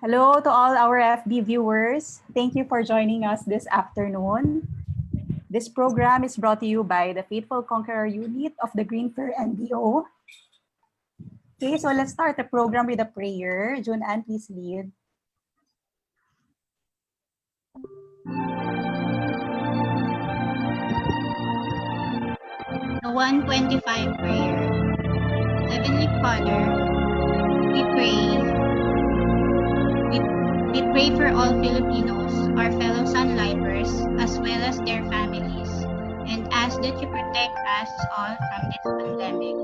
Hello to all our FB viewers. Thank you for joining us this afternoon. This program is brought to you by the Faithful Conqueror Unit of the Green Fir NDO. Okay, so let's start the program with a prayer. June-Ann, please lead. The 125 prayer. Heavenly Father, we pray for all Filipinos, our fellow Sunlifers, as well as their families, and ask that you protect us all from this pandemic.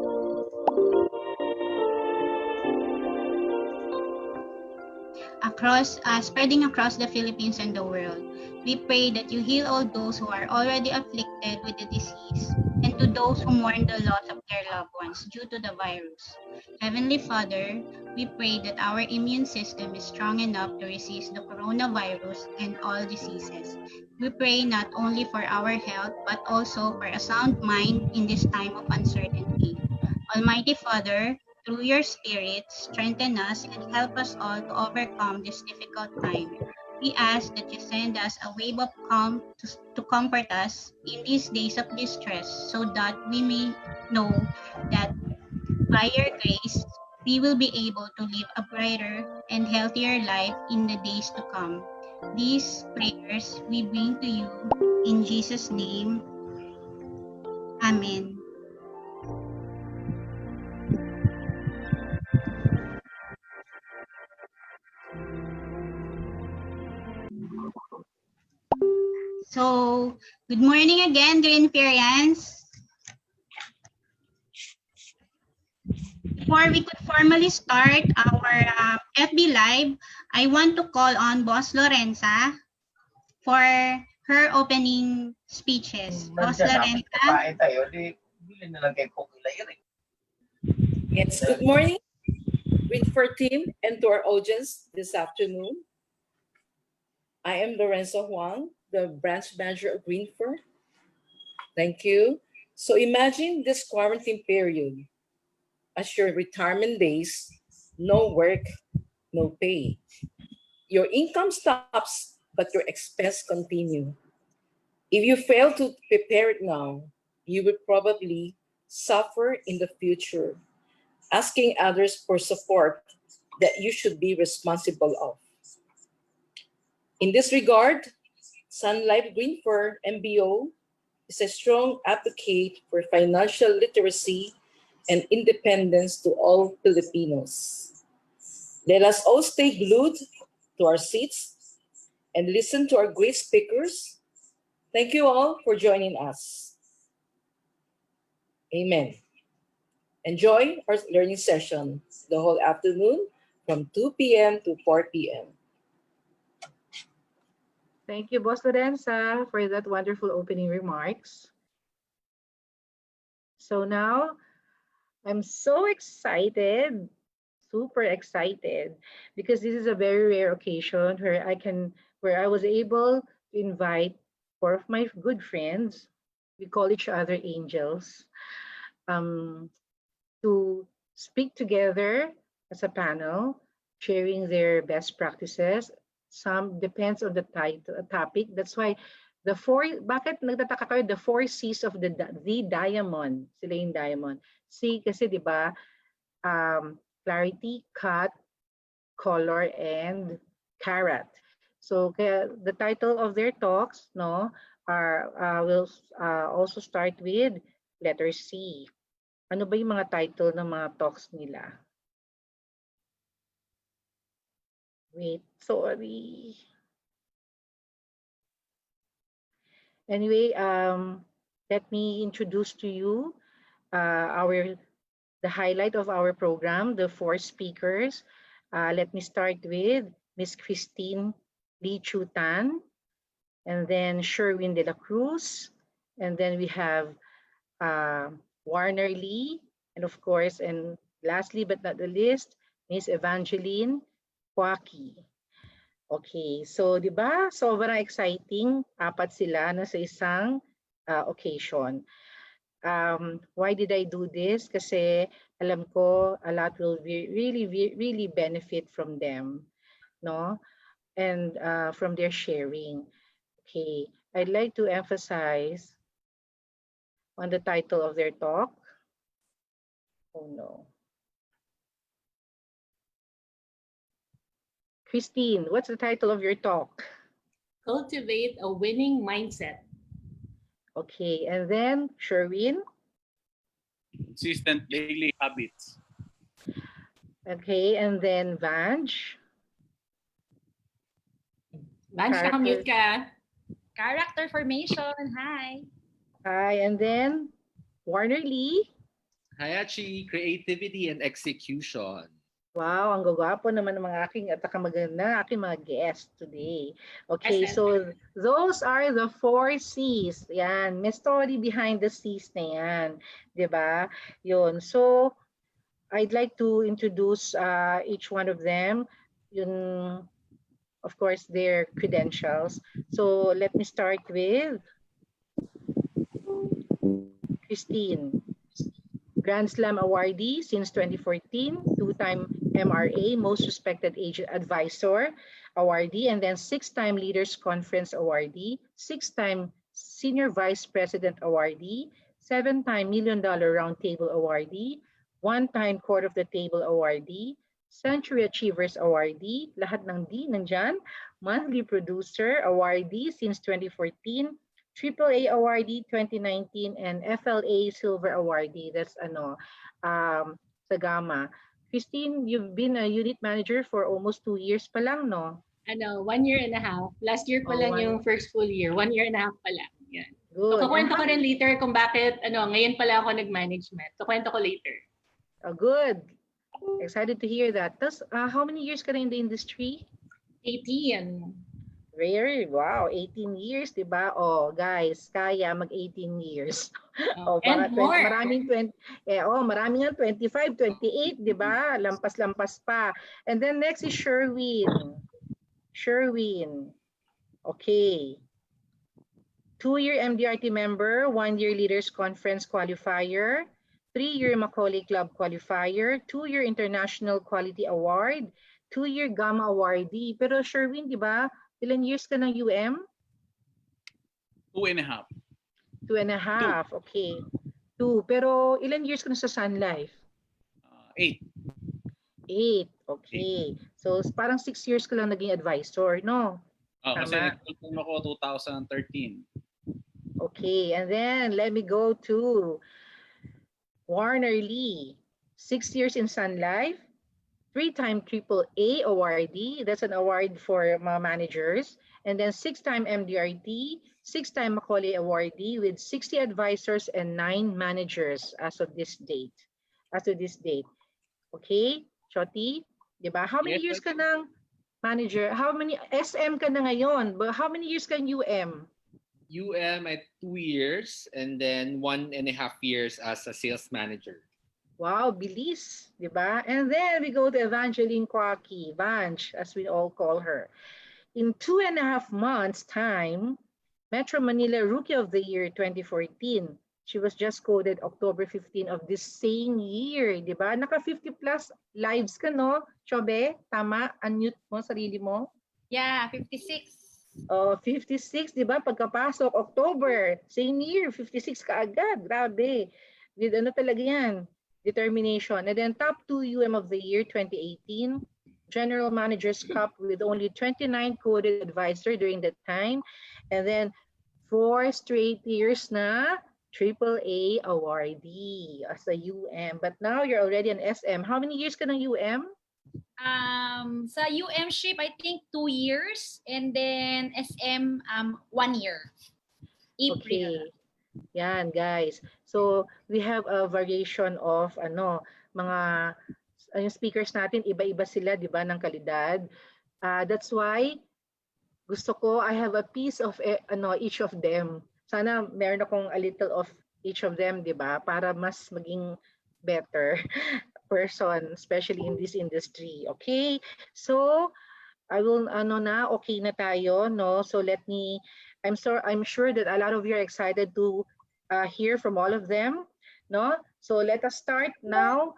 Spreading across the Philippines and the world, we pray that you heal all those who are already afflicted with the disease, and to those who mourn the loss of their loved ones due to the virus. Heavenly Father, we pray that our immune system is strong enough to resist the coronavirus and all diseases. We pray not only for our health, but also for a sound mind in this time of uncertainty. Almighty Father, through your Spirit, strengthen us and help us all to overcome this difficult time. We ask that you send us a wave of calm to comfort us in these days of distress, so that we may know that by your grace, we will be able to live a brighter and healthier life in the days to come. These prayers we bring to you in Jesus' name. Amen. So, good morning again, Green Ferians. Before we could formally start our FB Live, I want to call on Boss Lorenza for her opening speeches. Boss Lorenza. Yes, good morning, Greenford team, and to our audience this afternoon. I am Lorenzo Huang, the branch manager of Greenford. Thank you. So imagine this quarantine period as your retirement days, no work, no pay. Your income stops, but your expense continue. If you fail to prepare it now, you will probably suffer in the future, asking others for support that you should be responsible of. In this regard, Sun Life Greenford MBO is a strong advocate for financial literacy and independence to all Filipinos. Let us all stay glued to our seats and listen to our great speakers. Thank you all for joining us. Amen. Enjoy our learning session the whole afternoon from 2 p.m. to 4 p.m. Thank you, Boss Lorenza, for that wonderful opening remarks. So now, I'm so excited, super excited, because this is a very rare occasion where I was able to invite four of my good friends. We call each other angels, to speak together as a panel, sharing their best practices. Some depends on the topic. That's why bakit nagtataka kayo, the 4 C's of the diamond, sila yung diamond. C kasi di ba, clarity, cut, color, and carat. So kaya the title of their talks, no, will also start with letter C. Ano ba yung mga title ng mga talks nila? Wait, sorry. Anyway, let me introduce to you the highlight of our program, the 4 speakers. Let me start with Miss Kristine Leechiu-Tan, and then Sherwin de la Cruz, and then we have Warner Lee, and of course, and lastly but not the least, Miss Evangeline Uy-Cuaki. Okay, so di ba sobrang exciting, 4 sila na sa isang occasion. Why did I do this? Kasi alam ko a lot will really benefit from them, no? And from their sharing. Okay, I'd like to emphasize on the title of their talk. Oh no. Kristine, what's the title of your talk? Cultivate a winning mindset. Okay, and then Sherwin. Consistent daily habits. Okay, and then Vange. Vange, nakamute ka. Character formation. Hi. Hi, and then Warner Lee. Hayachi, creativity and execution. Wow, ang gagwapo naman ng mga aking at maganda aking mga guests today. Okay, Present. so those are the 4 C's. Yan, may story behind the C's na yan. Diba? Yun. So, I'd like to introduce each one of them. Yun, of course, their credentials. So, let me start with Kristine. Grand Slam awardee since 2014, 2-time MRA Most Respected Agent Advisor awardee, and then 6-time Leaders Conference awardee, 6-time Senior Vice President awardee, 7-time $1 Million Roundtable awardee, 1-time Court of the Table awardee, Century Achievers awardee, lahat ng D nandyan, Monthly Producer awardee since 2014, AAA awardee 2019, and FLA Silver awardee. That's sa Gamma. Kristine, you've been a unit manager for almost 2 years pa lang, no? 1 year and a half. Last year pa Oh, lang yung first full year. 1 year and a half pa lang. Yan. So, Good. kukwento ko rin later kung bakit, ngayon pala ako nag-management. So, kwento ko later. Good. Excited to hear that. Tapos, how many years ka na in the industry? 18. Rare. Wow, 18 years, di ba? Oh, guys, kaya mag-18 years. And more. Maraming 20, maraming nga 25, 28, di ba? Lampas-lampas pa. And then next is Sherwin. Sherwin. Okay. 2-year MDRT member, 1-year Leaders Conference qualifier, 3-year Macaulay Club qualifier, 2-year International Quality Award, 2-year Gamma awardee. Pero Sherwin, di ba? Ilan years ka ng UM? 2.5. 2.5. Okay. 2. Pero ilan years ka na sa Sun Life? 8. 8. Okay. So parang 6 years ka lang naging advisor, no? Kasi Tama. nag-full ako 2013. Okay. And then let me go to Warner Lee. 6 years in Sun Life. 3-time AAA awardee. That's an award for mga managers. And then 6-time MDRT, 6-time Macaulay awardee with 60 advisors and 9 managers as of this date. As of this date. Okay, Shoti? Diba? How many years ka ng manager? How many SM ka na ngayon? But how many years ka in UM? UM at 2 years and then 1.5 years as a sales manager. Wow, bilis, di ba? And then we go to Evangeline Kwaki, Vange, as we all call her. In 2.5 months' time, Metro Manila Rookie of the Year 2014. She was just coded October 15 of this same year, di ba? Naka 50 plus lives ka, no? Chobe, tama? Unmute mo sarili mo. Yeah, 56. Oh, 56, di ba? Pagkapasok, October, same year, 56 ka agad. Grabe. With ano talaga yan? Determination. And then top 2 UM of the year 2018, General Manager's Cup with only 29 coded advisor during that time. And then 4 straight years na AAA awardee as a UM. But now you're already an SM. How many years ka ng UM? Sa UM ship, I think 2 years. And then SM, 1 year. April. Okay. Yan, guys. So, we have a variation of mga yung speakers natin, iba-iba sila, di ba, ng kalidad. That's why gusto ko, I have a piece of each of them. Sana meron akong a little of each of them, di ba, para mas maging better person, especially in this industry. Okay? So, I will, okay na tayo, no? So, I'm sure that a lot of you are excited to hear from all of them, no? So let us start now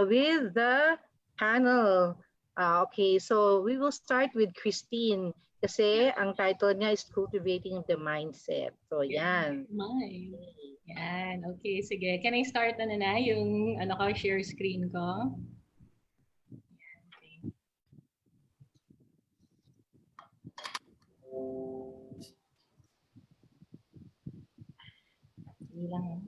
with the panel. Okay, so we will start with Kristine Kasi ang title niya is Cultivating the Mindset. So, yan. Mind. Yan. Okay, sige. Can I start na yung share screen ko? Okay. Sige lang.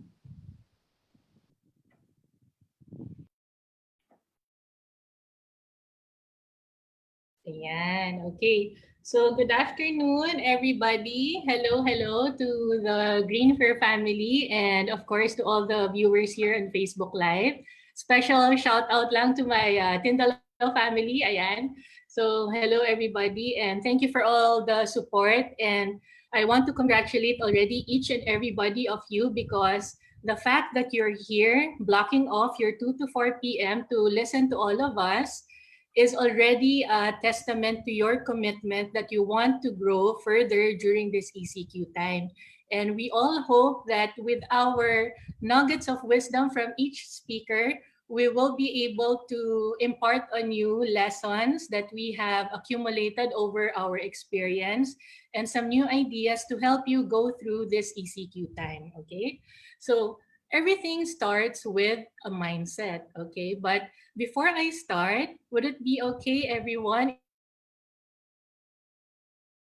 Ayan, okay. So good afternoon, everybody. Hello, hello to the Green Fair family and of course to all the viewers here on Facebook Live. Special shout out lang to my Tindalo family. Ayan. So hello, everybody, and thank you for all the support. And I want to congratulate already each and everybody of you because the fact that you're here blocking off your 2 to 4 p.m. to listen to all of us is already a testament to your commitment that you want to grow further during this ECQ time. And we all hope that with our nuggets of wisdom from each speaker, we will be able to impart on you lessons that we have accumulated over our experience and some new ideas to help you go through this ECQ time, okay? So everything starts with a mindset, okay? But before I start, would it be okay, everyone,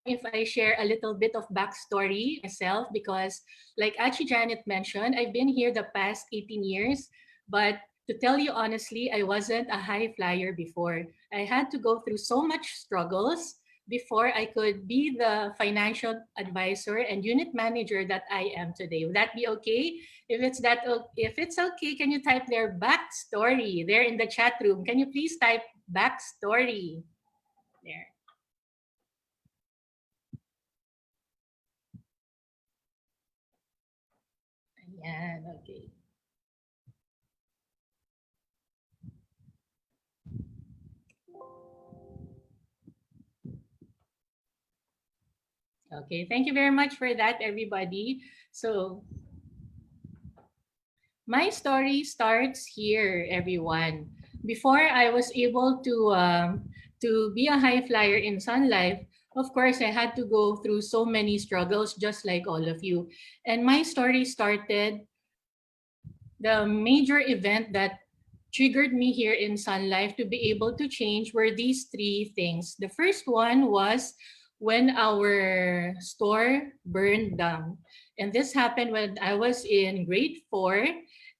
if I share a little bit of backstory myself? Because like Achi Janet mentioned, I've been here the past 18 years, but to tell you honestly, I wasn't a high flyer before. I had to go through so much struggles before I could be the financial advisor and unit manager that I am today. Would that be okay? If it's okay, can you type their backstory there in the chat room? Can you please type backstory there? Ayan, okay. Okay, thank you very much for that, everybody. So, my story starts here, everyone. Before I was able to be a high flyer in Sun Life, of course, I had to go through so many struggles, just like all of you. And my story started, the major event that triggered me here in Sun Life to be able to change were these three things. The first one was when our store burned down. And this happened when I was in grade 4.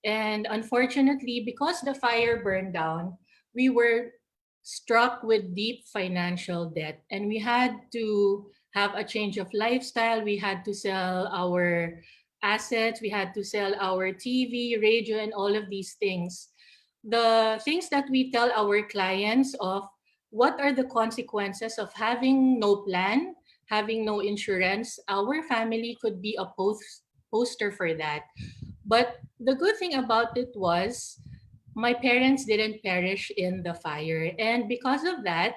And unfortunately, because the fire burned down, we were struck with deep financial debt. And we had to have a change of lifestyle. We had to sell our assets. We had to sell our TV, radio, and all of these things. The things that we tell our clients of what are the consequences of having no plan, having no insurance, our family could be a poster for that. But the good thing about it was my parents didn't perish in the fire. And because of that,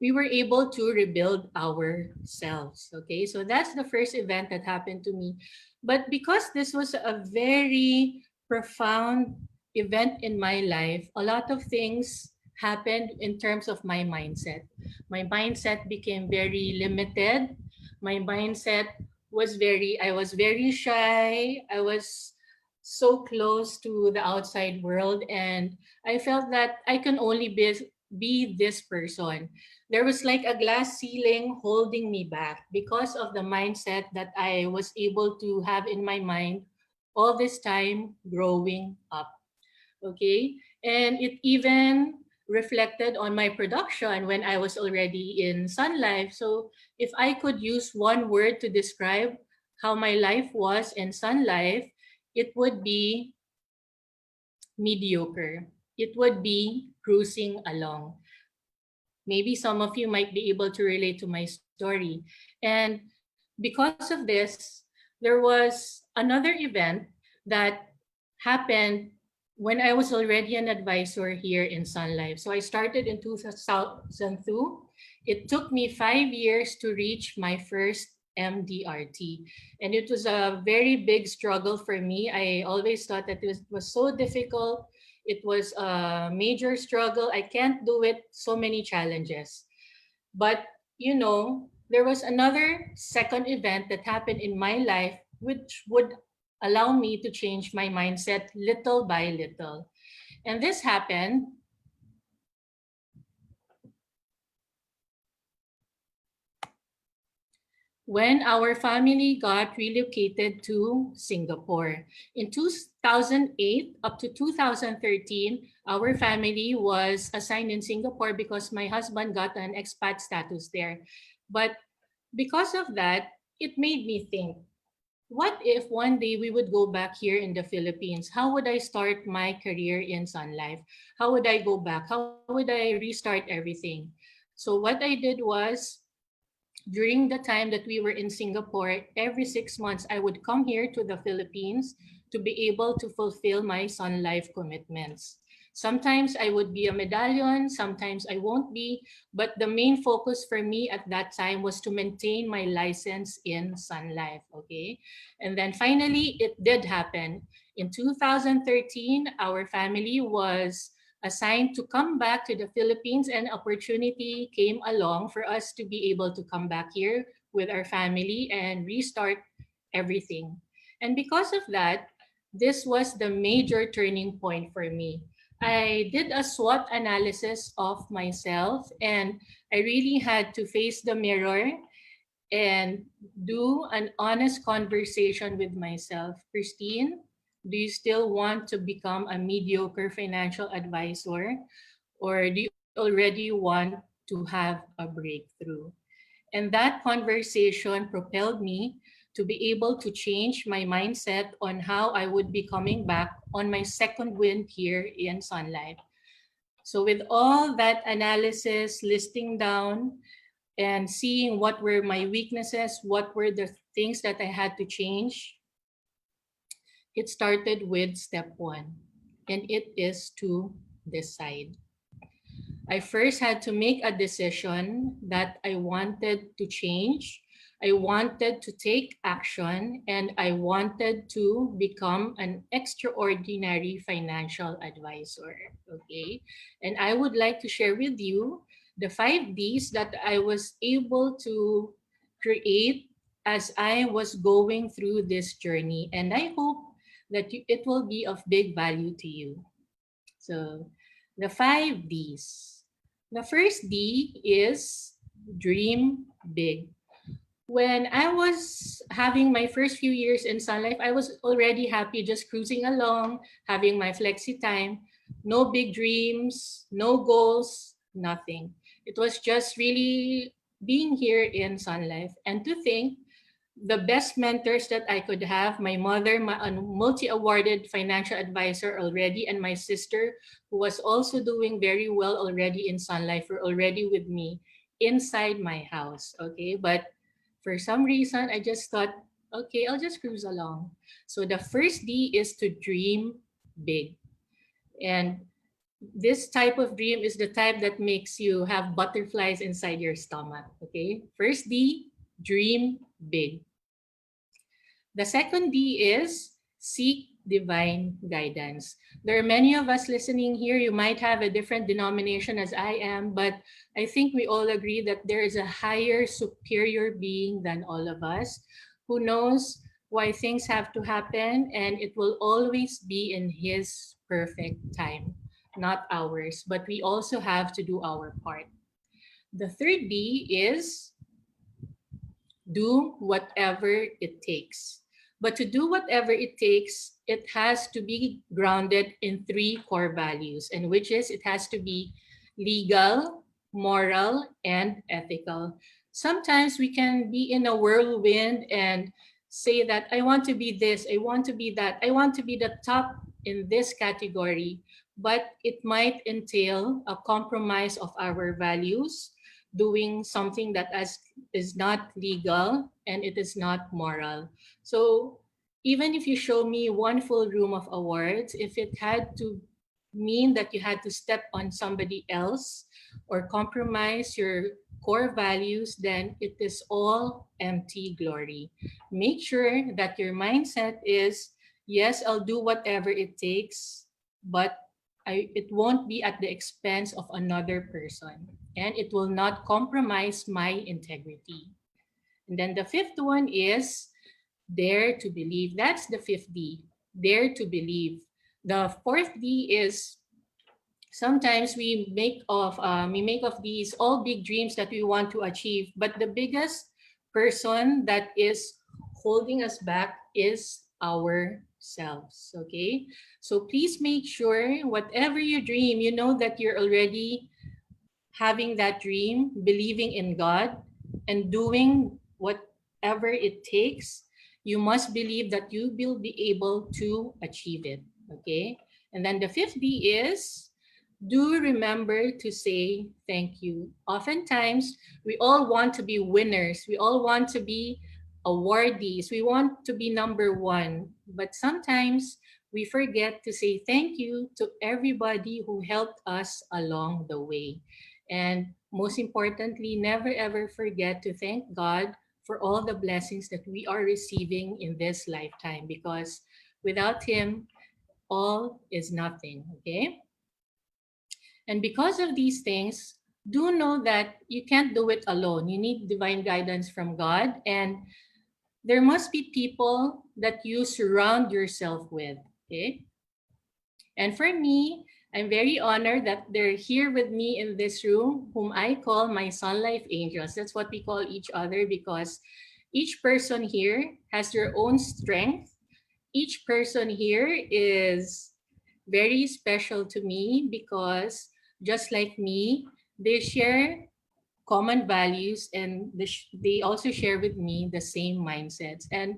we were able to rebuild ourselves. Okay, so that's the first event that happened to me. But because this was a very profound event in my life, a lot of things happened in terms of my mindset. My mindset became very limited. My mindset I was very shy. I was so close to the outside world, and I felt that I can only be this person. There was like a glass ceiling holding me back because of the mindset that I was able to have in my mind all this time growing up. Okay. And it even reflected on my production when I was already in Sun Life. So if I could use one word to describe how my life was in Sun Life, it would be mediocre. It would be cruising along. Maybe some of you might be able to relate to my story. And because of this, there was another event that happened when I was already an advisor here in Sun Life. So I started in 2002. It took me 5 years to reach my first MDRT. And it was a very big struggle for me. I always thought that it was so difficult. It was a major struggle. I can't do it, so many challenges. But there was another second event that happened in my life which would allow me to change my mindset little by little. And this happened when our family got relocated to Singapore. In 2008 up to 2013, our family was assigned in Singapore because my husband got an expat status there. But because of that, it made me think, what if one day we would go back here in the Philippines? How would I start my career in Sun Life? How would I go back? How would I restart everything? So what I did was, during the time that we were in Singapore, every 6 months I would come here to the Philippines to be able to fulfill my Sun Life commitments. Sometimes I would be a medallion, sometimes I won't be, but the main focus for me at that time was to maintain my license in Sun Life, okay? And then finally, it did happen. In 2013, our family was assigned to come back to the Philippines, and opportunity came along for us to be able to come back here with our family and restart everything. And because of that, this was the major turning point for me. I did a SWOT analysis of myself, and I really had to face the mirror and do an honest conversation with myself. Kristine, do you still want to become a mediocre financial advisor, or do you already want to have a breakthrough? And that conversation propelled me to be able to change my mindset on how I would be coming back on my second win here in Sun Life. So with all that analysis, listing down and seeing what were my weaknesses, what were the things that I had to change, it started with step one, and it is to decide. I first had to make a decision that I wanted to change, I wanted to take action, and I wanted to become an extraordinary financial advisor. Okay. And I would like to share with you the 5 Ds that I was able to create as I was going through this journey. And I hope that it will be of big value to you. So, the 5 Ds. The first D is dream big. When I was having my first few years in Sun Life, I was already happy just cruising along, having my flexi time, no big dreams, no goals, nothing. It was just really being here in Sun Life. And to think, the best mentors that I could have, my mother, a multi-awarded financial advisor already, and my sister, who was also doing very well already in Sun Life, were already with me inside my house. Okay, but for some reason, I just thought, okay, I'll just cruise along. So the first D is to dream big. And this type of dream is the type that makes you have butterflies inside your stomach. Okay, first D, dream big. The second D is seek divine guidance. There are many of us listening here. You might have a different denomination as I am, but I think we all agree that there is a higher, superior being than all of us who knows why things have to happen, and it will always be in His perfect time, not ours. But we also have to do our part. The third D is do whatever it takes. But to do whatever it takes, it has to be grounded in 3 core values, and which is it has to be legal, moral, and ethical. Sometimes we can be in a whirlwind and say that I want to be this, I want to be that, I want to be the top in this category, but it might entail a compromise of our values, doing something that is not legal and it is not moral. So even if you show me one full room of awards, if it had to mean that you had to step on somebody else or compromise your core values, then it is all empty glory. Make sure that your mindset is, yes, I'll do whatever it takes, but it won't be at the expense of another person, and it will not compromise my integrity. And then the fifth one is dare to believe. That's the fifth D. Dare to believe. The fourth D is sometimes we make of these all big dreams that we want to achieve, but the biggest person that is holding us back is ourselves. Okay, so please make sure whatever you dream, you know that you're already having that dream, believing in God, and doing whatever it takes. You must believe that you will be able to achieve it. Okay, and then the fifth D is do remember to say thank you. Oftentimes, we all want to be winners. We all want to be awardees. We want to be number one. But sometimes we forget to say thank you to everybody who helped us along the way. And most importantly, never ever forget to thank God for all the blessings that we are receiving in this lifetime, because without Him, all is nothing. Okay? And because of these things, do know that you can't do it alone. You need divine guidance from God, and there must be people that you surround yourself with. Okay? And for me, I'm very honored that they're here with me in this room, whom I call my Sun Life Angels. That's what we call each other, because each person here has their own strength. Each person here is very special to me because just like me, they share common values, and they also share with me the same mindsets. And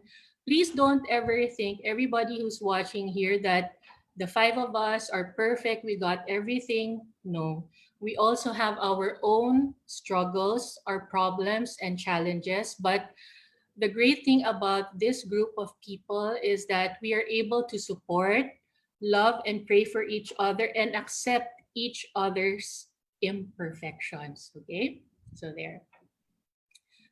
please don't ever think, everybody who's watching here, that the five of us are perfect, we got everything. No, we also have our own struggles, our problems and challenges. But the great thing about this group of people is that we are able to support, love, and pray for each other and accept each other's imperfections. Okay? So there.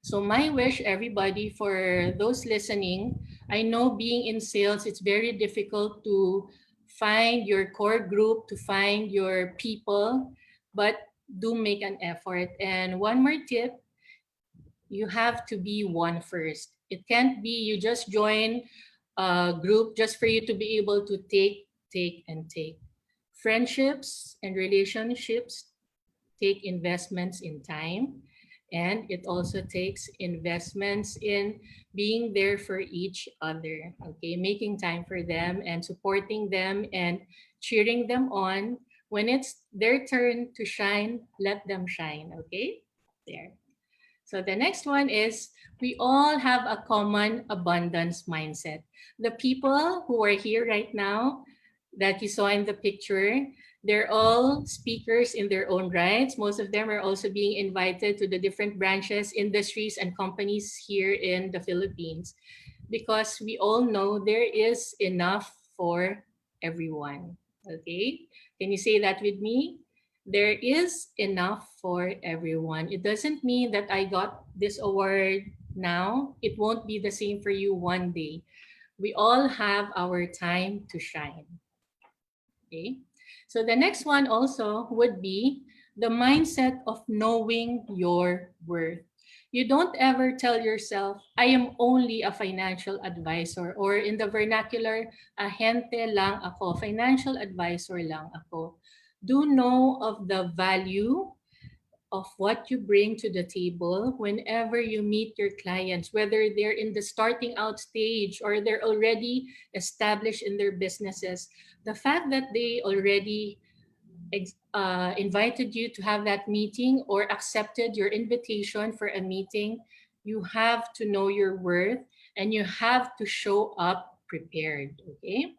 So my wish, everybody, for those listening, I know being in sales, it's very difficult to find your core group, to find your people, but do make an effort. And one more tip, you have to be one first. It can't be you just join a group just for you to be able to take, and take. Friendships and relationships take investments in time, and it also takes investments in being there for each other. Okay, making time for them and supporting them and cheering them on. When it's their turn to shine, let them shine. Okay, there. So the next one is we all have a common abundance mindset. The people who are here right now that you saw in the picture, they're all speakers in their own rights. Most of them are also being invited to the different branches, industries, and companies here in the Philippines, because we all know there is enough for everyone. Okay? Can you say that with me? There is enough for everyone. It doesn't mean that I got this award now. It won't be the same for you one day. We all have our time to shine. Okay? So the next one also would be the mindset of knowing your worth. You don't ever tell yourself, I am only a financial advisor, or in the vernacular, ahente lang ako, financial advisor lang ako. Do know of the value of what you bring to the table whenever you meet your clients, whether they're in the starting out stage or they're already established in their businesses. The fact that they already invited you to have that meeting or accepted your invitation for a meeting, you have to know your worth and you have to show up prepared. Okay?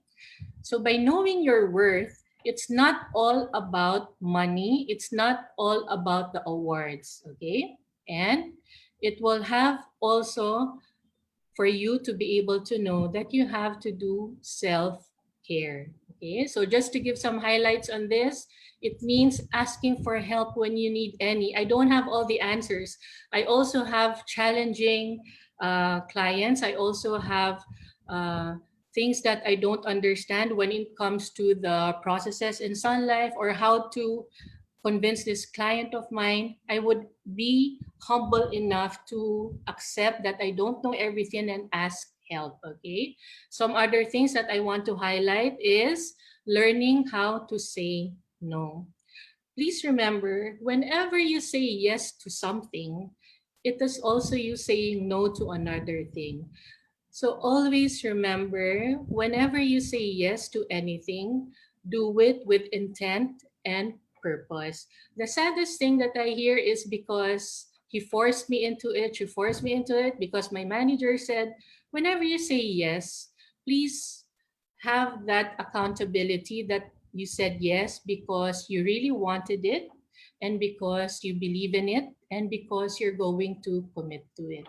So by knowing your worth, it's not all about money. It's not all about the awards, okay? And it will have also for you to be able to know that you have to do self-care, okay? So just to give some highlights on this, it means asking for help when you need any. I don't have all the answers. I also have challenging clients. I also have things that I don't understand when it comes to the processes in Sun Life or how to convince this client of mine, I would be humble enough to accept that I don't know everything and ask help. Okay. Some other things that I want to highlight is learning how to say no. Please remember, whenever you say yes to something, it is also you saying no to another thing. So always remember, whenever you say yes to anything, do it with intent and purpose. The saddest thing that I hear is because he forced me into it, she forced me into it because my manager said, whenever you say yes, please have that accountability that you said yes because you really wanted it and because you believe in it and because you're going to commit to it.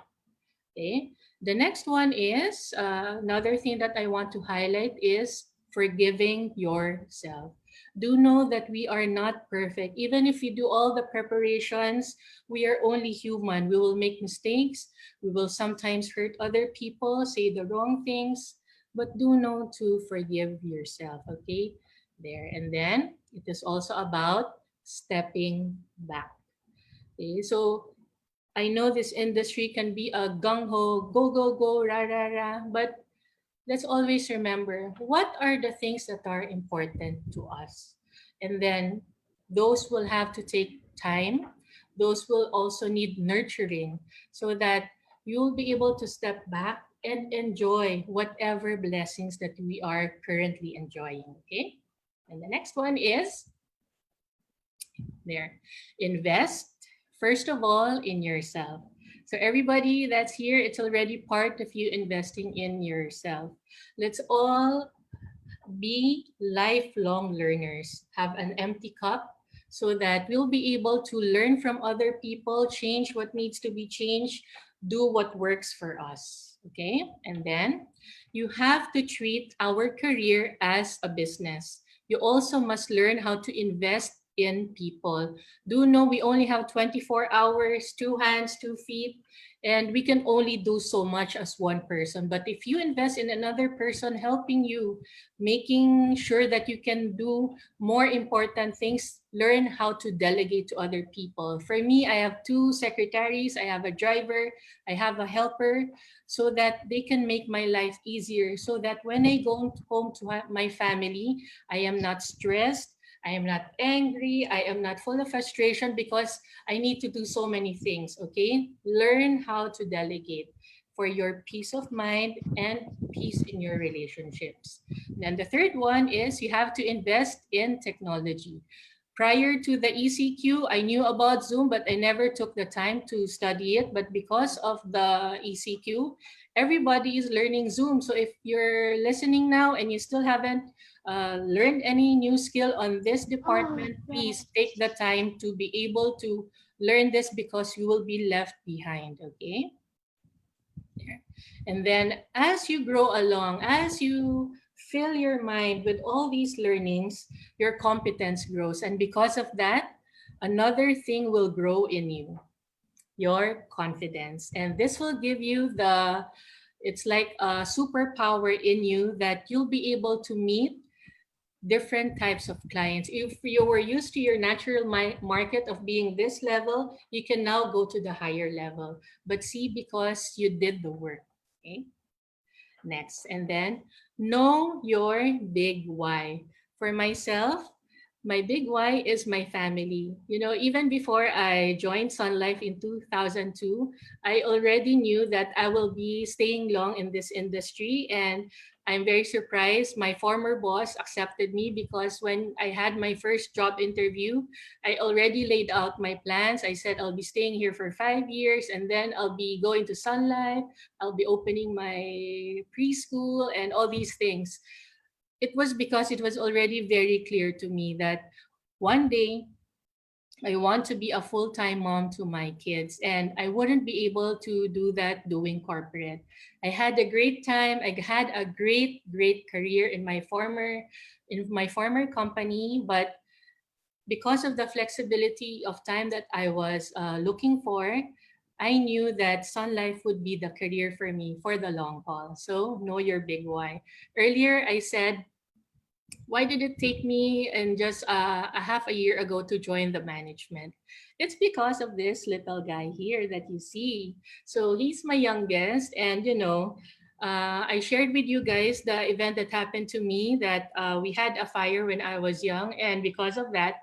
Okay. The next one is another thing that I want to highlight is forgiving yourself. Do know that we are not perfect. Even if we do all the preparations, we are only human. We will make mistakes. We will sometimes hurt other people, say the wrong things, but do know to forgive yourself. Okay. There. And then it is also about stepping back. Okay. So I know this industry can be a gung ho, go, go, go, rah, rah, rah, but let's always remember what are the things that are important to us. And then those will have to take time. Those will also need nurturing so that you'll be able to step back and enjoy whatever blessings that we are currently enjoying. Okay. And the next one is there. Invest, first of all, in yourself. So everybody that's here, it's already part of you investing in yourself. Let's all be lifelong learners. Have an empty cup so that we'll be able to learn from other people, change what needs to be changed, do what works for us. Okay? And then you have to treat our career as a business. You also must learn how to invest in people. Do know we only have 24 hours, two hands, 2 feet, and we can only do so much as one person. But if you invest in another person helping you, making sure that you can do more important things, learn how to delegate to other people. For me, I have 2 secretaries, I have a driver, I have a helper, so that they can make my life easier, so that when I go home to my family, I am not stressed, I am not angry, I am not full of frustration because I need to do so many things, okay? Learn how to delegate for your peace of mind and peace in your relationships. Then the third one is you have to invest in technology. Prior to the ECQ, I knew about Zoom, but I never took the time to study it. But because of the ECQ, everybody is learning Zoom. So if you're listening now and you still haven't learned any new skill on this department, please take the time to be able to learn this because you will be left behind, okay? There. And then as you grow along, as you fill your mind with all these learnings, your competence grows. And because of that, another thing will grow in you, your confidence. And this will give you it's like a superpower in you that you'll be able to meet different types of clients. If you were used to your natural market of being this level, you can now go to the higher level. But see, because you did the work. Okay. Next, and then know your big why. For myself, my big why is my family. You know, even before I joined Sun Life in 2002, I already knew that I will be staying long in this industry, and I'm very surprised my former boss accepted me because when I had my first job interview, I already laid out my plans. I said I'll be staying here for 5 years and then I'll be going to Sun Life, I'll be opening my preschool and all these things. It was because it was already very clear to me that one day I want to be a full-time mom to my kids, and I wouldn't be able to do that doing corporate. I had a great time. I had a great career in my former company, but because of the flexibility of time that I was looking for, I knew that Sun Life would be the career for me for the long haul. So know your big why. Earlier, I said, why did it take me and just a half a year ago to join the management? It's because of this little guy here that you see. So he's my youngest, and I shared with you guys the event that happened to me that we had a fire when I was young, and because of that,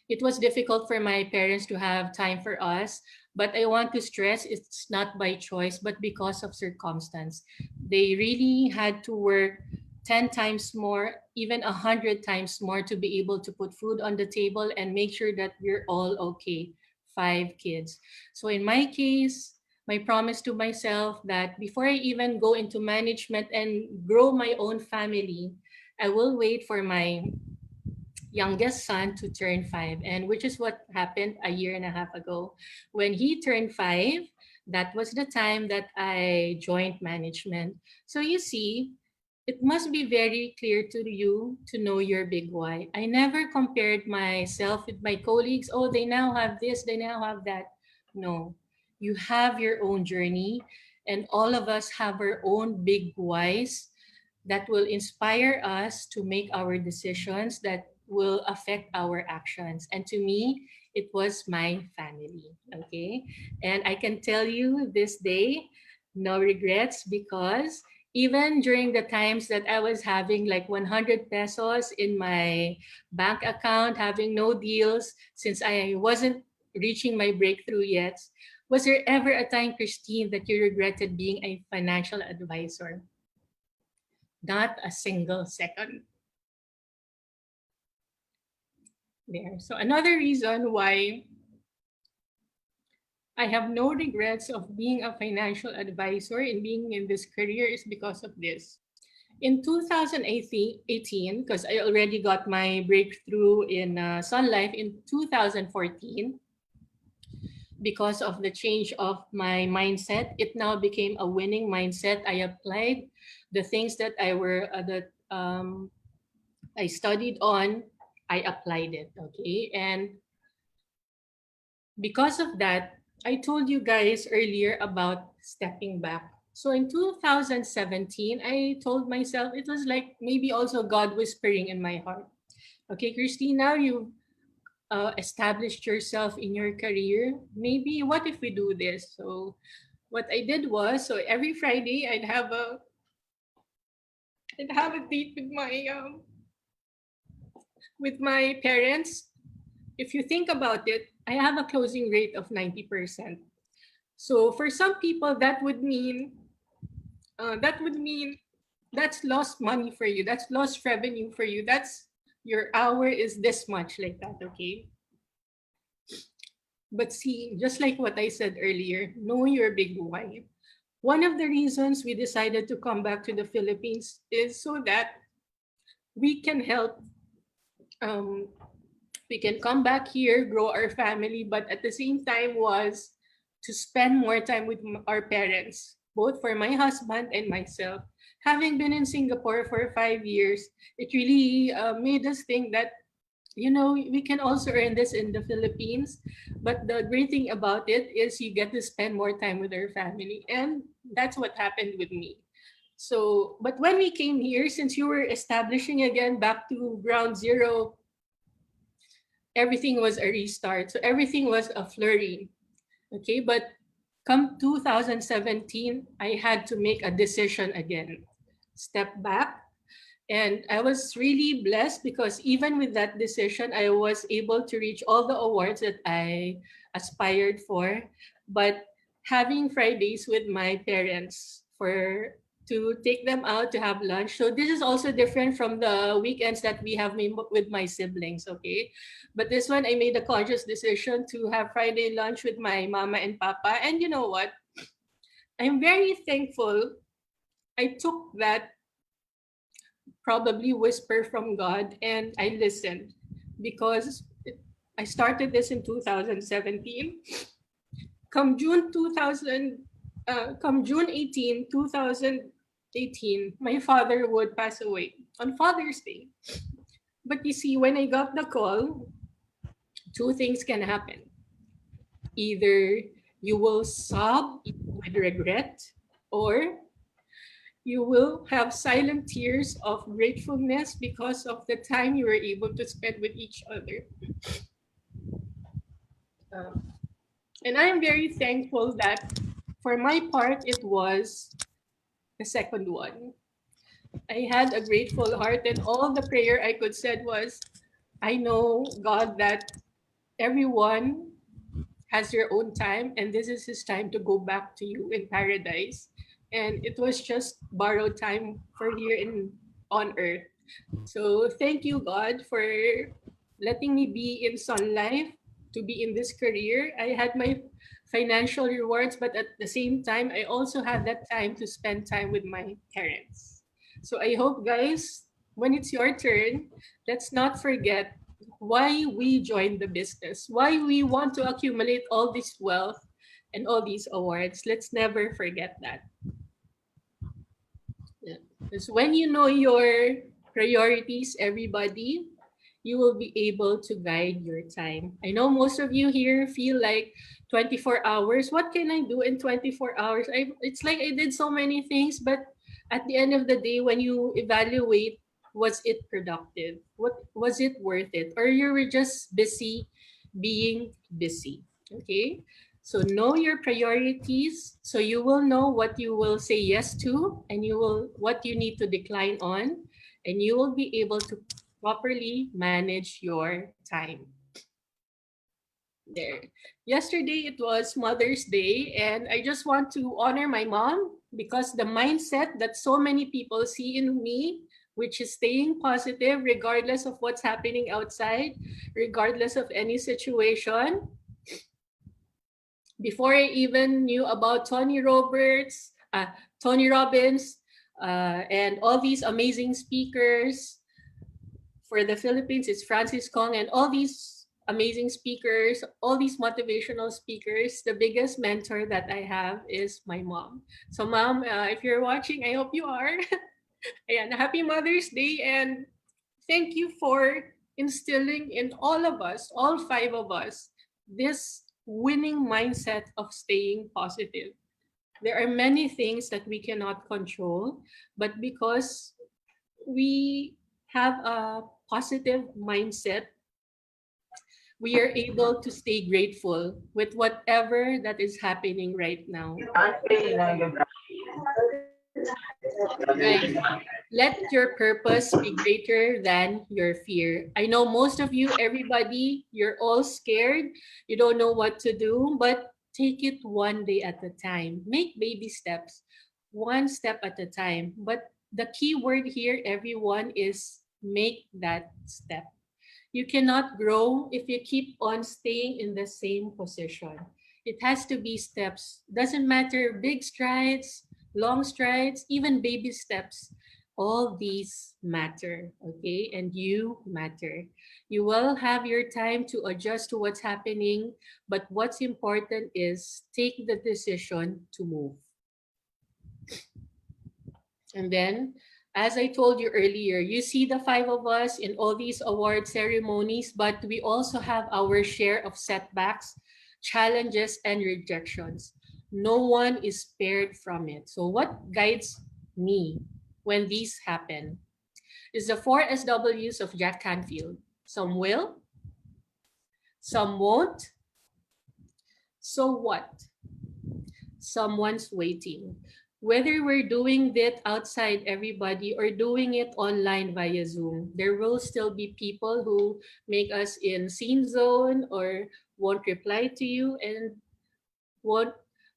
it was difficult for my parents to have time for us. But I want to stress it's not by choice, but because of circumstance. They really had to work 10 times more, even 100 times more to be able to put food on the table and make sure that we're all okay. 5 kids. So in my case, my promise to myself that before I even go into management and grow my own family, I will wait for my youngest son to turn 5, and which is what happened a year and a half ago. When he turned 5, that was the time that I joined management. So you see, it must be very clear to you to know your big why. I never compared myself with my colleagues. Oh, they now have this, they now have that. No, you have your own journey, and all of us have our own big whys that will inspire us to make our decisions that will affect our actions. And to me, it was my family. Okay. And I can tell you this day, no regrets, because even during the times that I was having like 100 pesos in my bank account, having no deals, since I wasn't reaching my breakthrough yet, was there ever a time, Kristine, that you regretted being a financial advisor? Not a single second. There. So another reason why I have no regrets of being a financial advisor and being in this career is because of this. In 2018, because I already got my breakthrough in Sun Life in 2014, because of the change of my mindset, it now became a winning mindset. I applied the things that I studied on. I applied it, okay? And because of that, I told you guys earlier about stepping back. So in 2017, I told myself it was like maybe also God whispering in my heart. Okay, Kristine, now you've established yourself in your career. Maybe what if we do this? So what I did was, so every Friday I'd have a date with my parents. If you think about it, I have a closing rate of 90%. So for some people, that would mean that's lost money for you. That's lost revenue for you. That's your hour is this much like that, okay? But see, just like what I said earlier, know your big why. One of the reasons we decided to come back to the Philippines is so that we can help um, we can come back here, grow our family, but at the same time was to spend more time with our parents, both for my husband and myself. Having been in Singapore for 5 years, it really made us think that, we can also earn this in the Philippines. But the great thing about it is you get to spend more time with our family. And that's what happened with me. So, but when we came here, since you were establishing again back to ground zero, everything was a restart. So everything was a flurry. Okay, but come 2017, I had to make a decision again. Step back. And I was really blessed because even with that decision, I was able to reach all the awards that I aspired for. But having Fridays with my parents to take them out to have lunch. So this is also different from the weekends that we have with my siblings, okay? But this one, I made a conscious decision to have Friday lunch with my mama and papa. And you know what? I'm very thankful I took that probably whisper from God and I listened because I started this in 2017. Come June 2000, come June 18, 2018, my father would pass away on Father's Day. But you see, when I got the call, two things can happen. Either you will sob with regret, or you will have silent tears of gratefulness because of the time you were able to spend with each other. And I am very thankful that for my part, it was the second one. I had a grateful heart, and all the prayer I could said was, I know, God, that everyone has their own time, and this is his time to go back to you in paradise. And it was just borrowed time for here on earth. So thank you, God, for letting me be in Sun Life, to be in this career. I had my financial rewards, but at the same time, I also had that time to spend time with my parents. So I hope, guys, when it's your turn, let's not forget why we joined the business, why we want to accumulate all this wealth and all these awards. Let's never forget that. Yeah. Because when you know your priorities, everybody, you will be able to guide your time. I know most of you here feel like 24 hours. What can I do in 24 hours? It's like I did so many things, but at the end of the day, when you evaluate, was it productive? What was it worth it? Or you were just busy being busy. Okay? So know your priorities, so you will know what you will say yes to, and you will what you need to decline on, and you will be able to properly manage your time. There. Yesterday it was Mother's Day, and I just want to honor my mom because the mindset that so many people see in me, which is staying positive regardless of what's happening outside, regardless of any situation. Before I even knew about Tony Robbins, and all these amazing speakers for the Philippines, it's Francis Kong and all these amazing speakers, all these motivational speakers. The biggest mentor that I have is my mom. So, Mom, if you're watching, I hope you are. Ayan, happy Mother's Day, and thank you for instilling in all of us, all five of us, this winning mindset of staying positive. There are many things that we cannot control, but because we have a positive mindset, we are able to stay grateful with whatever that is happening right now. Guys, let your purpose be greater than your fear. I know most of you, everybody, you're all scared. You don't know what to do, but take it one day at a time. Make baby steps, one step at a time. But the key word here, everyone, is make that step. You cannot grow if you keep on staying in the same position. It has to be steps. Doesn't matter big strides, long strides, even baby steps. All these matter, okay? And you matter. You will have your time to adjust to what's happening, but what's important is take the decision to move. And then, as I told you earlier, you see the five of us in all these award ceremonies, but we also have our share of setbacks, challenges, and rejections. No one is spared from it. So what guides me when these happen is the 4 SWs of Jack Canfield. Some will, some won't. So what? Someone's waiting. Whether we're doing that outside everybody or doing it online via Zoom, there will still be people who make us in scene zone or won't reply to you and won't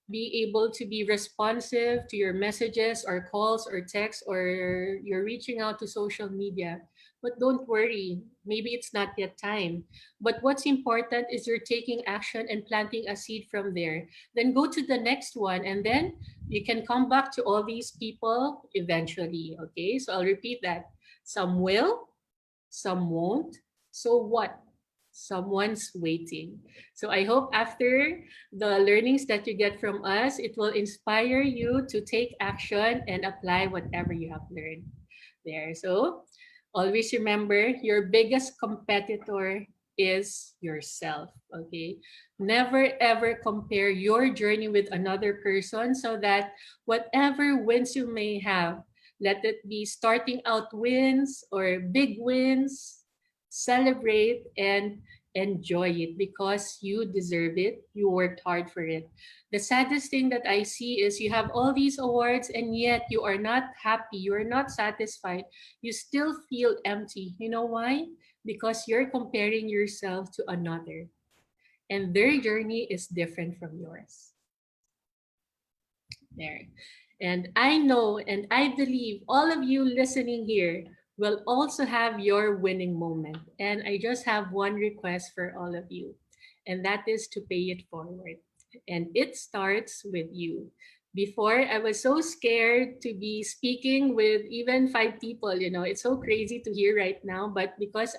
be able to be responsive to your messages or calls or texts, or you're reaching out to social media. But don't worry, maybe it's not yet time. But what's important is you're taking action and planting a seed from there. Then go to the next one, and then you can come back to all these people eventually. Okay, so I'll repeat that. Some will, some won't. So what? Someone's waiting. So I hope after the learnings that you get from us, it will inspire you to take action and apply whatever you have learned there. So always remember, your biggest competitor is yourself. Okay. Never ever compare your journey with another person, so that whatever wins you may have, let it be starting out wins or big wins, celebrate and enjoy it because you deserve it. You worked hard for it. The saddest thing that I see is you have all these awards and yet you are not happy. You are not satisfied. You still feel empty. You know why? Because you're comparing yourself to another and their journey is different from yours. There. And I know and I believe all of you listening here will also have your winning moment. And I just have one request for all of you, and that is to pay it forward. And it starts with you. Before, I was so scared to be speaking with even 5 people. You know, it's so crazy to hear right now, but because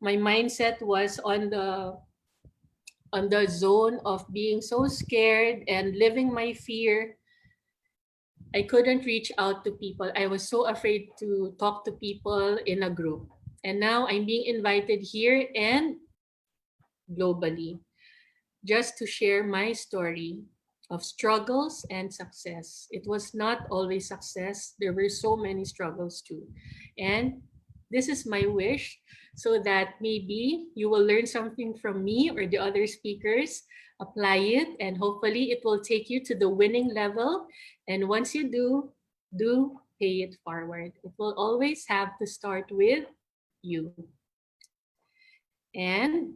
my mindset was on the zone of being so scared and living my fear, I couldn't reach out to people. I was so afraid to talk to people in a group. And now I'm being invited here and globally just to share my story of struggles and success. It was not always success. There were so many struggles too. And this is my wish, so that maybe you will learn something from me or the other speakers, apply it, and hopefully it will take you to the winning level. And once you do pay it forward. It will always have to start with you. And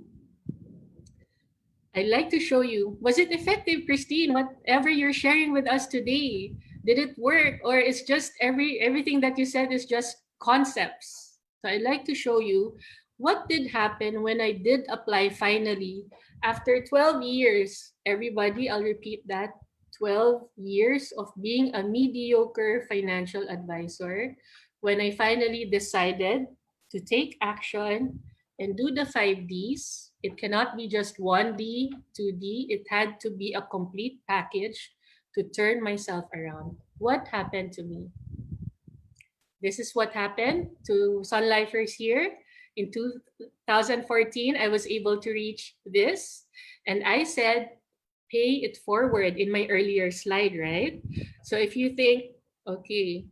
I'd like to show you, was it effective, Kristine? Whatever you're sharing with us today, did it work? Or is just everything that you said is just concepts? So I'd like to show you what did happen when I did apply finally. After 12 years, everybody, I'll repeat that, 12 years of being a mediocre financial advisor, when I finally decided to take action and do the 5Ds. It cannot be just 1D, 2D. It had to be a complete package to turn myself around. What happened to me? This is what happened to Sun Lifers here. In 2014, I was able to reach this. And I said, pay it forward in my earlier slide, right? So if you think, okay,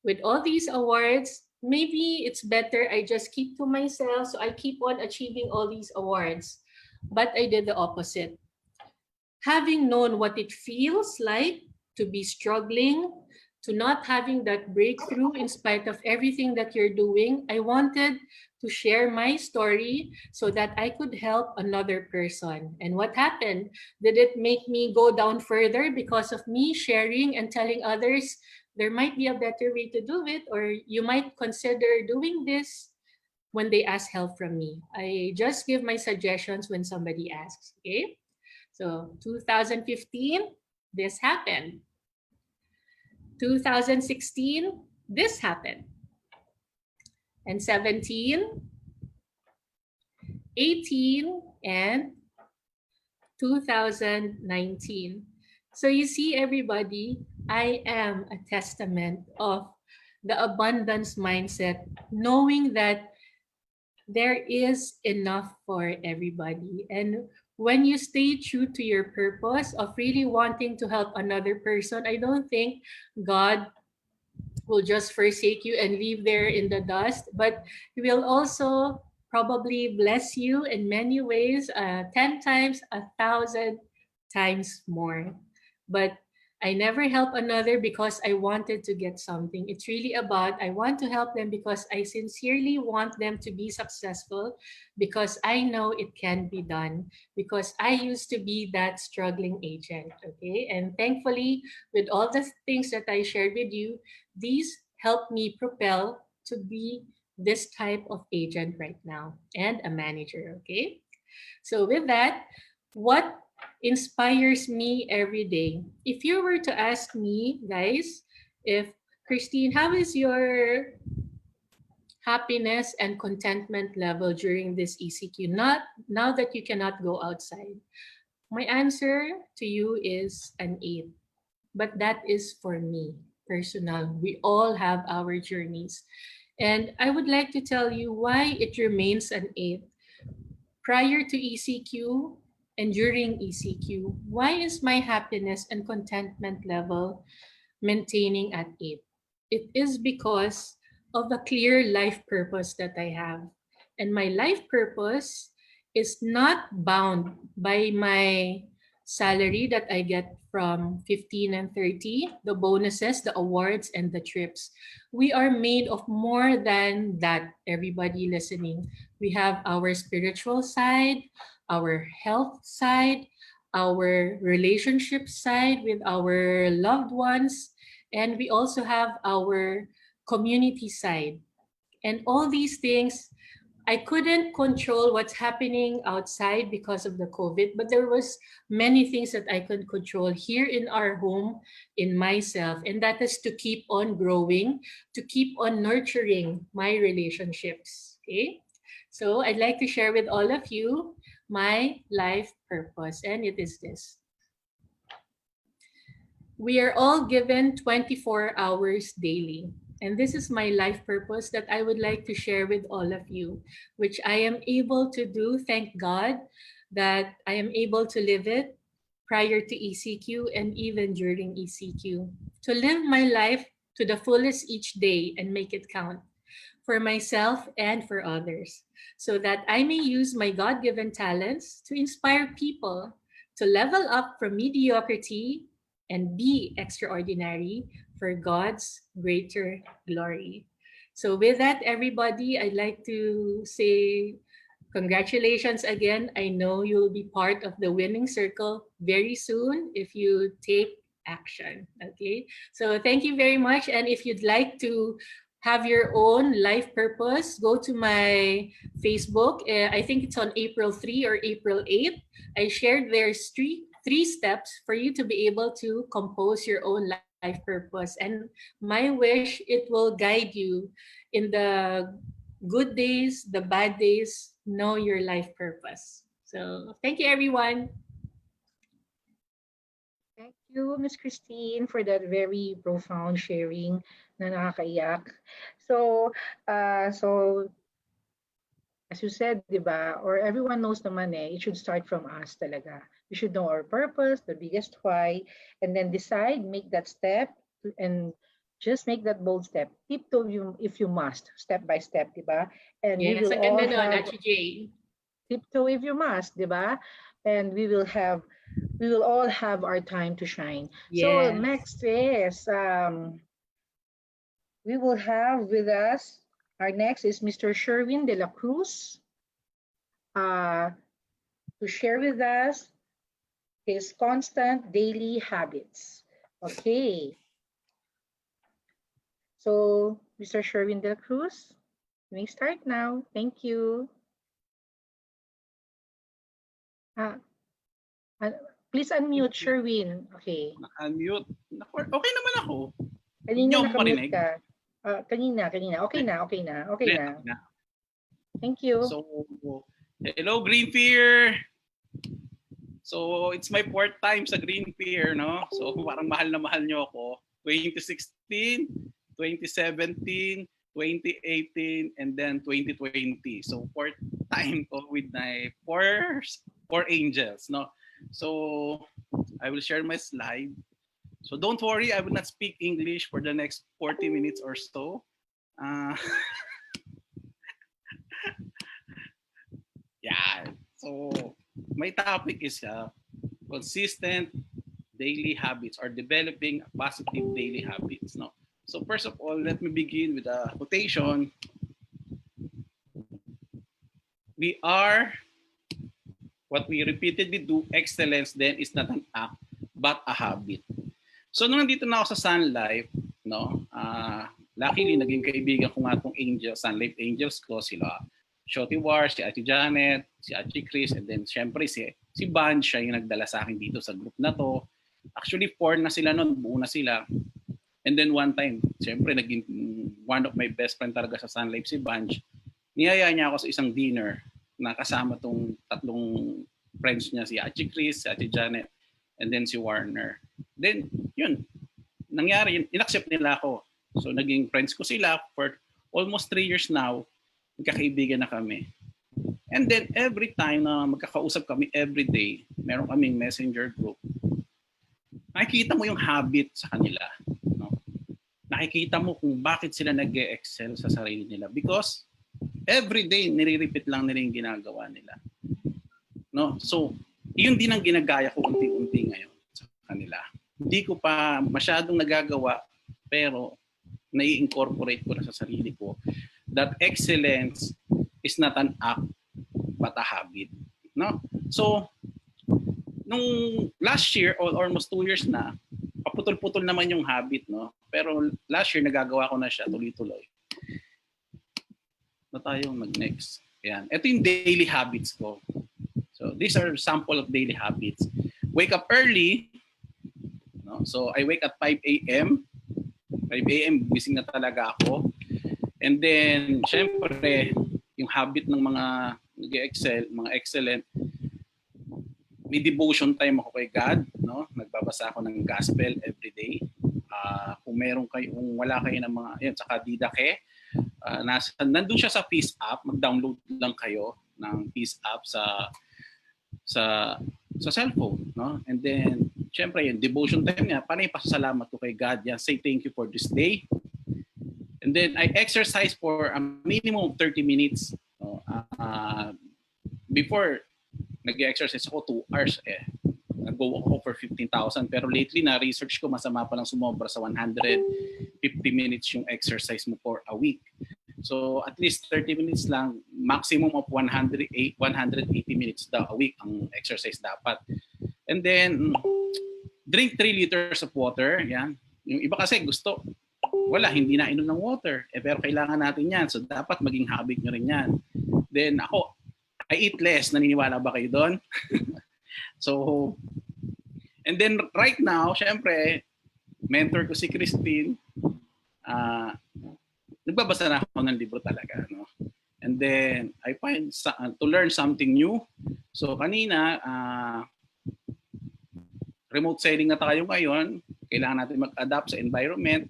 with all these awards, maybe it's better I just keep to myself, so I keep on achieving all these awards. But I did the opposite. Having known what it feels like to be struggling, to not having that breakthrough in spite of everything that you're doing, I wanted to share my story so that I could help another person. And what happened? Did it make me go down further because of me sharing and telling others there might be a better way to do it, or you might consider doing this when they ask help from me? I just give my suggestions when somebody asks, okay? So 2015, this happened. 2016, this happened. And 17, 18, and 2019. So you see, everybody, I am a testament of the abundance mindset, knowing that there is enough for everybody. And when you stay true to your purpose of really wanting to help another person, I don't think God will just forsake you and leave there in the dust, but He will also probably bless you in many ways, 10 times, 1,000 times more. But I never help another because I wanted to get something. It's really about I want to help them because I sincerely want them to be successful, because I know it can be done, because I used to be that struggling agent, okay? And thankfully, with all the things that I shared with you, these help me propel to be this type of agent right now and a manager, okay? So with that, what inspires me every day? If you were to ask me, guys, if Kristine, how is your happiness and contentment level during this ECQ? Not now that you cannot go outside. My answer to you is an 8. But that is for me, personal. We all have our journeys. And I would like to tell you why it remains an 8. prior to ECQ and during ECQ? Why is my happiness and contentment level maintaining at 8? It is because of the clear life purpose that I have. And my life purpose is not bound by my salary that I get from 15 and 30, the bonuses, the awards, and the trips. We are made of more than that, everybody listening. We have our spiritual side, our health side, our relationship side with our loved ones, and we also have our community side. And all these things, I couldn't control what's happening outside because of the COVID, but there was many things that I could control here in our home, in myself, and that is to keep on growing, to keep on nurturing my relationships. Okay, so I'd like to share with all of you my life purpose, and it is this. We are all given 24 hours daily. And this is my life purpose that I would like to share with all of you, which I am able to do. Thank God that I am able to live it prior to ECQ and even during ECQ. To live my life to the fullest each day and make it count for myself and for others, so that I may use my God-given talents to inspire people to level up from mediocrity and be extraordinary for God's greater glory. So with that, everybody, I'd like to say congratulations again. I know you'll be part of the winning circle very soon if you take action. Okay, so thank you very much. And if you'd like to have your own life purpose, go to my Facebook. I think it's on April 3 or April 8th. I shared there's three steps for you to be able to compose your own life purpose. And my wish, it will guide you in the good days, the bad days. Know your life purpose. So thank you, everyone. Thank you, Miss Christine, for that very profound sharing na nakakaiyak. So, as you said, di ba, or everyone knows naman it should start from us talaga. We should know our purpose, the biggest why, and then decide, make that step, and just make that bold step. Tiptoe if you must, step by step, di ba? And we Yes, will ang all ganda nun, have Ate Jay. tiptoe if you must, di ba? And we will all have our time to shine. So Yes. next is we will have with us, our next is Mr. Sherwin de la Cruz, to share with us his constant daily habits. Okay. So, Mr. Sherwin de la Cruz, you may start now. Thank you. Please unmute, Sherwin. Okay. Unmute. Okay naman ako. Kanina Hindi ako nakamute marinig. ka. Kanina. Okay na. Thank you. So, hello Green Fear. So, it's my fourth time sa Green Fear, no? So, parang mahal na mahal nyo ako. 2016, 2017, 2018, and then 2020. So, fourth time ko with my four angels, no? So, I will share my slide. So, don't worry, I will not speak English for the next 40 minutes or so. Yeah. So, my topic is consistent daily habits or developing positive daily habits. No. So first of all, let me begin with a quotation. We are what we repeatedly do. Excellence then is not an act but a habit. So nung nandito na ako sa Sun Life, no, luckily naging kaibigan ko nga itong Sun Life Angels ko, sila Shotty War, si Ate Janette, si Ate Chris, and then syempre si Vange, siya yung nagdala sa akin dito sa group na to. Actually, 4 na sila noon, buo na sila. And then one time, syempre naging one of my best friend talaga sa Sun Life si Vange. Niyaya niya ako sa isang dinner na kasama tong tatlong friends niya, si Ate Chris, si Ate Janette, and then si Warner. Then, yun, nangyari, inaccept nila ako. So, naging friends ko sila for almost 3 years now. Magkakaibigan na kami. And then every time na magkakausap kami every day, meron kaming messenger group, nakikita mo yung habit sa kanila. No? Nakikita mo kung bakit sila nag-excel sa sarili nila. Because every day, nire-repeat lang nila yung ginagawa nila. No? So, yun din ang ginagaya ko unti-unti ngayon sa kanila. Hindi ko pa masyadong nagagawa, pero nai-incorporate ko na sa sarili ko that excellence is not an act but a habit. No? So, nung last year or almost 2 years na, paputol-putol naman yung habit, no? Pero last year nagagawa ko na siya tuloy-tuloy. Na tayo mag-next. Yan. Ito yung daily habits ko. So, these are sample of daily habits. Wake up early. No? So, I wake at 5 a.m. 5 a.m. gising na talaga ako. And then, syempre, yung habit ng mga nag-excel, mga excellent, may devotion time ako kay God, no? Nagbabasa ako ng gospel every day. Kung meron kayo, kung wala kayo ng mga, yun, saka didake, nandun siya sa Peace app, mag-download lang kayo ng Peace app sa cellphone, no? And then, syempre, yung devotion time niya, panay pasasalamat ko kay God, yan, say thank you for this day. And then, I exercise for a minimum of 30 minutes. No? Before, nag-exercise ako 2 hours Nag-go ako for 15,000. Pero lately, na-research ko, masama pa lang sumobra sa 150 minutes yung exercise mo for a week. So, at least 30 minutes lang, maximum of 180 minutes a week ang exercise dapat. And then, drink 3 liters of water. Yan. Yung iba kasi gusto, wala, hindi na inom ng water. Pero kailangan natin yan. So, dapat maging habit nyo rin yan. Then, ako, I eat less. Naniniwala ba kayo doon? So, and then right now, syempre, mentor ko si Kristine. Nagbabasa na ako ng libro talaga. No? And then, I find to learn something new. So, kanina, remote selling na tayo ngayon. Kailangan natin mag-adapt sa environment,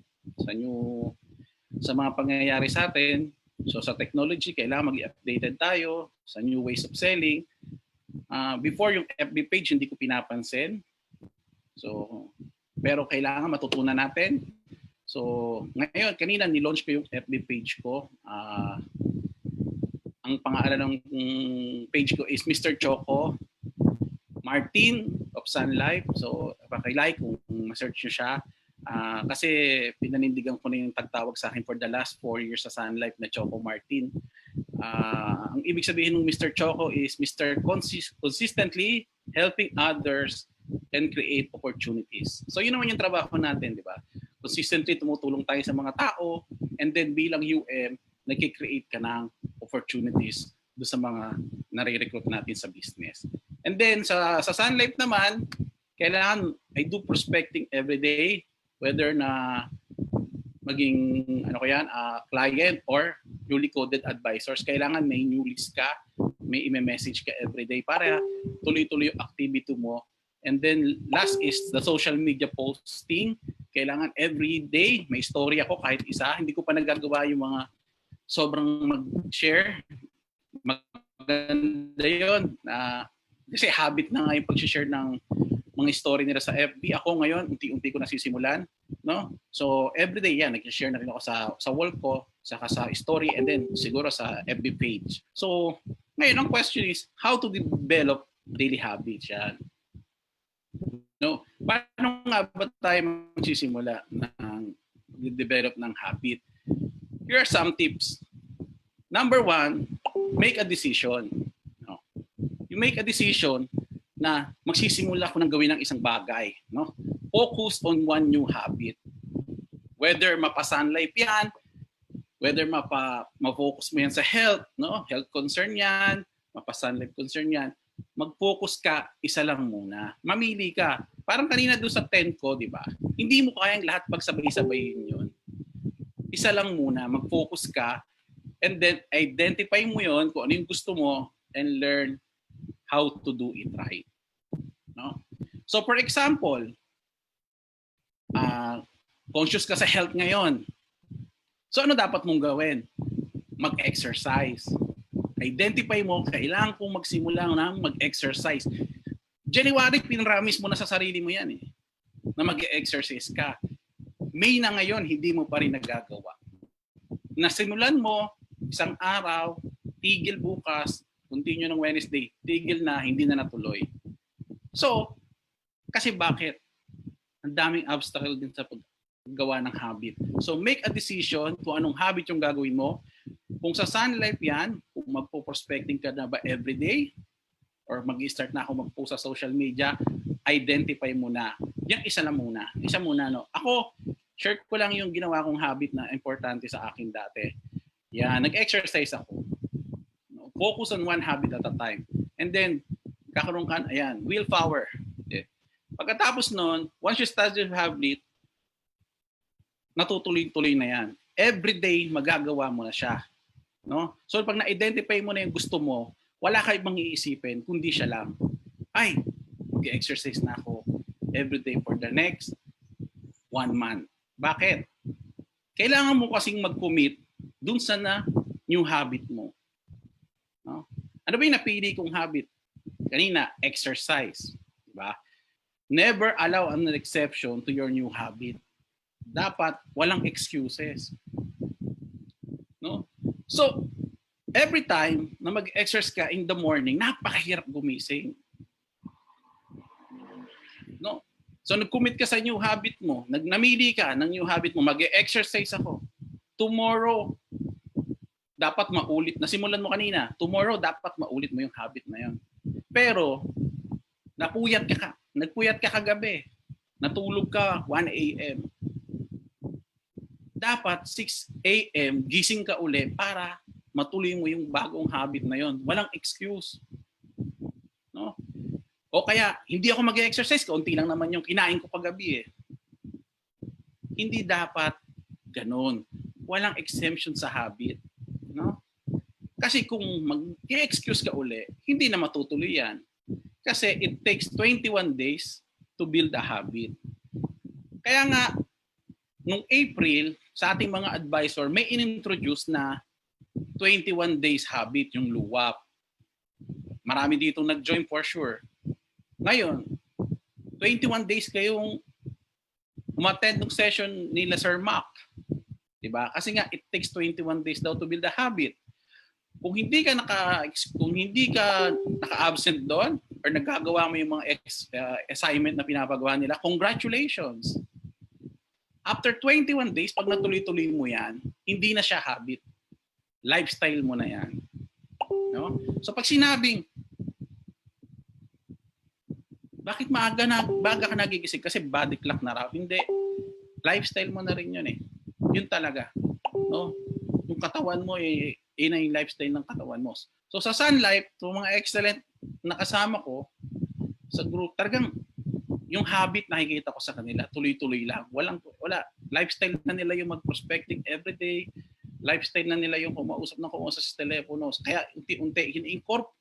sa mga pangyayari sa atin. So sa technology, kailangan mag-updated tayo sa new ways of selling. Before yung FB page, hindi ko pinapansin. So, pero kailangan matutunan natin. So, ngayon, kanina nilaunch ko yung FB page ko. Ang pangalan ng page ko is Mr. Choco Martin of Sun Life. So, pakilike kung ma-search nyo siya. Kasi pinanindigan ko na yung tagtawag sa akin for the last 4 years sa Sun Life na Choco Martin. Ang ibig sabihin ng Mr. Choco is Mr. Consistently helping others and create opportunities. So yun naman yung trabaho natin, di ba? Consistently tumutulong tayo sa mga tao and then bilang UM, nag-create ka ng opportunities do sa mga nare-recruit natin sa business. And then sa Sun Life naman, kailangan I do prospecting every day, whether na maging client or newly coded advisors. Kailangan may new list ka, may i-message ka every day para tuloy-tuloy yung activity mo. And then last is the social media posting. Kailangan every day may story ako kahit isa. Hindi ko pa nagagawa yung mga sobrang mag-share. Maganda yun. Kasi habit na nga yung pag-share ng mga story nila sa FB. Ako ngayon, unti-unti ko nasisimulan. No? So, everyday yan, nag-share na rin ako sa wall ko, saka sa story, and then siguro sa FB page. So, ngayon, ang question is, how to develop daily habits yan? No? Paano nga ba tayo magsisimula ng develop ng habit? Here are some tips. Number 1, make a decision. No? You make a decision na magsisimula ko ng gawin ng isang bagay, no? Focus on one new habit. Whether mapa-Sun Life yan, whether ma-focus mo yan sa health, no? Health concern yan, mapa-Sun Life concern yan. Mag-focus ka, isa lang muna. Mamili ka. Parang kanina doon sa 10 ko, di ba? Hindi mo kayang lahat pagsabay-sabayin yun. Isa lang muna, mag-focus ka, and then identify mo yun kung ano yung gusto mo and learn how to do it right. No? So for example, conscious ka sa health ngayon. So ano dapat mong gawin? Mag-exercise. Identify mo, kailangan kong magsimula ng mag-exercise. January, pinramis mo na sa sarili mo yan na mag-exercise ka. May na ngayon, hindi mo pa rin nagagawa. Nasimulan mo, isang araw, tigil bukas, continue ng Wednesday, tigil na, hindi na natuloy. So, kasi bakit? Ang daming obstacle din sa paggawa ng habit. So, make a decision kung anong habit yung gagawin mo. Kung sa Sun Life yan, kung magpo-prospecting ka na ba everyday, or mag-start na ako mag-post sa social media, identify mo na. Yan isa lang muna. Isa muna, no? Ako, share ko lang yung ginawa kong habit na importante sa akin dati. Yan, nag-exercise ako. No? Focus on one habit at a time. And then, kakaroon ka, ayan, willpower. Okay. Pagkatapos nun, once you start your habit, natutuloy-tuloy na yan. Every day, magagawa mo na siya. No? So, pag na-identify mo na yung gusto mo, wala ka ibang iisipin, kundi siya lang. Ay, mag-exercise na ako every day for the next 1 month. Bakit? Kailangan mo kasing mag-commit dun sa new habit mo. No? Ano ba yung napili kong habit? Kanina, exercise. Diba? Never allow an exception to your new habit. Dapat walang excuses. No? So, every time na mag-exercise ka in the morning, napakahirap gumising. No? So nag-commit ka sa new habit mo, namili ka ng new habit mo, mag-exercise ako. Tomorrow, dapat maulit. Nasimulan mo kanina, tomorrow dapat maulit mo yung habit na yun. Pero, nagpuyat ka kagabi. Natulog ka 1 a.m. Dapat 6 a.m. gising ka uli para matuloy mo yung bagong habit na yon. Walang excuse. No? O kaya, hindi ako mag-exercise, kaunti lang naman yung kinain ko paggabi Hindi dapat ganun. Walang exemption sa habit. No? Kasi kung mag-excuse ka uli, hindi na matutuloy yan. Kasi it takes 21 days to build a habit. Kaya nga, nung April, sa ating mga advisor, may inintroduce na 21 days habit, yung luwap. Marami dito nag-join for sure. Ngayon, 21 days kayong umattend ng session nila Sir Mac. Diba? Kasi nga, it takes 21 days daw to build a habit. Kung hindi ka naka-absent doon or nagagawa mo yung mga assignment na pinapagawa nila, congratulations. After 21 days, pag natuloy-tuloy mo yan, hindi na siya habit. Lifestyle mo na yan. No? So pag sinabing, bakit baga ka nagigising? Kasi body clock na raw. Hindi. Lifestyle mo na rin yun Yun talaga. No? Yung katawan mo, yun yung lifestyle ng katawan mo. So sa Sun Life, yung mga excellent na kasama ko sa group, talagang yung habit nakikita ko sa kanila, tuloy-tuloy lang. Wala. Lifestyle na nila yung mag-prospecting everyday. Lifestyle na nila yung kumausap sa telepono. Kaya unti-unti,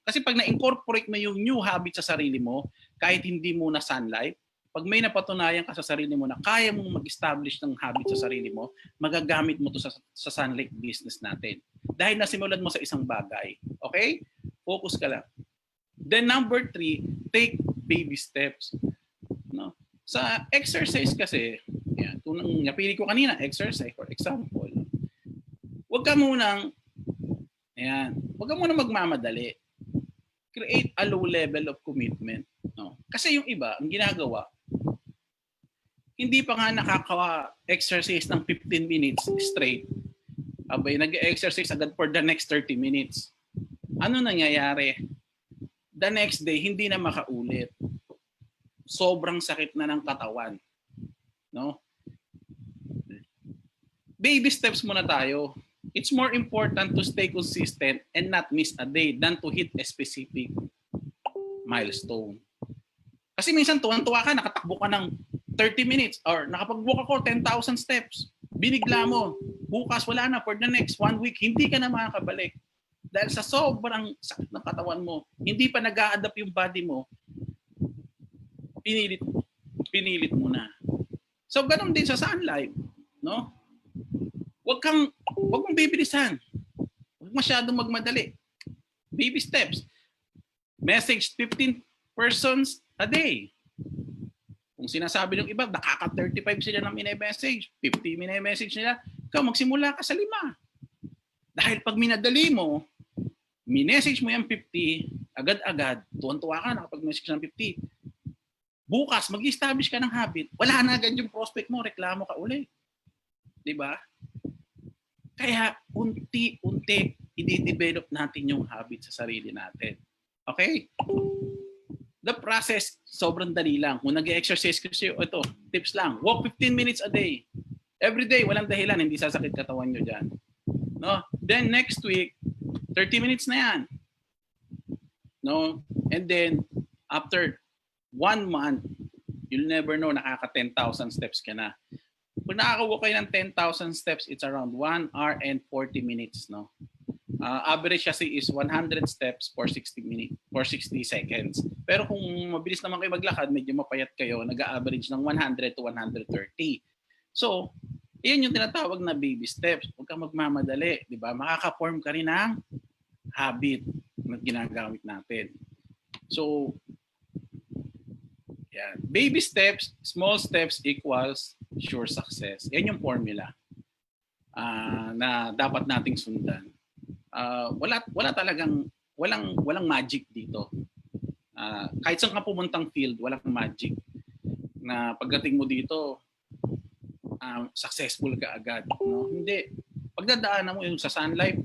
kasi pag na-incorporate mo yung new habit sa sarili mo, kahit hindi mo na Sun Life, pag may napatunayan ka sa sarili mo na kaya mong mag-establish ng habit sa sarili mo, magagamit mo to sa Sun Life business natin. Dahil nasimulan mo sa isang bagay. Okay? Focus ka lang. Then number 3, take baby steps. No? Sa exercise kasi, yan, kung napili ko kanina, exercise for example, huwag ka munang magmamadali. Create a low level of commitment. No? Kasi yung iba, ang ginagawa, hindi pa nga nakaka-exercise ng 15 minutes straight. Abay, nag-exercise agad for the next 30 minutes. Ano nangyayari? The next day, hindi na makaulit. Sobrang sakit na ng katawan. No? Baby steps muna tayo. It's more important to stay consistent and not miss a day than to hit a specific milestone. Kasi minsan tuwan-tuwa ka, nakatakbo ka ng 30 minutes or nakapag-walk ako 10,000 steps. Binigla mo. Bukas wala na for the next 1 week. Hindi ka na makakabalik. Dahil sa sobrang sakit ng katawan mo, hindi pa nag-a-adapt yung body mo, pinilit mo na. So ganun din sa Sun Life, no? Huwag mong bibilisan. Huwag masyadong magmadali. Baby steps. Message 15 persons a day. Kung sinasabi ng iba, nakaka-35 sila ng mini-message, 50 mini-message nila, ikaw magsimula ka sa 5. Dahil pag minadali mo, minessage mo yung 50, agad-agad, tuwan-tuwa ka nakapag-message ng 50. Bukas, mag-establish ka ng habit, wala na agad yung prospect mo, reklamo ka uli. Diba? Kaya, unti-unti, i-develop natin yung habit sa sarili natin. Okay? The process, sobrang dali lang. Kung nag-exercise kasi, ito, tips lang. Walk 15 minutes a day. Every day, walang dahilan, hindi sasakit katawan nyo dyan. No? Then next week, 30 minutes na yan. No? And then, after 1 month, you'll never know, nakaka 10,000 steps ka na. Kung nakakawa kayo ng 10,000 steps, it's around 1 hour and 40 minutes. No? Average kasi is 100 steps for 60 minutes, for 60 seconds. Pero kung mabilis naman kayo maglakad, medyo mapayat kayo, nag-average ng 100 to 130. So, yan yung tinatawag na baby steps. Huwag kang magmamadali, di ba? Makaka-form ka rin ng habit na ginagamit natin. So, yan. Baby steps, small steps equals sure success. Yan yung formula na dapat nating sundan. Walang magic dito. Kahit saan ka pumuntang field, walang magic. Na pagdating mo dito, successful ka agad. No? Hindi. Pagdadaanan mo yung sa Sun Life,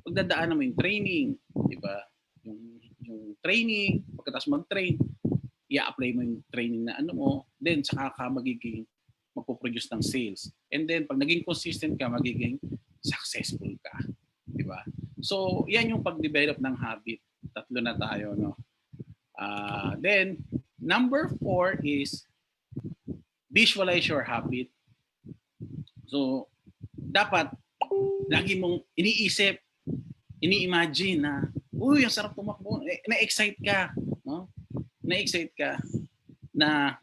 pagdadaanan mo yung training, di ba? Yung training, pagkatapos mag-train, i-apply mo yung training na ano mo, then saka ka magpo-produce ng sales. And then pag naging consistent ka, magiging successful ka. Di ba? So, yan yung pag-develop ng habit. 3 na tayo, no? Then, number 4 is visualize your habit. So, dapat lagi mong iniisip, ini-imagine na, uy, ang sarap tumakbo. Na-excite ka. No? Na-excite ka na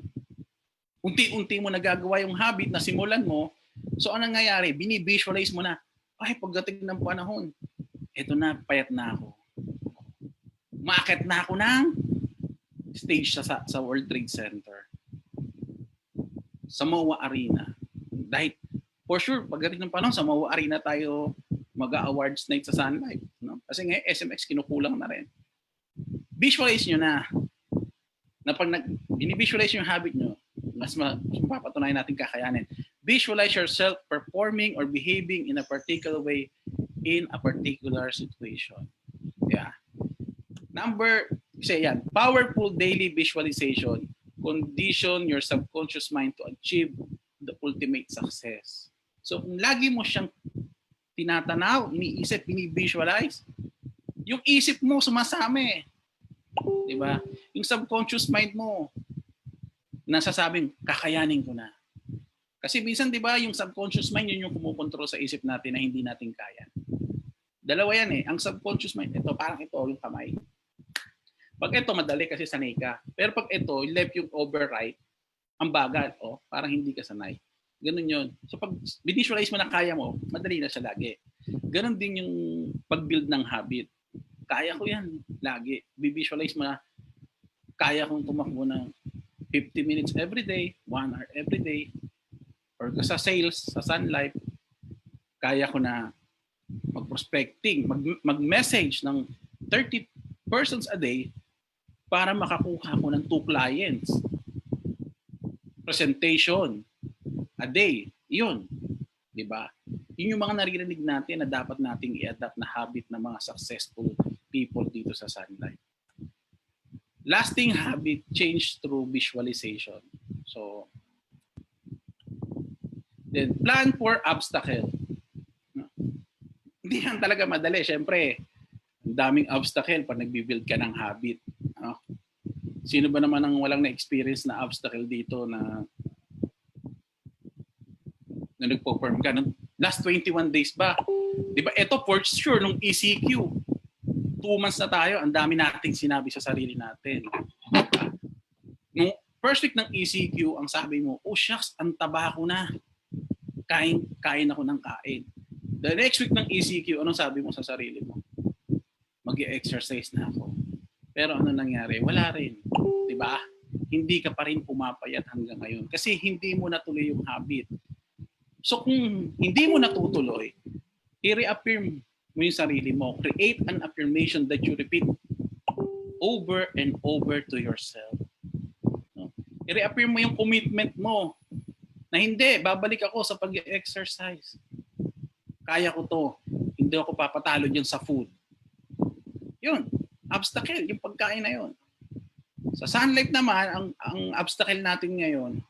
unti-unti mo nagagawa yung habit na simulan mo. So, anong nangyayari? Bini-visualize mo na, ay, pagdating ng panahon, eto na, payat na ako. Maakit na ako ng stage sa World Trade Center. Sa MOA Arena. Dahil, for sure, pagdating ng panahon, sa MOA Arena tayo mag-awards night sa Sun Life. No? Kasi ngayon, SMX kinukulang na rin. Visualize nyo na pag binivisualize yung habit nyo, mas mapapatunayan natin kakayanin. Visualize yourself performing or behaving in a particular way in a particular situation. Yeah. Powerful daily visualization condition your subconscious mind to achieve the ultimate success. So kung lagi mo siyang tinatanaw, iniisip, binivisualize, yung isip mo sumasama. Di ba? Yung subconscious mind mo nasasabing, kakayanin ko na. Kasi minsan, di ba, yung subconscious mind, yun yung kumukontrol sa isip natin na hindi natin kaya. Dalawa yan eh. Ang subconscious mind, ito, parang ito, yung kamay. Pag ito, madali kasi sanay ka. Pero pag ito, left yung override, ang bagal, parang hindi ka sanay. Ganun yun. So pag visualize mo na kaya mo, madali na siya lagi. Ganun din yung pag-build ng habit. Kaya ko yan lagi. Visualize mo na, kaya kong tumakbo ng 50 minutes every day, 1 hour every day, or sa sales, sa Sun Life, kaya ko na mag-prospecting, mag-message ng 30 persons a day para makakuha ko ng 2 clients. Presentation a day. Yun. Diba? Yun yung mga naririnig natin na dapat nating i-adapt na habit ng mga successful people dito sa Sun Life. Lasting habit change through visualization. So, then plan for obstacle. Hindi yan talaga madali. Siyempre, ang daming obstacle pag nagbi-build ka ng habit. Sino ba naman ang walang na-experience na obstacle dito na nagpo-perform ka? Last 21 days ba? Di ba? Ito for sure, nung ECQ, 2 months na tayo, ang dami nating sinabi sa sarili natin. Nung first week ng ECQ, ang sabi mo, oh shucks, ang taba ko na. Kain ako ng kain. The next week ng ECQ, anong sabi mo sa sarili mo? mag-exercise na ako. Pero ano nangyari? Wala rin. Di ba? Hindi ka pa rin pumapayat hanggang ngayon kasi hindi mo natuloy yung habit. So kung hindi mo natutuloy, i-reaffirm mo yung sarili mo. Create an affirmation that you repeat over and over to yourself. No? I-reaffirm mo yung commitment mo na hindi, babalik ako sa pag-exercise. Kaya ko to. Hindi ako papatalo dyan sa food. Yun. Obstacle, yung pagkain na yun. Sa Sun Life naman, ang obstacle natin ngayon,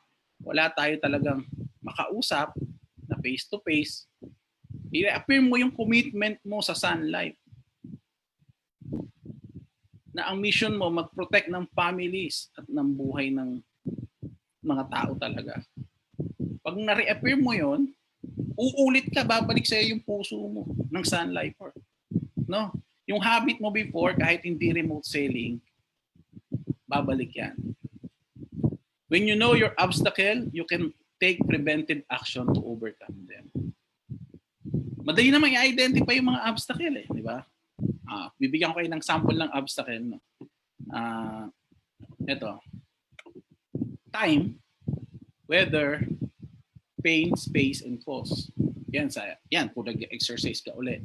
wala tayo talagang makausap na face-to-face. I-affirm mo yung commitment mo sa Sun Life. Na ang mission mo, mag-protect ng families at ng buhay ng mga tao talaga. Pag na-reaffirm mo yon, uulit ka, babalik sa'yo yung puso mo ng Sun Lifer. No? Yung habit mo before, kahit hindi remote selling, babalik yan. When you know your obstacle, you can take preventive action to overcome them. Madali naman i-identify yung mga obstacle eh, di ba? Bibigyan ko kayo ng sample ng obstacle. No? Ito. Time, weather, pain, space, and cost. Yan, kung nag-exercise ka ulit.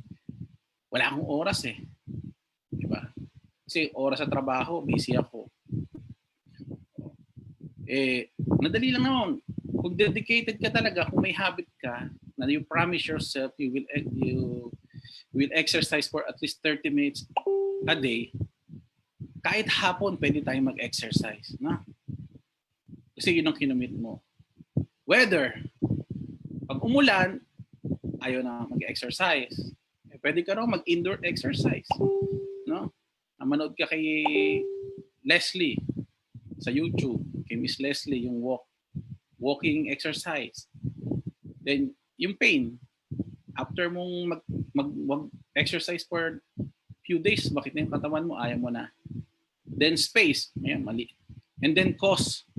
Wala akong oras eh. Di ba? Kasi oras sa trabaho, busy ako. Nadali lang naman. Kung dedicated ka talaga, kung may habit ka, na you promise yourself you will exercise for at least 30 minutes a day, kahit hapon pwede tayong mag-exercise. Na? Kasi yun ang kinumit mo. Weather. Pag umulan, ayaw na mag-exercise. Pwede ka raw mag-indoor exercise. No? Manood ka kay Leslie sa YouTube, kay Miss Leslie, yung walking exercise. Then, yung pain, after mong mag-exercise for few days, bakit na yung katawan mo, ayaw mo na. Then space, ayan, mali. And then cost,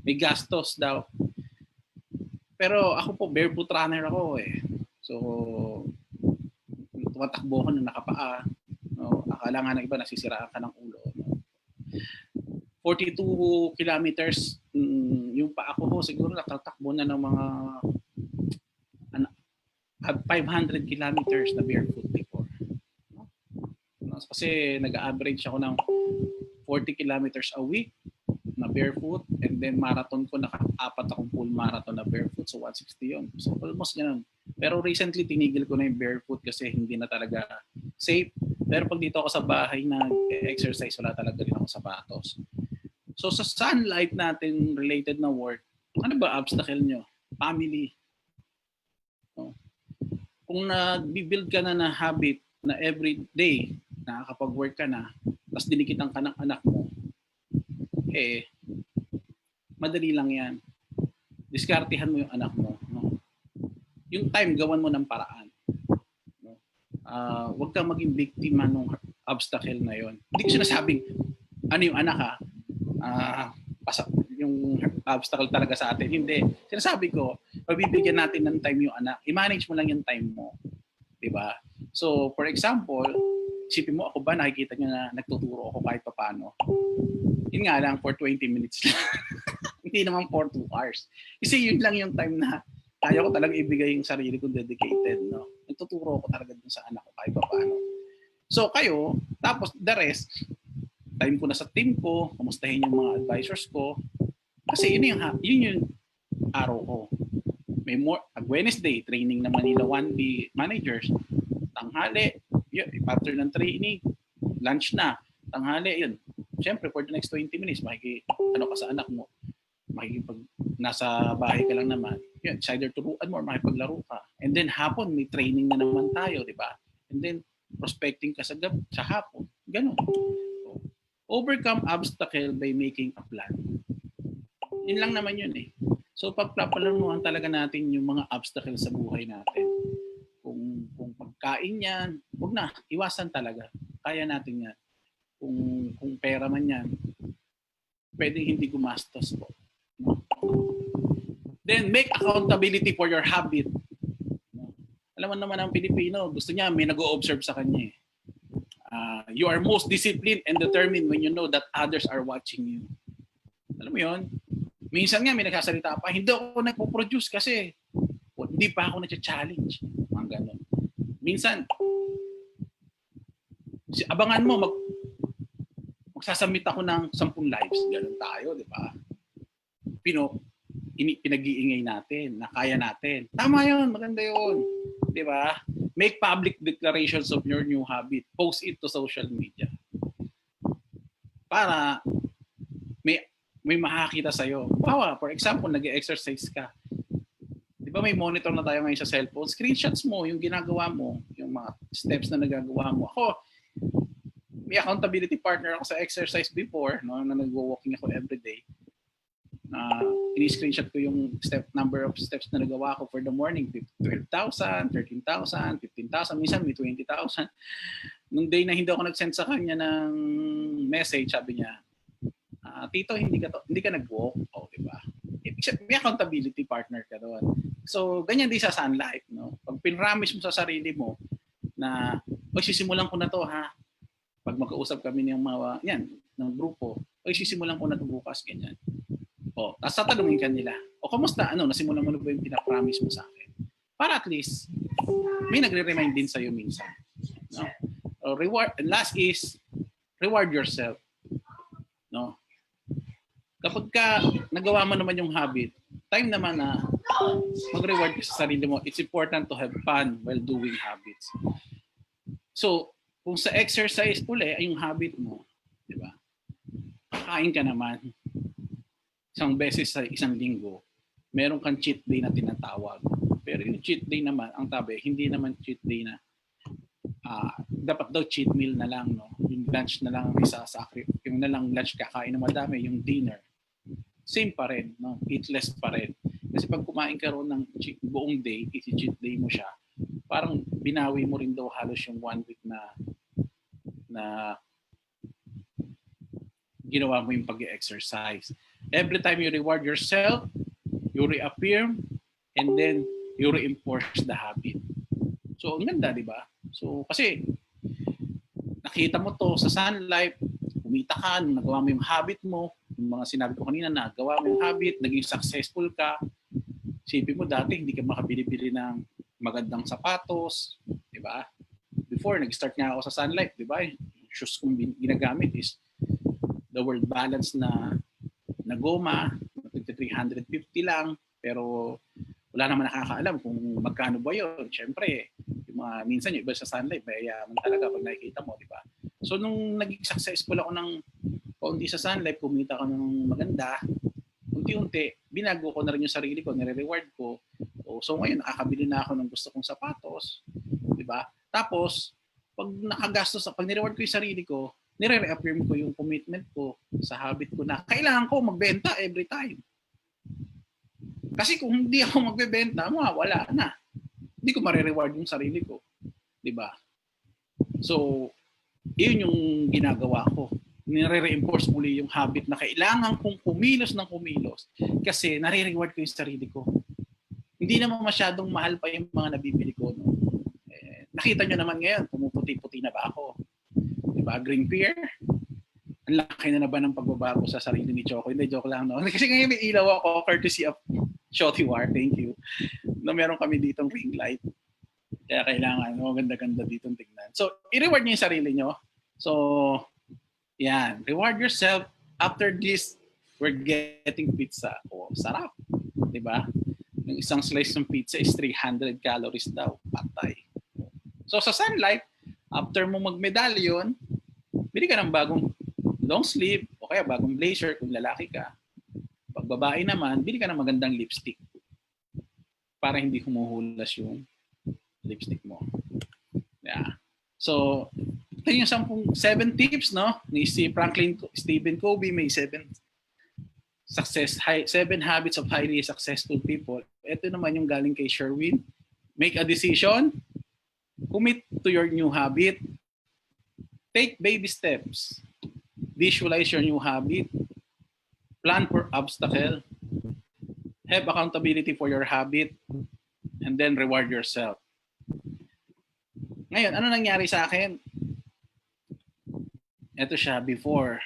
may gastos daw. Pero ako po, barefoot runner ako eh. So, tumatakbo ko na nakapaa. No? Akala nga ng iba, nasisiraan ka ng ulo. No? 42 kilometers, yung paa ko siguro nakatakbo na ng mga 500 kilometers na barefoot before. No? Kasi nag-average ako ng 40 kilometers a week na barefoot, and then marathon ko, naka-4 akong full marathon na barefoot, so 160 yun. So almost ganun. Pero recently, tinigil ko na yung barefoot kasi hindi na talaga safe. Pero pag dito ako sa bahay na exercise, wala talaga rin ako sapatos. So sa Sun Life natin, related na work, ano ba obstacle nyo? Family. No? Kung nag-build ka na habit na every day, nakakapag-work ka na, tapos dinikitan ka ng anak mo, madali lang yan. Diskartihan mo yung anak mo. No? Yung time, gawan mo ng paraan. No? Huwag kang maging biktima ng obstacle na yon. Hindi ko sinasabing, ano yung anak ha? Yung obstacle talaga sa atin. Hindi. Sinasabi ko, pabibigyan natin ng time yung anak. I-manage mo lang yung time mo. Diba? So, for example, isipin mo, ako ba nakikita nyo na nagtuturo ako kahit paano? Yun nga lang, for 20 minutes lang. Hindi naman for 2 hours. Kasi yun lang yung time na kaya ko talaga ibigay yung sarili ko dedicated. No? Nagtuturo ako talaga dun sa anak ko kahit paano. So, kayo, tapos the rest, time ko na sa team ko, kumustahin yung mga advisors ko. Kasi yun yung araw ko. May Wednesday, training na Manila 1B managers. Tanghali, yun, after ng training, lunch na. Tanghali, yun. Siyempre, for the next 20 minutes, ano ka sa anak mo. Nasa bahay ka lang naman. Yun, it's either turuan mo or makipaglaro ka. And then hapon, may training na naman tayo, di ba? And then, prospecting ka sa hapon. Ganun. So, overcome obstacle by making a plan. Yun lang naman yun eh. So pagpapalanuhan talaga natin yung mga obstacle sa buhay natin. Kung pagkain yan, huwag na, iwasan talaga. Kaya natin yan. Kung pera man yan, pwedeng hindi gumastos po. No? Then make accountability for your habit. No? Alam mo naman ang Pilipino, gusto niya may nag-o-observe sa kanya eh. You are most disciplined and determined when you know that others are watching you. Alam mo yun? Minsan nga may nagsasalita pa, hindi ako nagpo-produce kasi hindi pa ako nag-challenge. Mga ganun. Minsan, abangan mo, magsasubmit ako ng 10 lives. Ganun tayo, di ba? Pinag-iingay natin, na kaya natin. Tama yun, maganda yun. Di ba? Make public declarations of your new habit. Post it to social media. Para may makakita sa'yo. Bawa, for example, nag-exercise ka. Di ba may monitor na tayo ngayon sa cellphone? Screenshots mo yung ginagawa mo, yung mga steps na nagagawa mo. Ako, may accountability partner ako sa exercise before, no, na nag-walking ako everyday. Ini-screenshot ko yung number of steps na nagawa ko for the morning. 12,000, 13,000, 15,000, minsan may 20,000. Nung day na hindi ako nag-send sa kanya ng message, sabi niya, Tito, hindi ka nag-walk. Oh, di ba? May accountability partner ka doon. So, ganyan din sa Sun Life, no? Pag pinramis mo sa sarili mo na, sisimulan ko na to, ha? Pag mag-uusap kami ng mga, ng grupo, sisimulan ko na to bukas, ganyan. Tapos tatanungin ka nila, kamusta? Nasimulan mo na ba yung pinapromise mo sa akin? Para at least, may nagre-remind din sa'yo minsan. No? And last is, reward yourself. No? Kapag nagawa mo naman yung habit, time naman na mag-reward ka sa sarili mo. It's important to have fun while doing habits. So, kung sa exercise uli ay yung habit mo, di ba? Kakain ka naman. Isang beses sa isang linggo, meron kang cheat day na tinatawag. Pero yung cheat day naman, ang tabi, hindi naman cheat day na dapat daw cheat meal na lang, no? Yung lunch na lang yung na lang lunch kakain na madami, yung dinner. Same pa rin, no? Eat less pa rin. Kasi pag kumain ka ron ng buong day, isi-cheat day mo siya, parang binawi mo rin daw halos yung 1 week na ginawa mo yung pag-exercise. Every time you reward yourself, you reaffirm, and then you reinforce the habit. So, ang ganda, di ba? So, kasi nakita mo to sa Sun Life, kumita ka, nagawa mo yung habit mo, yung mga sinabi ko kanina, nagawa mo yung habit, naging successful ka. Isipin mo dati, hindi ka makabili-bili ng magandang sapatos, di ba? Before, nag-start nga ako sa Sun Life, di ba? Yung shoes kong ginagamit is the World Balance na goma, 350 lang, pero wala naman nakakaalam kung magkano ba yun. Siyempre, yung mga, minsan yung iba sa Sun Life, mayayaman talaga pag nakikita mo, di ba? So, nung naging successful ako ng kaunti sa Sun Life, kumita ko ng maganda, unti-unti, binago ko na rin yung sarili ko, nire-reward ko. So, ngayon, nakakabili na ako ng gusto kong sapatos, di ba? Tapos, pag nire-reward ko yung sarili ko, nire-reaffirm ko yung commitment ko sa habit ko na kailangan ko magbenta every time. Kasi kung hindi ako magbebenta, wala na. Hindi ko mare-reward yung sarili ko. Diba? So, yun yung ginagawa ko. Nire-reinforce muli yung habit na kailangan kong kumilos ng kumilos kasi nare-reward ko yung sarili ko. Hindi naman masyadong mahal pa yung mga nabibili ko. No? Nakita nyo naman ngayon, pumuputi-puti na ba ako? Diba? Green Pear? Ang laki na ba ng pagbabago sa sarili ni Choco? Hindi, joke lang. No? Kasi ngayon may ilaw ako, courtesy of Shotty War, thank you. Na meron kami ditong ring light. Kaya kailangan, ganda-ganda ditong tingnan. So, i-reward nyo yung sarili nyo. So, yan. Reward yourself. After this, we're getting pizza. Sarap. Diba? Yung isang slice ng pizza is 300 calories daw. Patay. So, sa Sun Life, after mo mag-medallion, bili ka ng bagong long sleeve o kaya bagong blazer kung lalaki ka. Pag babae naman, bili ka ng magandang lipstick para hindi humuhulas yung lipstick mo. Yeah. So, ito yung 7 tips, no? Ni Stephen Covey, may 7 habits of highly successful people. Ito naman yung galing kay Sherwin. Make a decision. Commit to your new habit. Take baby steps. Visualize your new habit. Plan for obstacle. Have accountability for your habit. And then reward yourself. Ngayon, ano nangyari sa akin? Ito siya before.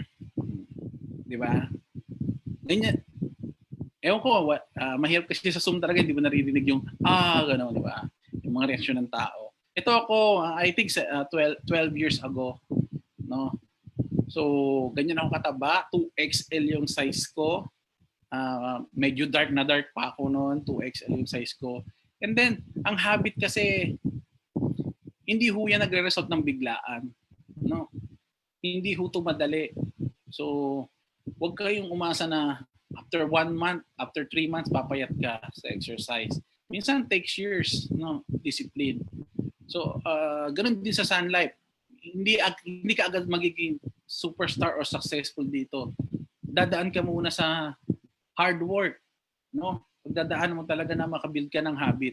Di ba? Ganyan. Ewan ko, mahirap kasi sa Zoom talaga, hindi mo naririnig yung, gano'n, di ba? Yung mga reaksyon ng tao. Ito ako, I think 12 years ago, no? So, ganyan ako kataba, 2XL yung size ko. Medyo dark na dark pa ako noon, 2XL yung size ko. And then, ang habit kasi, hindi ho yan nagre-result ng biglaan. No? Hindi ho ito madali. So, huwag kayong umasa na after 1 month, after 3 months, papayat ka sa exercise. Minsan, takes years, no? Discipline. So, ganun din sa Sun Life. Hindi ka agad magiging superstar or successful dito. Dadaan ka muna sa hard work, no? Pagdadaan mo talaga na makabuild ka ng habit.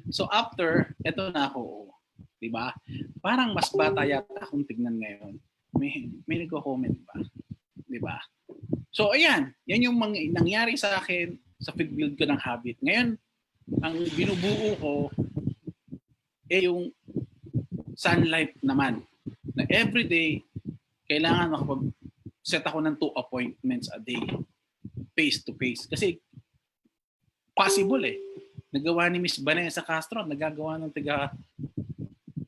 So after, eto na ako, 'di ba? Parang mas bata yata akong tignan ngayon. May nagko-comment ba? 'Di ba? So ayan, yan yung nangyari sa akin sa pag-build ko ng habit. Ngayon, ang binubuo ko yung Sun Life naman. Na everyday, kailangan makapag-set ako ng 2 appointments a day. Face to face. Kasi possible eh. Nagawa ni Miss Vanessa Castro, nagagawa ng tiga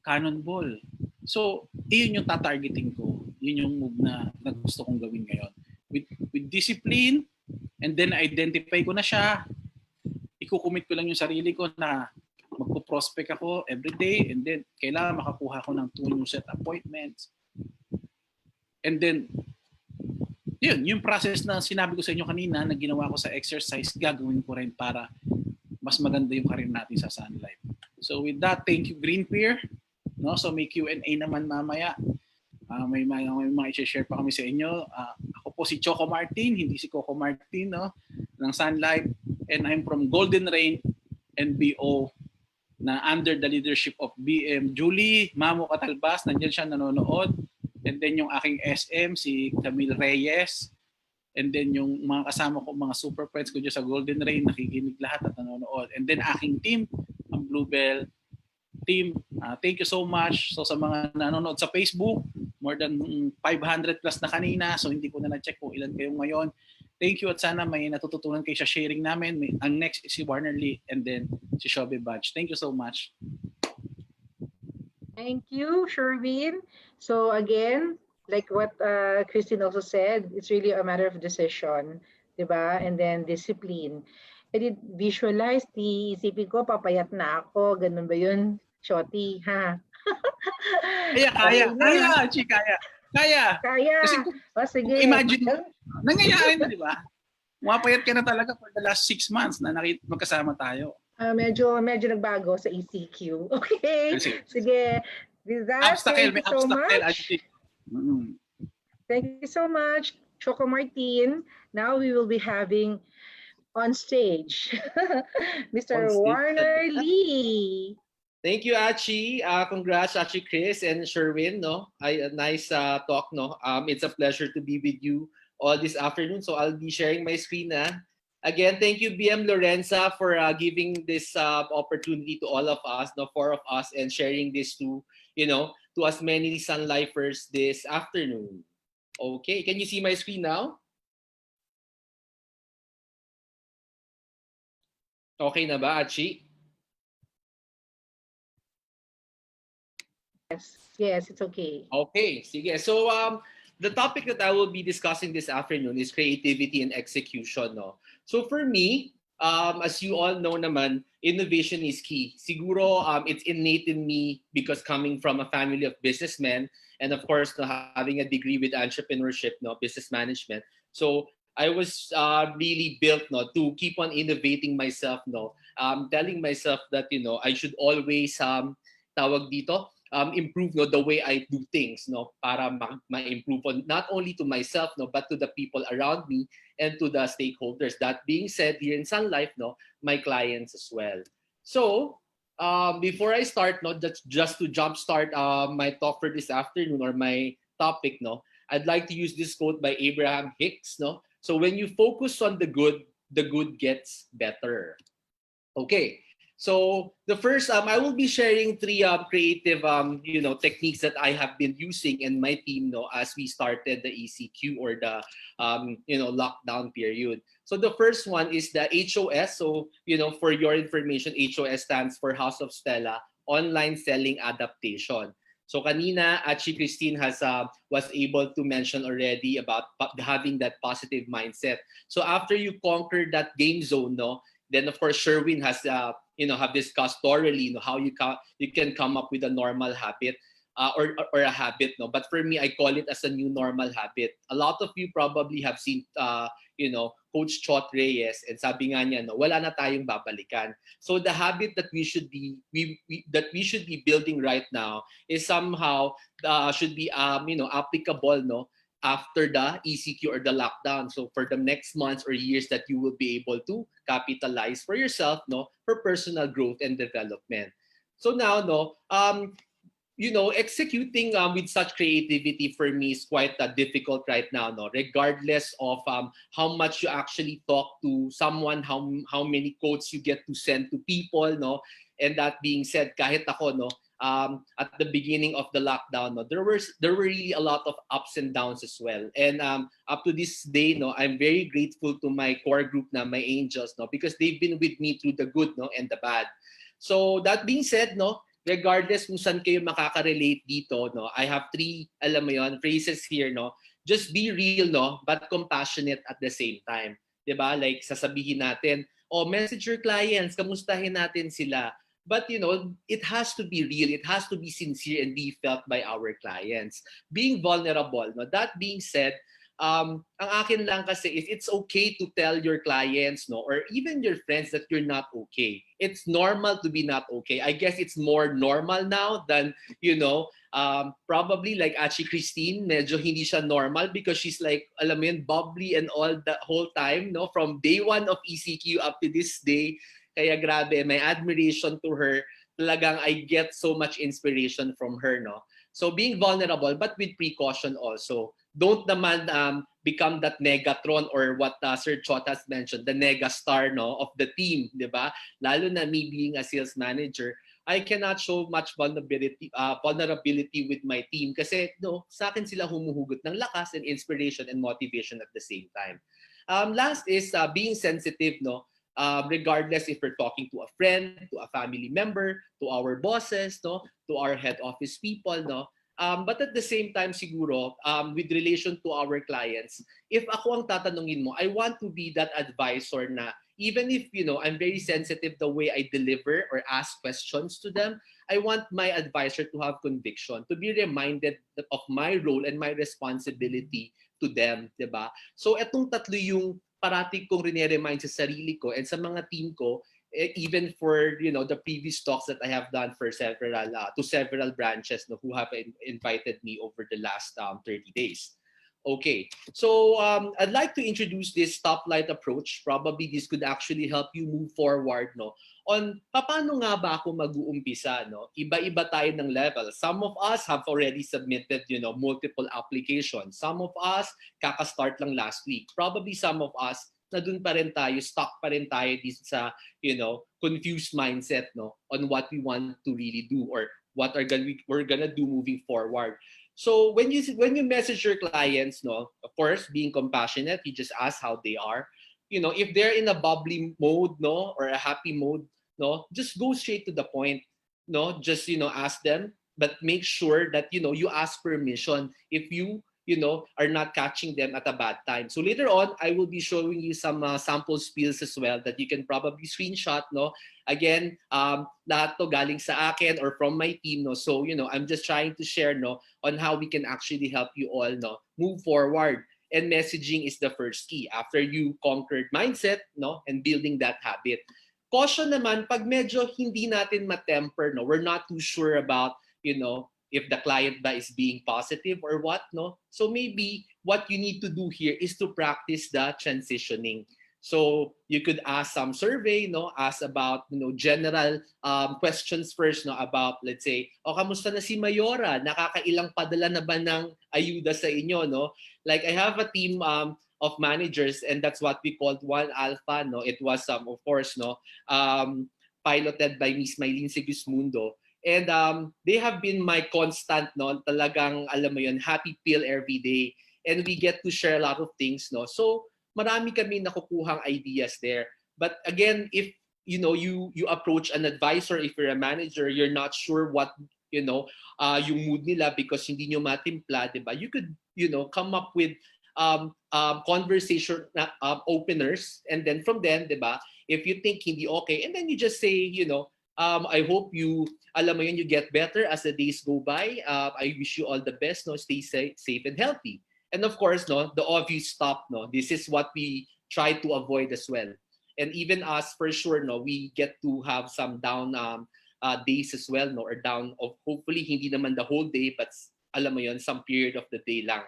Cannonball. So, iyon yung tatargeting ko. Yun yung move na gusto kong gawin ngayon. With discipline, and then identify ko na siya, ikukumit ko lang yung sarili ko na magpo-prospect ako every day, and then kailangan makakuha ko ng 2 new set appointments. And then, yung process na sinabi ko sa inyo kanina na ginawa ko sa exercise, gagawin ko rin para mas maganda yung career natin sa Sun Life. So with that, thank you Green Peer. No? So may Q&A naman mamaya. May mga i-share pa kami sa inyo. Ako po si Choco Martin, hindi si Coco Martin, no? Ng Sun Life. And I'm from Golden Rain NBO na under the leadership of BM Julie Mamo Catalbas. Nandiyan siya nanonood. And then yung aking SM, si Camille Reyes. And then yung mga kasama ko, mga super friends ko dyan sa Golden Rain, nakikinig lahat at nanonood. And then aking team, ang Bluebell team, thank you so much. So sa mga nanonood sa Facebook, more than 500 plus na kanina. So hindi ko na na-check kung ilan kayo ngayon. Thank you at sana may natututunan kayo sa sharing namin. Ang next is si Warner Lee and then si Shobe Vange. Thank you so much. Thank you, Sherwin. So again, like what Kristine also said, it's really a matter of decision, diba? And then discipline. I did visualize isipin ko, papayat na ako. Ganun ba yun, Shoti? Ha? Kaya. Kasi sige. Imagine, nangyayari na, di ba? Mapayat ka na talaga for the last 6 months na magkasama tayo. Medyo nagbago sa ECQ. Okay. Sige. With that, thank you so much. Thank you so much, Choco Martin. Now we will be having on stage Mr. Warner Lee. Thank you, Achi. Congrats, Achi Chris and Sherwin. No, nice talk. No, it's a pleasure to be with you all this afternoon. So I'll be sharing my screen. Again, thank you, BM Lorenza, for giving this opportunity to all of us, no, 4 of us, and sharing this to as many Sun Lifers this afternoon. Okay, can you see my screen now? Okay na ba, Achi? Yes, it's okay. Okay, sige. So the topic that I will be discussing this afternoon is creativity and execution. No? So for me, as you all know naman, innovation is key. Siguro it's innate in me because coming from a family of businessmen and of course having a degree with entrepreneurship, business management. So I was really built to keep on innovating myself, telling myself that I should always tawag dito, improve the way I do things para ma-improve on not only to myself but to the people around me and to the stakeholders. That being said, here in Sun Life, my clients as well. So before I start, just to jumpstart my talk for this afternoon or my topic, I'd like to use this quote by Abraham Hicks. So when you focus on the good gets better. Okay. So the first, I will be sharing three creative, techniques that I have been using in my team, as we started the ECQ or the, lockdown period. So the first one is the HOS. So, for your information, HOS stands for House of Stella, Online Selling Adaptation. So kanina, Kristine was able to mention already about having that positive mindset. So after you conquer that game zone, then of course Sherwin has have discussed thoroughly how you can come up with a normal habit, or a habit, but for me I call it as a new normal habit. A lot of you probably have seen Coach Chot Reyes, and sabi nga niya, wala na tayong babalikan. So the habit that we should be building right now is somehow should be applicable after the ECQ or the lockdown. So for the next months or years that you will be able to capitalize for yourself, for personal growth and development. So now, executing with such creativity for me is quite difficult right now, regardless of how much you actually talk to someone, how many quotes you get to send to people, and that being said, kahit ako, at the beginning of the lockdown, there were really a lot of ups and downs as well. And up to this day, I'm very grateful to my core group, my angels, because they've been with me through the good, and the bad. So that being said, regardless kung saan kayo makaka-relate dito, I have three, phrases here, just be real, but compassionate at the same time. 'Di ba? Like sasabihin natin, message your clients, kamustahin natin sila. But it has to be real, it has to be sincere and be felt by our clients. Being vulnerable, That being said, ang akin lang kasi is it's okay to tell your clients, or even your friends that you're not okay. It's normal to be not okay. I guess it's more normal now than, probably like Kristine, medyo hindi siya normal because she's like, alam mo yun, bubbly and all the whole time, from day one of ECQ up to this day. Kaya grabe, my admiration to her. Talagang I get so much inspiration from her, So being vulnerable, but with precaution also. Don't naman become that Negatron or what Sir Chot has mentioned, the Negastar of the team, di ba? Lalo na me being a sales manager, I cannot show much vulnerability with my team kasi sa akin sila humuhugot ng lakas and inspiration and motivation at the same time. Last is being sensitive, regardless if we're talking to a friend, to a family member, to our bosses, to our head office people, but at the same time siguro, with relation to our clients, if ako ang tatanungin mo, I want to be that advisor na even if, I'm very sensitive the way I deliver or ask questions to them, I want my advisor to have conviction, to be reminded of my role and my responsibility to them, 'di ba? So etong tatlo yung parati kong rene-remind sa sarili ko and sa mga team ko, even for the previous talks that I have done for several branches who have invited me over the last 30 days. Okay, so I'd like to introduce this stoplight approach. Probably this could actually help you move forward on paano nga ba ako mag-uumpisa. Iba-iba tayo ng level. Some of us have already submitted multiple applications. Some of us kaka-start lang last week. Probably some of us na dun pa rin tayo, stuck pa rin tayo sa confused mindset on what we want to really do or what we're gonna do moving forward. So when you message your clients, of course, being compassionate, you just ask how they are. If they're in a bubbly mode, or a happy mode, just go straight to the point. Just ask them, but make sure that you ask permission if you are not catching them at a bad time. So later on, I will be showing you some sample spills as well that you can probably screenshot. Again, lahat to galing sa akin or from my team. So I'm just trying to share on how we can actually help you all move forward. And messaging is the first key after you conquered mindset and building that habit. Caution naman pag medyo hindi natin matemper, we're not too sure about if the client ba is being positive or what, So maybe what you need to do here is to practice the transitioning. So you could ask some survey, ask about general questions first, about, let's say, kamusta na si Mayora? Nakakailang padala na ba ng ayuda sa inyo, Like I have a team of managers and that's what we called 1 Alpha, It was of course, piloted by Miss Mylene Sigismundo. And they have been my constant, no, talagang, alam mo yun, happy pill every day. And we get to share a lot of things, no. So marami kami nakukuhang ideas there. But again, if you approach an advisor, if you're a manager, you're not sure what yung mood nila because hindi nyo matimpla, diba? You could come up with conversation openers, and then from then, diba, if you think hindi okay, and then you just say, I hope you, alam mo yun, you get better as the days go by. I wish you all the best, no, stay safe and healthy. And of course, no, the obvious stop, no, this is what we try to avoid as well. And even us, for sure, no, we get to have some down days as well, no, or down of, hopefully hindi naman the whole day, but alam mo yun, some period of the day lang.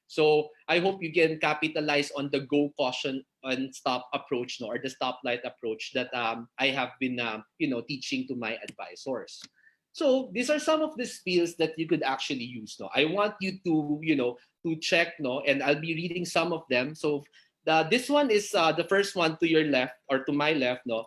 So I hope you can capitalize on the go, caution, and stop approach, no, or the stoplight approach that I have been teaching to my advisors. So these are some of the skills that you could actually use. No, I want you to to check, no, and I'll be reading some of them. So this one is the first one to your left or to my left, no.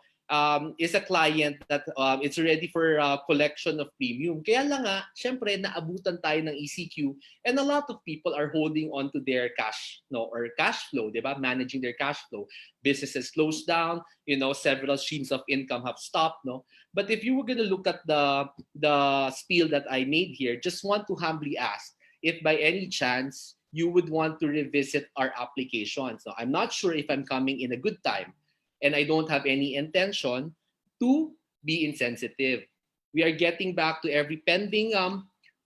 Is a client that it's ready for collection of premium. Kaya lang nga, syempre, naabutan tayo ng ECQ, and a lot of people are holding on to their cash, no, or cash flow, diba? Managing their cash flow. Businesses closed down, several streams of income have stopped, no. But if you were gonna look at the spiel that I made here, just want to humbly ask if by any chance you would want to revisit our application. So I'm not sure if I'm coming in a good time, and I don't have any intention to be insensitive. We are getting back to every pending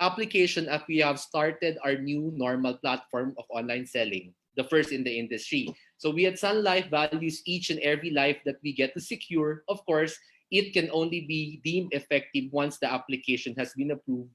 application as we have started our new normal platform of online selling, the first in the industry. So we at Sun Life values each and every life that we get to secure. Of course, it can only be deemed effective once the application has been approved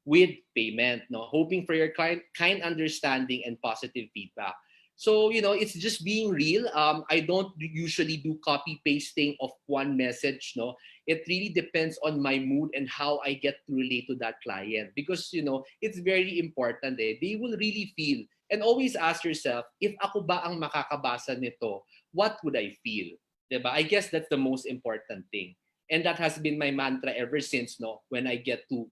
with payment. No, hoping for your kind understanding and positive feedback. So, it's just being real. I don't usually do copy pasting of one message, no. It really depends on my mood and how I get to relate to that client, because, it's very important. They will really feel, and always ask yourself, if ako ba ang makakabasa nito, what would I feel? Diba? I guess that's the most important thing. And that has been my mantra ever since, no, when I get to,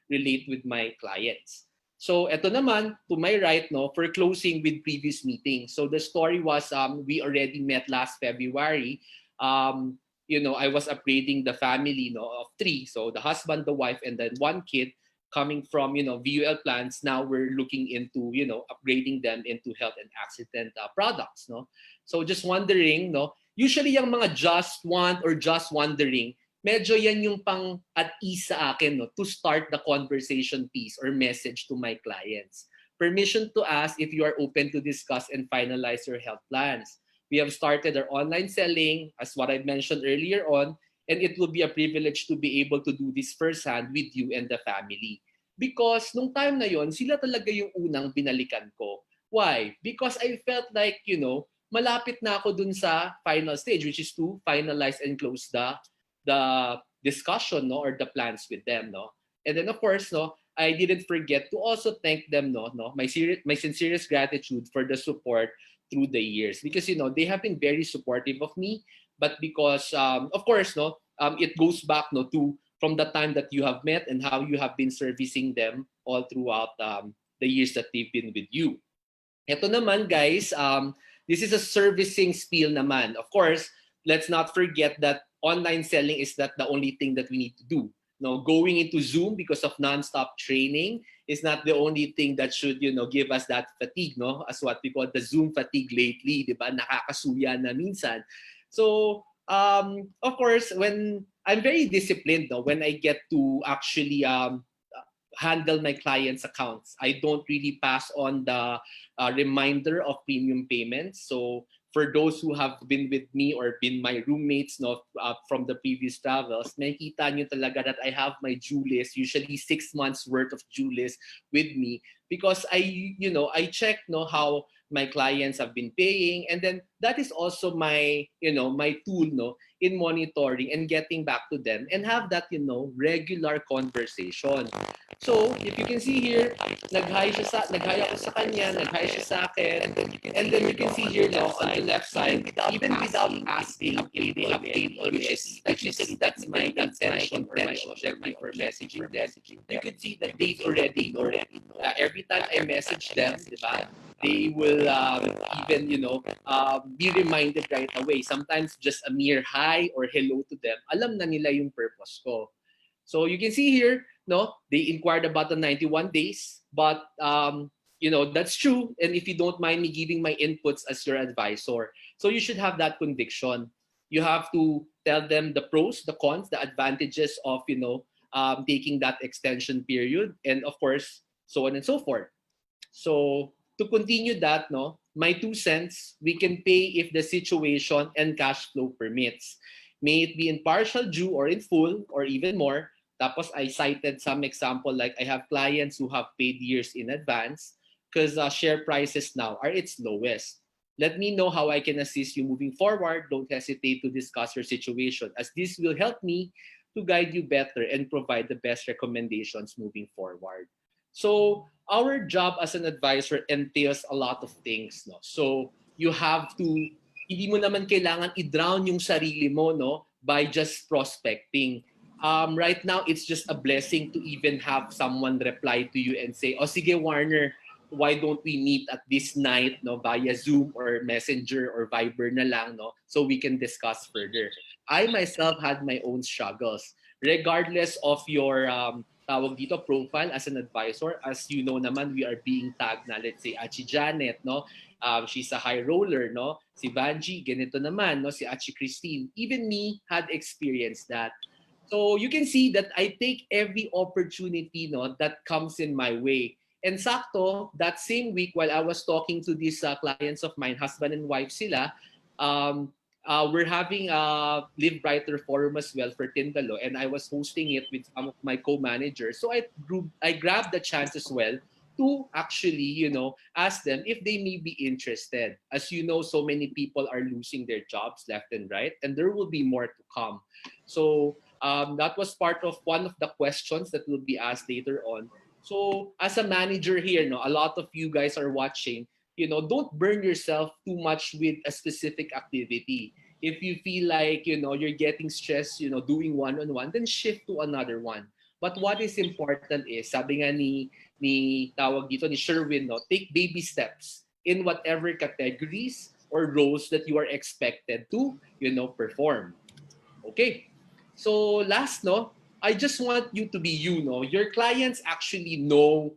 relate with my clients. So eto naman, to my right, no, for closing with previous meetings. So the story was, we already met last February. I was upgrading the family, no, of 3. So the husband, the wife, and then 1 kid coming from, VUL plans. Now we're looking into, upgrading them into health and accident products, no. So just wondering, no, usually yung mga just want or just wondering, medyo yan yung pang at ease sa akin, no, to start the conversation piece or message to my clients. Permission to ask if you are open to discuss and finalize your health plans. We have started our online selling, as what I mentioned earlier on, and it will be a privilege to be able to do this firsthand with you and the family. Because nung time na yon, sila talaga yung unang binalikan ko. Why? Because I felt like, malapit na ako dun sa final stage, which is to finalize and close the discussion, no, or the plans with them, no. And then of course, no, I didn't forget to also thank them, no, my sincerest gratitude for the support through the years, because they have been very supportive of me. But because of course, no, it goes back, no, to from the time that you have met and how you have been servicing them all throughout the years that they've been with you. Ito naman, guys, this is a servicing spiel naman. Of course, let's not forget that online selling is not the only thing that we need to do. No, going into Zoom because of non-stop training is not the only thing that should, give us that fatigue, no? As what we call the Zoom fatigue lately, di ba? Nakakasuya na minsan. So, of course, when I'm very disciplined, no, when I get to actually handle my clients' accounts, I don't really pass on the reminder of premium payments. So for those who have been with me or been my roommates, no, from the previous travels, nakikita nyo talaga that I have my due list, usually 6 months worth of due list with me, because I check, no, how my clients have been paying, and then that is also my, my tool, no, in monitoring and getting back to them and have that, regular conversation. So, if you can see here, nag-hi ako sa kanya, nag-hi siya sa akin, and then you can see here now on the left side, even without asking if they update, which is that's my intention or my objective for messaging them. You can see that they already know. Every time I message them, diba, they will even, be reminded right away. Sometimes just a mere hi or hello to them, alam na nila yung purpose ko. So you can see here, no, they inquired about the 91 days, but that's true. And if you don't mind me giving my inputs as your advisor, so you should have that conviction. You have to tell them the pros, the cons, the advantages of, taking that extension period, and of course, so on and so forth. So to continue that, no, my 2 cents, we can pay if the situation and cash flow permits. May it be in partial due or in full or even more. Tapos I cited some example, like I have clients who have paid years in advance because share prices now are its lowest. Let me know how I can assist you moving forward. Don't hesitate to discuss your situation, as this will help me to guide you better and provide the best recommendations moving forward. So our job as an advisor entails a lot of things, no? So you have to, hindi mo naman kailangan i-drown yung sarili mo, no, by just prospecting. Right now, it's just a blessing to even have someone reply to you and say, "Oh, sige, Warner, why don't we meet at this night, no, via Zoom or Messenger or Viber na lang, no, so we can discuss further." I myself had my own struggles, regardless of your tawag dito profile as an advisor. As you know naman, we are being tagged na, let's say, Achi Janette, no, she's a high roller, no, si Vange, ganito naman, no, si Achi Kristine. Even me had experienced that. So you can see that I take every opportunity, no, that comes in my way. And sakto, that same week while I was talking to these clients of mine, husband and wife sila, we're having a Live Brighter forum as well for Tindalo, and I was hosting it with some of my co-managers. So I grabbed the chance as well to actually, ask them if they may be interested. As you know, so many people are losing their jobs left and right, and there will be more to come. So that was part of one of the questions that will be asked later on. So as a manager here, no, a lot of you guys are watching, don't burn yourself too much with a specific activity. If you feel like, you're getting stressed, doing one-on-one, then shift to another one. But what is important is, sabi nga ni tawag dito ni Sherwin, no, take baby steps in whatever categories or roles that you are expected to, perform. Okay. So last, no, I just want you to be you, no. Your clients actually know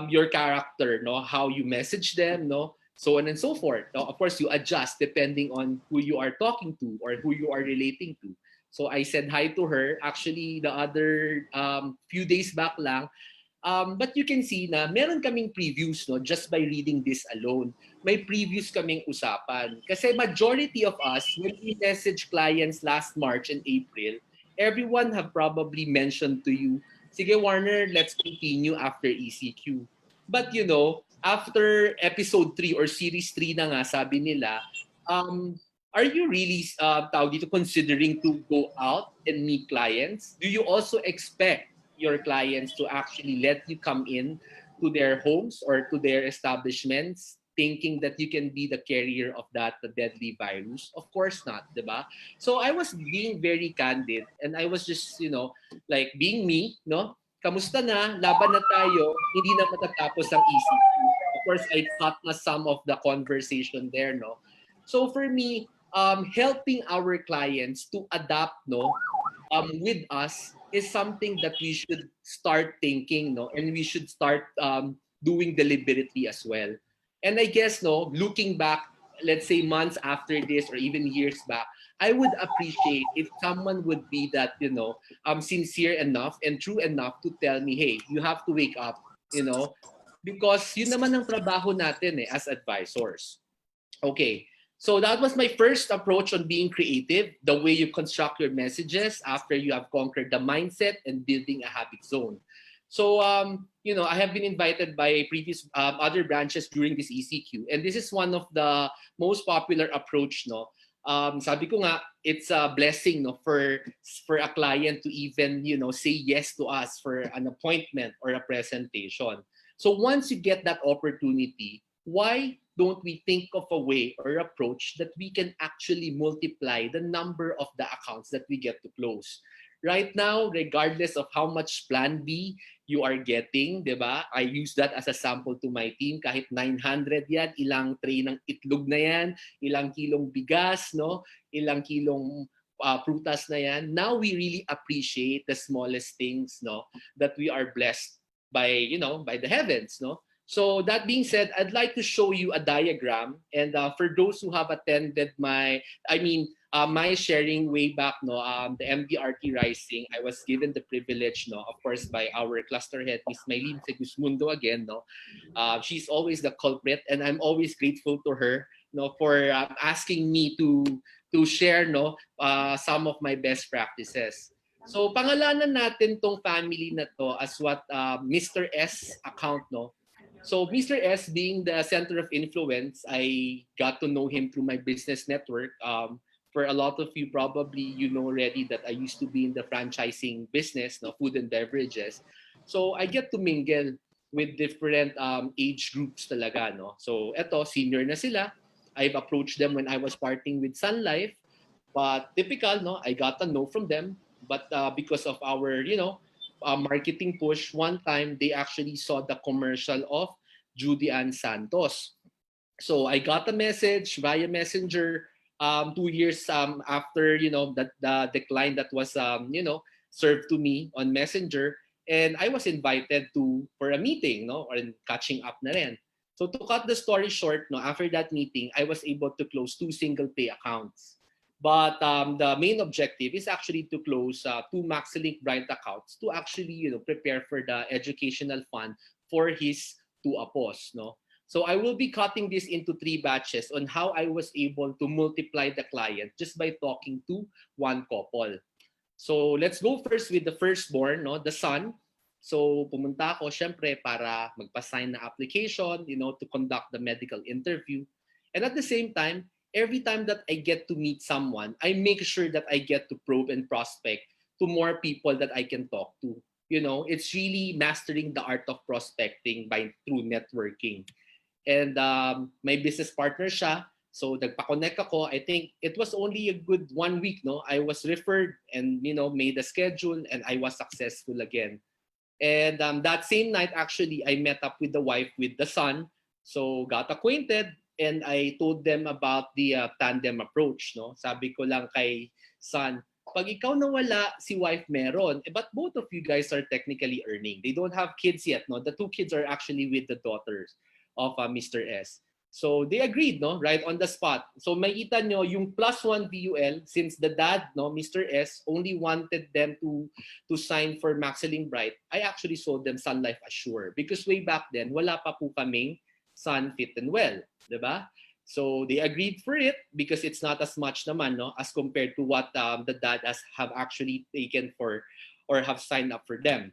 your character, no, how you message them, no, so on and so forth. No? Of course, you adjust depending on who you are talking to or who you are relating to. So I said hi to her actually the other few days back lang. But you can see na meron kaming previews, no, just by reading this alone. May previews kaming usapan. Kasi majority of us, when we message clients last March and April, everyone have probably mentioned to you, sige Warner, let's continue after ECQ. But after episode 3 or series 3 na nga, sabi nila, are you really tawag dito, considering to go out and meet clients? Do you also expect your clients to actually let you come in to their homes or to their establishments thinking that you can be the carrier of that deadly virus? Of course not, diba? So I was being very candid and I was just, like being me, no? Kamusta na? Laban na tayo. Hindi na matatapos ang ECQ. Of course, I cut na some of the conversation there, no? So for me, helping our clients to adapt, no, with us is something that we should start thinking, no, and we should start doing deliberately as well. And I guess, no, looking back, let's say months after this or even years back, I would appreciate if someone would be that, sincere enough and true enough to tell me, hey, you have to wake up, because yun naman ang trabaho natin as advisors. Okay. So that was my first approach on being creative, the way you construct your messages after you have conquered the mindset and building a habit zone. So, I have been invited by previous other branches during this ECQ, and this is one of the most popular approach, no. Sabi ko nga, it's a blessing, no, for a client to even, say yes to us for an appointment or a presentation. So once you get that opportunity, why don't we think of a way or approach that we can actually multiply the number of the accounts that we get to close? Right now, regardless of how much plan B you are getting, di ba? I use that as a sample to my team. Kahit 900 yan, ilang tray ng itlog na yan, ilang kilong bigas, no? Ilang kilong prutas na yan. Now we really appreciate the smallest things, no? That we are blessed by, by the heavens, no? So that being said, I'd like to show you a diagram. And for those who have attended my sharing way back, no, the MDRT Rising, I was given the privilege, no, of course, by our cluster head, Miss Maylene Segusmundo again, no. She's always the culprit, and I'm always grateful to her, no, for asking me to share, no, some of my best practices. So pangalanan natin tong family na to as what Mr. S account, no. So Mr. S being the center of influence, I got to know him through my business network. For a lot of you, probably you know already that I used to be in the franchising business, no, food and beverages. So I get to mingle with different age groups talaga, no. So eto, senior na sila. I've approached them when I was parting with Sun Life, but typical, no, I got a no from them. But because of our, marketing push, one time they actually saw the commercial of Judy Ann Santos. So I got a message via Messenger 2 years after, that the decline that was, served to me on Messenger. And I was invited for a meeting, no, or catching up na rin. So to cut the story short, no, after that meeting, I was able to close 2 single pay accounts. But the main objective is actually to close 2 MaxiLink Bright accounts to actually, prepare for the educational fund for his 2 apos, no. So I will be cutting this into 3 batches on how I was able to multiply the client just by talking to one couple. So let's go first with the firstborn, no, the son. So pumunta ako syempre para magpa-sign na application, to conduct the medical interview. And at the same time, every time that I get to meet someone, I make sure that I get to probe and prospect to more people that I can talk to. It's really mastering the art of prospecting through networking. And my business partner siya, so nagpa-connect ako. I think it was only a good 1 week, no? I was referred and, made a schedule and I was successful again. And that same night, actually, I met up with the wife, with the son. So got acquainted. And I told them about the tandem approach, no? Sabi ko lang kay son, pag ikaw nawala, si wife meron. But both of you guys are technically earning. They don't have kids yet, no? The 2 kids are actually with the daughters of Mr. S. So they agreed, no? Right on the spot. So makita nyo, yung +1 VUL, since the dad, no, Mr. S, only wanted them to sign for MaxiLink Bright, I actually sold them Sun Life Assure. Because way back then, wala pa po kaming Sun Fit and Well, diba? So they agreed for it because it's not as much naman, no, as compared to what the dad have actually taken for or have signed up for them.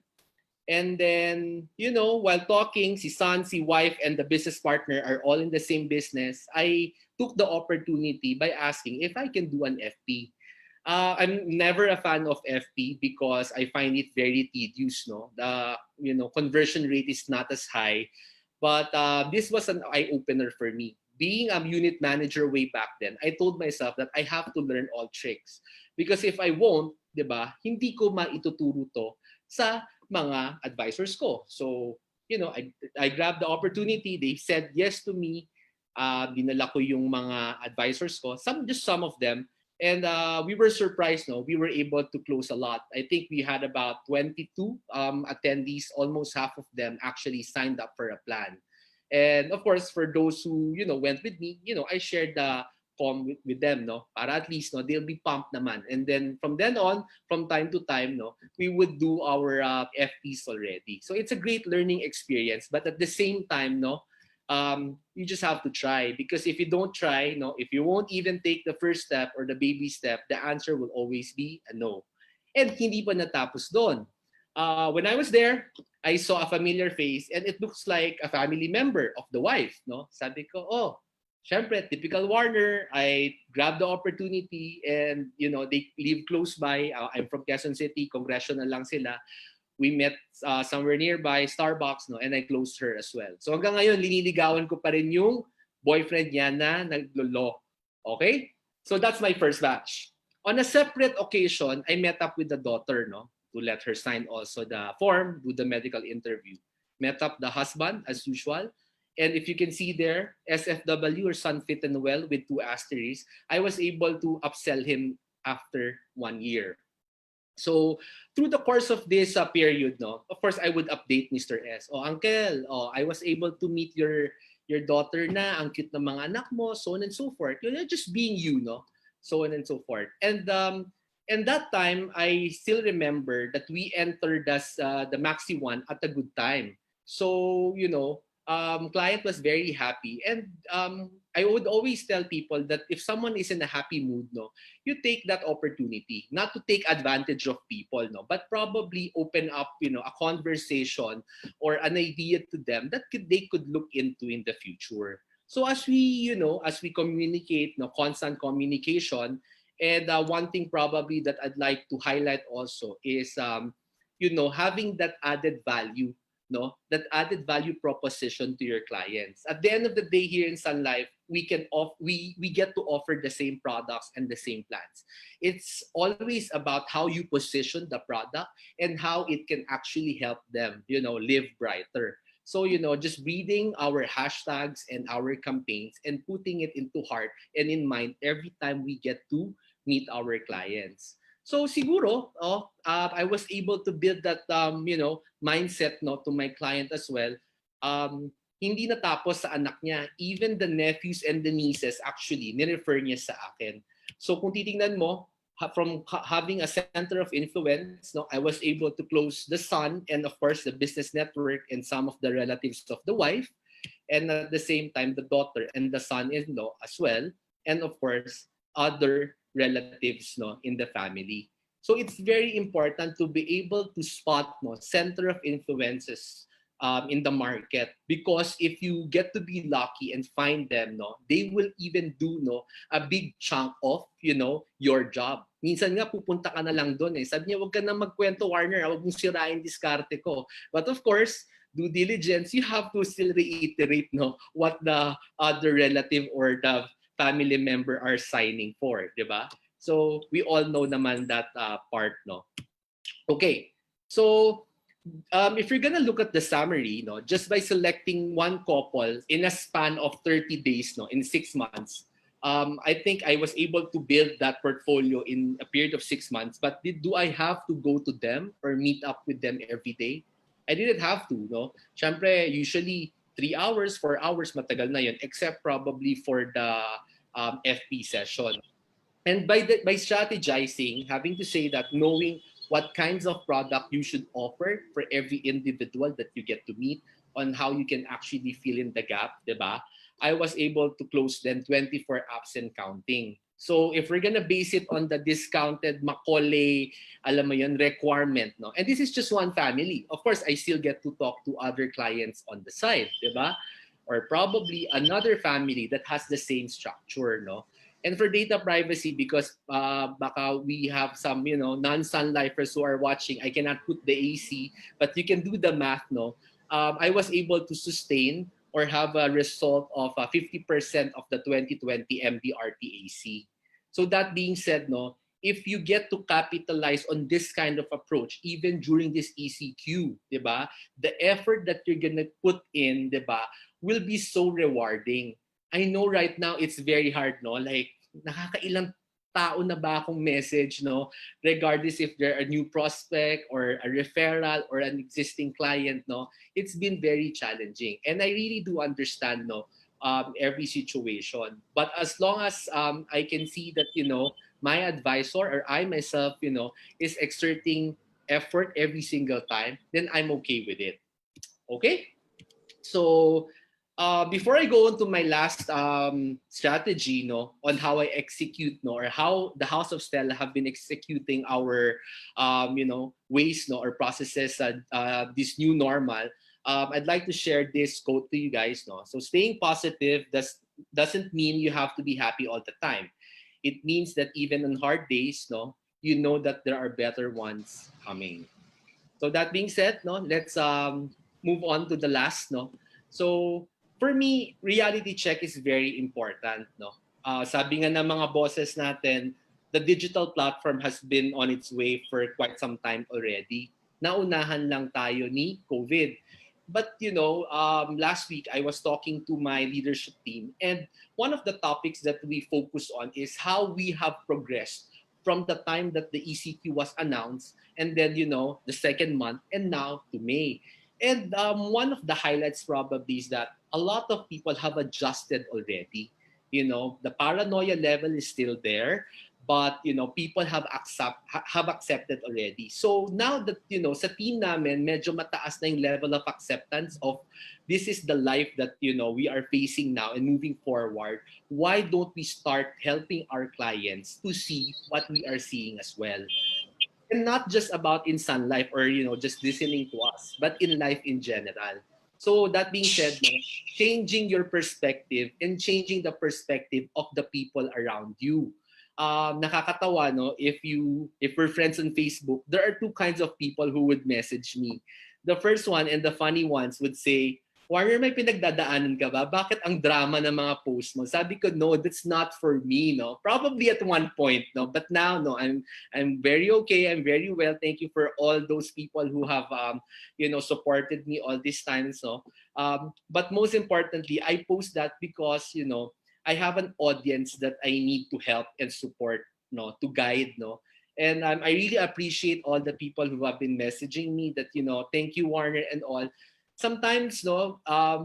And then, while talking, si son, si wife, and the business partner are all in the same business, I took the opportunity by asking if I can do an FP. I'm never a fan of FP because I find it very tedious, no? The conversion rate is not as high. But this was an eye-opener for me. Being a unit manager way back then, I told myself that I have to learn all tricks. Because if I won't, diba, hindi ko maituturo to sa mga advisors ko. So, I grabbed the opportunity. They said yes to me. Dinala ko yung mga advisors ko, just some of them. And we were surprised, no? We were able to close a lot. I think we had about 22 attendees. Almost half of them actually signed up for a plan. And of course, for those who, went with me, I shared the com with them, no? Para at least, no, they'll be pumped naman. And then from then on, from time to time, no, we would do our FPs already. So it's a great learning experience. But at the same time, no, you just have to try, because if you don't try, if you won't even take the first step or the baby step, the answer will always be a no. And hindi pa natapos doon. when I was there, I saw a familiar face and it looks like a family member of the wife, no? Sabi ko, oh, syempre, typical Warner. I grabbed the opportunity and, they live close by. I'm from Quezon City, congressional lang sila. We met somewhere nearby, Starbucks, no? And I closed her as well. So hanggang ngayon, liniligawan ko pa rin yung boyfriend niya na naglolo. Okay? So that's my first batch. On a separate occasion, I met up with the daughter, no? To let her sign also the form, do the medical interview. Met up the husband as usual. And if you can see there, SFW or Sun Fit and Well with 2 asterisks, I was able to upsell him after 1 year. So through the course of this period, no, of course, I would update Mr. S. Oh, uncle, I was able to meet your daughter na, ang cute ng mga anak mo, so on and so forth. You're just being you, no? So on and so forth. And that time, I still remember that we entered as the Maxi One at a good time. So, client was very happy. And I would always tell people that if someone is in a happy mood, no, you take that opportunity, not to take advantage of people, no, but probably open up, a conversation or an idea to them that they could look into in the future. So as we communicate, no, constant communication. And one thing probably that I'd like to highlight also is, having that added value, no, that added value proposition to your clients. At the end of the day, here in Sun Life, we get to offer the same products and the same plans. It's always about how you position the product and how it can actually help them, live brighter. So, just reading our hashtags and our campaigns and putting it into heart and in mind every time we get to meet our clients. So siguro, I was able to build that, mindset, no, to my client as well. Hindi natapos sa anak niya. Even the nephews and the nieces actually nirefer niya sa akin. So kung titingnan mo, from having a center of influence, no, I was able to close the son and of course the business network and some of the relatives of the wife, and at the same time the daughter and the son-in-law as well, and of course other relatives, no, in the family. So it's very important to be able to spot, no, center of influences in the market, because if you get to be lucky and find them, no, they will even do, no, a big chunk of, your job. Minsan nga pupunta ka na lang doon eh. Sabi niya, wag ka na magkwento, Warner, wag mong sirain diskarte ko. But of course, due diligence, you have to still reiterate, no, what the other relative or the family member are signing for, di ba? So we all know naman that part, no. Okay, so if you're gonna look at the summary, no, just by selecting one couple in a span of 30 days, no, in 6 months, I think I was able to build that portfolio in a period of 6 months. But do I have to go to them or meet up with them every day? I didn't have to, no. Syempre, usually 3 hours, 4 hours, matagal na yun, except probably for the FP session. And by strategizing, having to say that, knowing what kinds of product you should offer for every individual that you get to meet, on how you can actually fill in the gap, diba? I was able to close then 24 apps and counting. So if we're gonna base it on the discounted Macaulay, alam mo yun, requirement, no? And this is just one family. Of course, I still get to talk to other clients on the side, diba? Or probably another family that has the same structure, no? And for data privacy, because baka we have some, non-Sun Lifers who are watching, I cannot put the AC, but you can do the math, no? I was able to sustain or have a result of 50% of the 2020 MDRT AC. So that being said, no, if you get to capitalize on this kind of approach, even during this ECQ, diba, the effort that you're gonna put in, diba, will be so rewarding. I know right now it's very hard, no? Like, nakakailang tao na ba akong message, no? Regardless if they're a new prospect or a referral or an existing client, no? It's been very challenging. And I really do understand, no, every situation. But as long as I can see that, my advisor or I myself, is exerting effort every single time, then I'm okay with it. Okay? So, before I go into my last strategy, on how I execute, or how the House of Stella have been executing our, ways, or processes, this new normal. I'd like to share this quote to you guys, So staying positive doesn't mean you have to be happy all the time. It means that even on hard days, you know that there are better ones coming. So that being said, let's move on to the last, So for me, reality check is very important, Sabi nga ng mga bosses natin, the digital platform has been on its way for quite some time already. Naunahan lang tayo ni COVID. But last week I was talking to my leadership team, and one of the topics that we focus on is how we have progressed from the time that the ECQ was announced, and then the second month, and now to May. And one of the highlights probably is that a lot of people have adjusted already. The paranoia level is still there, but people have accepted already. So now that sa team namin medyo mataas na yung level of acceptance of this is the life that we are facing now and moving forward, why don't we start helping our clients to see what we are seeing as well? And not just about in Sun Life or just listening to us, but in life in general. So that being said, changing your perspective and changing the perspective of the people around you. Nakakatawa, if we're friends on Facebook, there are two kinds of people who would message me. The first one, and the funny ones, would say, Warner, may pinagdadaanan ka ba? Bakit ang drama ng mga post mo? Sabi ko, no, that's not for me, Probably at one point, But now, I'm very okay. I'm very well. Thank you for all those people who have, supported me all these times, But most importantly, I post that because, I have an audience that I need to help and support, to guide, And I really appreciate all the people who have been messaging me that, thank you, Warner, and all. Sometimes,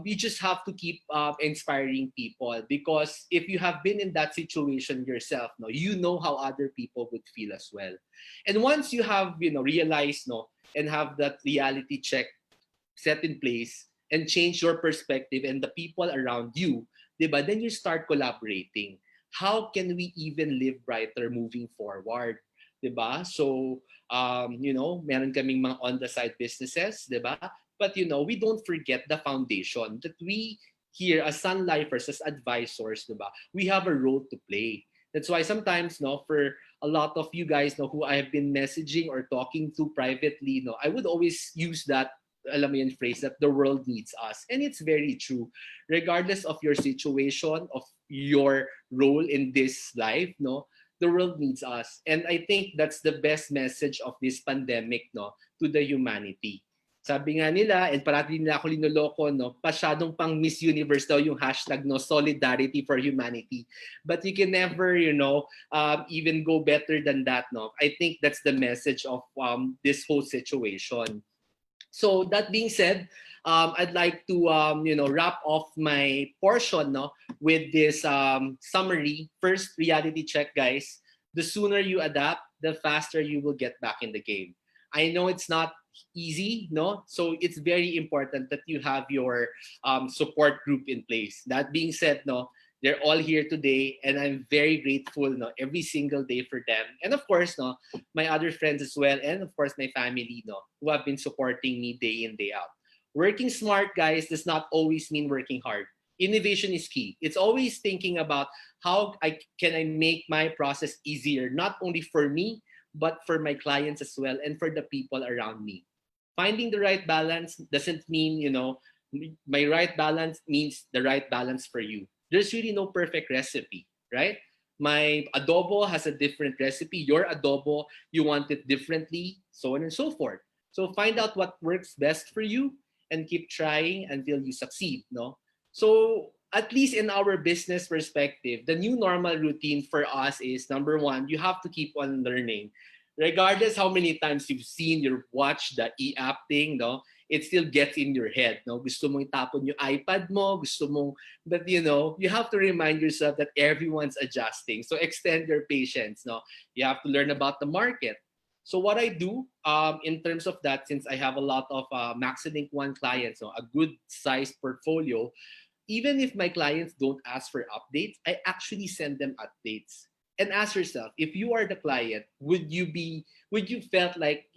we just have to keep inspiring people, because if you have been in that situation yourself, you know how other people would feel as well. And once you have, realized, and have that reality check set in place and change your perspective and the people around you, diba, then you start collaborating. How can we even live brighter moving forward? Diba? So, meron kaming mga on-the-side businesses, diba? But we don't forget the foundation that we here as Sun Lifers, as advisors, diba? We have a role to play. That's why sometimes, for a lot of you guys, who I have been messaging or talking to privately, I would always use that alam mo yun, phrase that the world needs us. And it's very true. Regardless of your situation, of your role in this life, the world needs us. And I think that's the best message of this pandemic, to the humanity. Sabi nga nila, and parati nila ako linoloko, pasyadong pang Miss Universe daw yung hashtag, solidarity for humanity. But you can never, even go better than that, I think that's the message of this whole situation. So that being said, I'd like to, wrap off my portion, with this summary. First, reality check, guys. The sooner you adapt, the faster you will get back in the game. I know it's not easy, so it's very important that you have your support group in place. That being said, they're all here today, and I'm very grateful, every single day for them. And of course, my other friends as well, and of course my family, who have been supporting me day in, day out. Working smart, guys, does not always mean working hard. Innovation is key. It's always thinking about how can I make my process easier, not only for me, but for my clients as well, and for the people around me. Finding the right balance doesn't mean, my right balance means the right balance for you. There's really no perfect recipe, right? My adobo has a different recipe. Your adobo, you want it differently, so on and so forth. So find out what works best for you and keep trying until you succeed, So at least in our business perspective, the new normal routine for us is, number one, you have to keep on learning. Regardless how many times you've seen, you've watched the e-app thing, it still gets in your head. Gusto mong itapon yung iPad mo, but you have to remind yourself that everyone's adjusting. So extend your patience. You have to learn about the market. So what I do in terms of that, since I have a lot of Maxilink One clients, a good sized portfolio, even if my clients don't ask for updates, I actually send them updates. And ask yourself, if you are the client, would you felt like,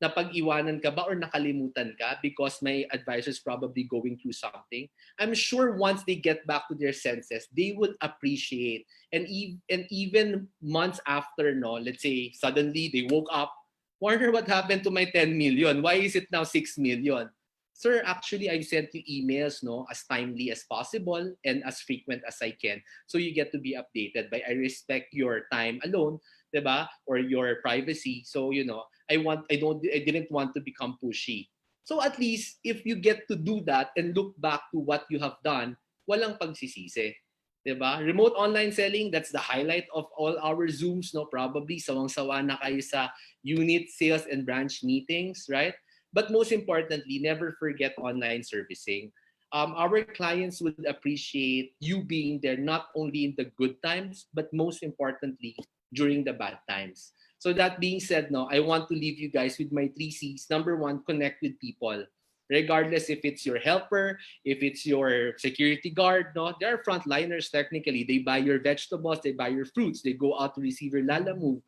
napag-iwanan ka ba or nakalimutan ka because my advisor is probably going through something? I'm sure once they get back to their senses, they will appreciate. And even months after, no, let's say suddenly they woke up, wonder what happened to my 10 million? Why is it now 6 million? Sir, actually, I've sent you emails, no, as timely as possible and as frequent as I can. So you get to be updated. But I respect your time alone, diba? Or your privacy. So, I didn't want to become pushy. So at least if you get to do that and look back to what you have done, walang pagsisisi. Diba? Remote online selling, that's the highlight of all our Zooms, no? Probably sawang-sawa na kayo sa unit sales and branch meetings, right? But most importantly, never forget online servicing. Our clients would appreciate you being there not only in the good times, but most importantly, during the bad times. So that being said, no, I want to leave you guys with my 3 C's. Number 1, connect with people. Regardless if it's your helper, if it's your security guard, no, they are frontliners technically. They buy your vegetables, they buy your fruits, they go out to receive your lala move.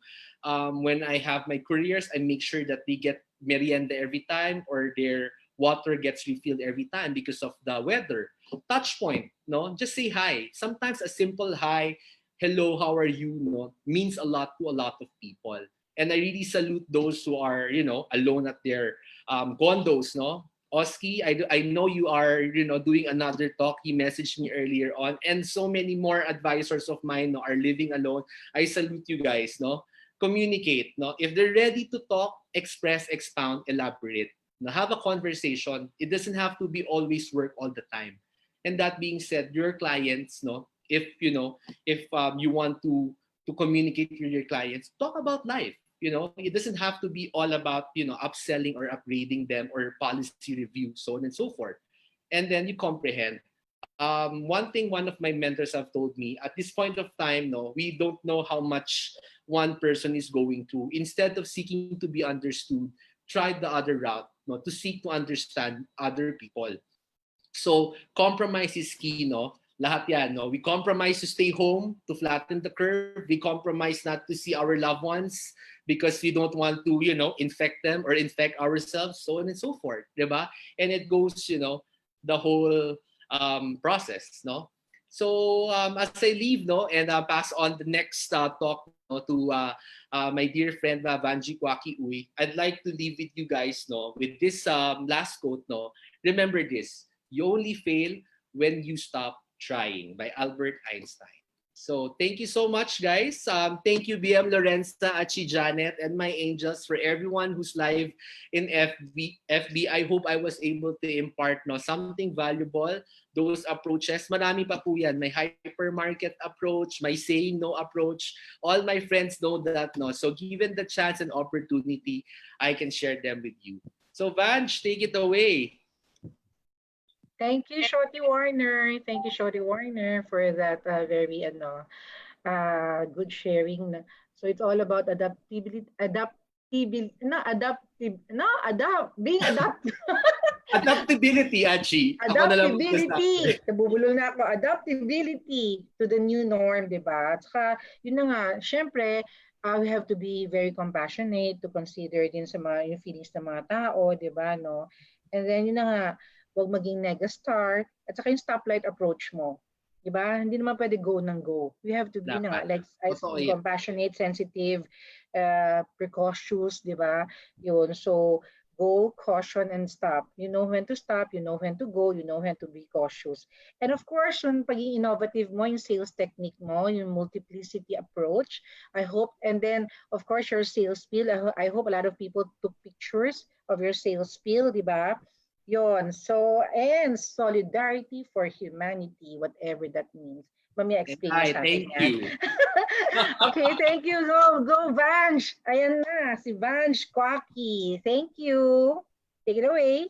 When I have my couriers, I make sure that they get merienda every time or their water gets refilled every time because of the weather. Touch point, no, just say hi. Sometimes a simple hi, hello, how are you, no, means a lot to a lot of people. And I really salute those who are, alone at their condos, no. Oski, I know you are, doing another talk. He messaged me earlier on, and so many more advisors of mine, no, are living alone. I salute you guys, no. Communicate, no. If they're ready to talk, express, expound, elaborate. No, have a conversation. It doesn't have to be always work all the time. And that being said, your clients, no, if you want to communicate with your clients, talk about life. It doesn't have to be all about upselling or upgrading them or policy review, so on and so forth. And then you comprehend. One thing one of my mentors have told me, at this point of time, no, we don't know how much one person is going through. Instead of seeking to be understood, try the other route, no, to seek to understand other people. So compromise is key, no? Lahat yan, no? We compromise to stay home, to flatten the curve. We compromise not to see our loved ones because we don't want to, infect them or infect ourselves, so on and so forth, diba? And it goes, the whole process, no? So as I leave, no, and pass on the next talk, no, to my dear friend Vange Uy-Cuaki-Character, I'd like to leave with you guys, no, with this last quote, no. Remember this: you only fail when you stop trying, by Albert Einstein. So thank you so much, guys. Thank you, BM Lorenza, Achi, Janette, and my angels, for everyone who's live in FB. I hope I was able to impart something valuable. Those approaches, marami pa po yan. My hypermarket approach, my saying no approach. All my friends know that. No? So given the chance and opportunity, I can share them with you. So Vange, take it away. Thank you, Shorty Warner. Thank you, Shorty Warner, for that very good sharing. So it's all about being adaptive. Adaptability, Achi. Ako na lang Adaptability. Nabubulol na ako. Adaptability to the new norm, di ba? At saka, yun na nga, syempre, we have to be very compassionate to consider din sa yung feelings ng mga tao, di ba, no? And then, yun na nga, huwag maging nega-star. At saka yung stoplight approach mo. Di ba? Hindi naman pwede go ng go. We have to be na nga, like, compassionate, sensitive, precautious, di ba? Yun. So, go, caution, and stop. You know when to stop, you know when to go, you know when to be cautious. And of course, yung pagiging innovative mo, yung sales technique mo, yung multiplicity approach, I hope, and then, of course, your sales spiel, I hope a lot of people took pictures of your sales spiel, di ba? Yon. So, and solidarity for humanity, whatever that means. Mamaya explain Hi, sa thank atin yan. you. Okay, thank you. Go, Vange. Ayan na, si Vange Kwaki. Thank you. Take it away.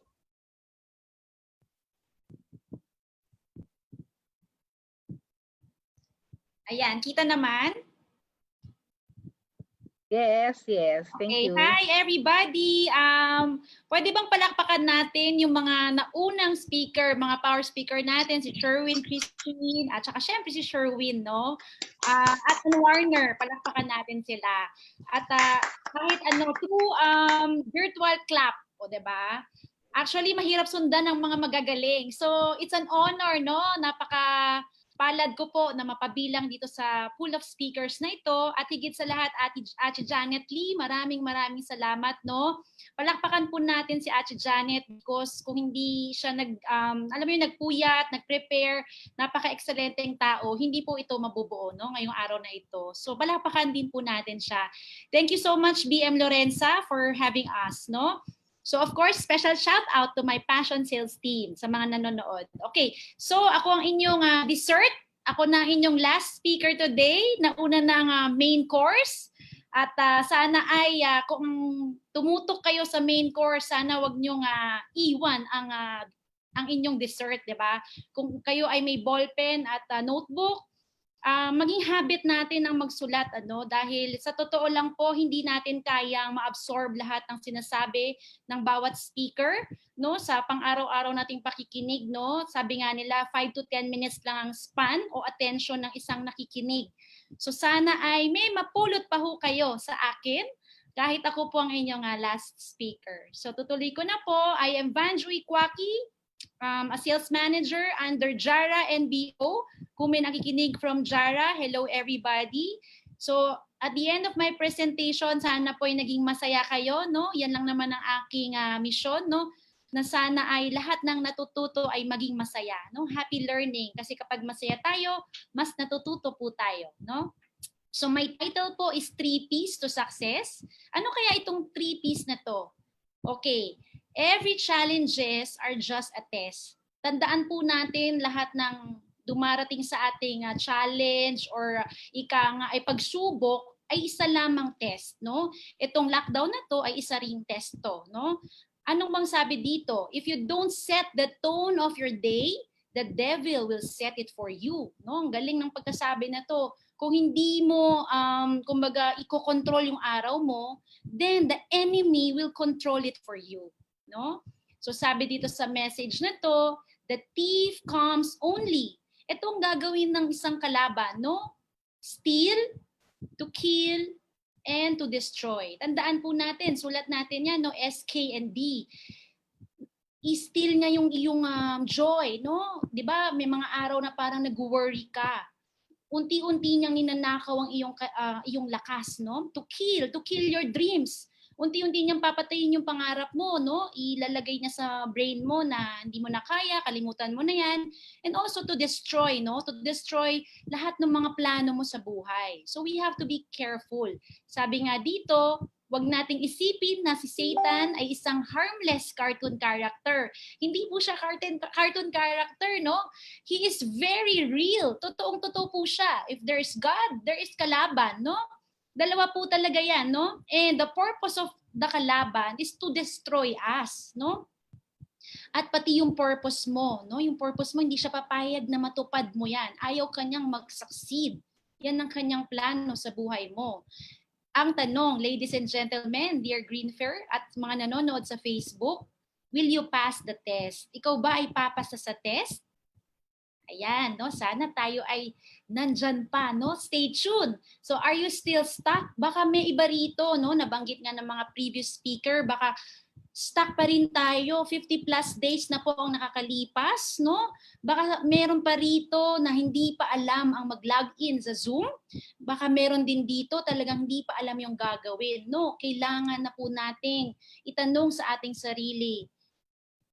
Ayan, kita naman? Yes, thank Okay, you. hi everybody. Pwede bang palakpakan natin yung mga naunang speaker, mga power speaker natin, si Sherwin, Kristine, at saka syempre si Sherwin, no? At Warner, palakpakan natin sila. At kahit through virtual clap, o diba? Actually, mahirap sundan ng mga magagaling. So, it's an honor, no? Palad ko po na mapabilang dito sa pool of speakers na ito at higit sa lahat Ate Janette Lee, maraming salamat, no? Palakpakan po natin si Ate Janette because kung hindi siya nagpuyat, nag-prepare, napaka-excelenteng tao, hindi po ito mabubuo, no? Ngayong araw na ito. So palakpakan din po natin siya. Thank you so much BM Lorenza for having us, no? So of course, special shout out to my passion sales team sa mga nanonood. Okay, so ako ang inyong dessert. Ako na ang inyong last speaker today. Nauna ng main course. At sana ay kung tumutok kayo sa main course, sana wag niyong iwan ang inyong dessert, di ba? Kung kayo ay may ballpen at notebook, maging habit natin ang magsulat, dahil sa totoo lang po hindi natin kayang ma-absorb lahat ng sinasabi ng bawat speaker, no, sa pang-araw-araw nating pakikinig, no. Sabi nga nila 5 to 10 minutes lang ang span o attention ng isang nakikinig. So sana ay may mapulot pa ho kayo sa akin kahit ako po ang inyong last speaker. So tutuloy ko na po. I am Vange Uy-Cuaki, a sales manager under Jara NBO. Kung may nakikinig from Jara, hello everybody. So at the end of my presentation, sana po ay naging masaya kayo, no? Yan lang naman ang aking mission, no? Na sana ay lahat ng natututo ay maging masaya, no? Happy learning kasi kapag masaya tayo, mas natututo po tayo, no? So my title po is 3 Ps to Success. Ano kaya itong 3 Ps na to? Okay. Every challenges are just a test. Tandaan po natin lahat ng dumarating sa ating challenge or ay pagsubok ay isa lamang test, no? Itong lockdown na to ay isa ring test to, no? Anong bang sabi dito? If you don't set the tone of your day, the devil will set it for you, no? Ang galing ng pagkasabi na to. Kung hindi mo kumbaga iko-control yung araw mo, then the enemy will control it for you, no? So sabi dito sa message na to, the thief comes only. Itong gagawin ng isang kalaban, no? Steal, to kill, and to destroy. Tandaan po natin, sulat natin yan, no? S, K, and D. I-steal niya yung iyong joy, no? 'Di ba? May mga araw na parang nag-worry ka. Unti-unti niyang ninanakaw ang iyong lakas, no? To kill your dreams. Unti-unti niyang papatayin yung pangarap mo, no? Ilalagay niya sa brain mo na hindi mo na kaya, kalimutan mo na yan. And also to destroy, no? To destroy lahat ng mga plano mo sa buhay. So we have to be careful. Sabi nga dito, wag nating isipin na si Satan ay isang harmless cartoon character. Hindi po siya cartoon character, no? He is very real. Totoong-totoo po siya. If there is God, there is kalaban, no? Dalawa po talaga yan, no? And the purpose of the kalaban is to destroy us, no? At pati yung purpose mo, no? Yung purpose mo, hindi siya papayag na matupad mo yan. Ayaw kanyang mag-succeed. Yan ang kanyang plano sa buhay mo. Ang tanong, ladies and gentlemen, dear Greenfair at mga nanonood sa Facebook, will you pass the test? Ikaw ba ay papasa sa test? Ayan, no? Sana tayo ay nandyan pa, no? Stay tuned. So are you still stuck? Baka may iba rito, no? Nabanggit nga ng mga previous speaker, baka stuck pa rin tayo. 50 plus days na po ang nakakalipas, no? Baka meron pa rito na hindi pa alam ang mag-login sa Zoom. Baka meron din dito talagang hindi pa alam yung gagawin, no? Kailangan na po nating itanong sa ating sarili,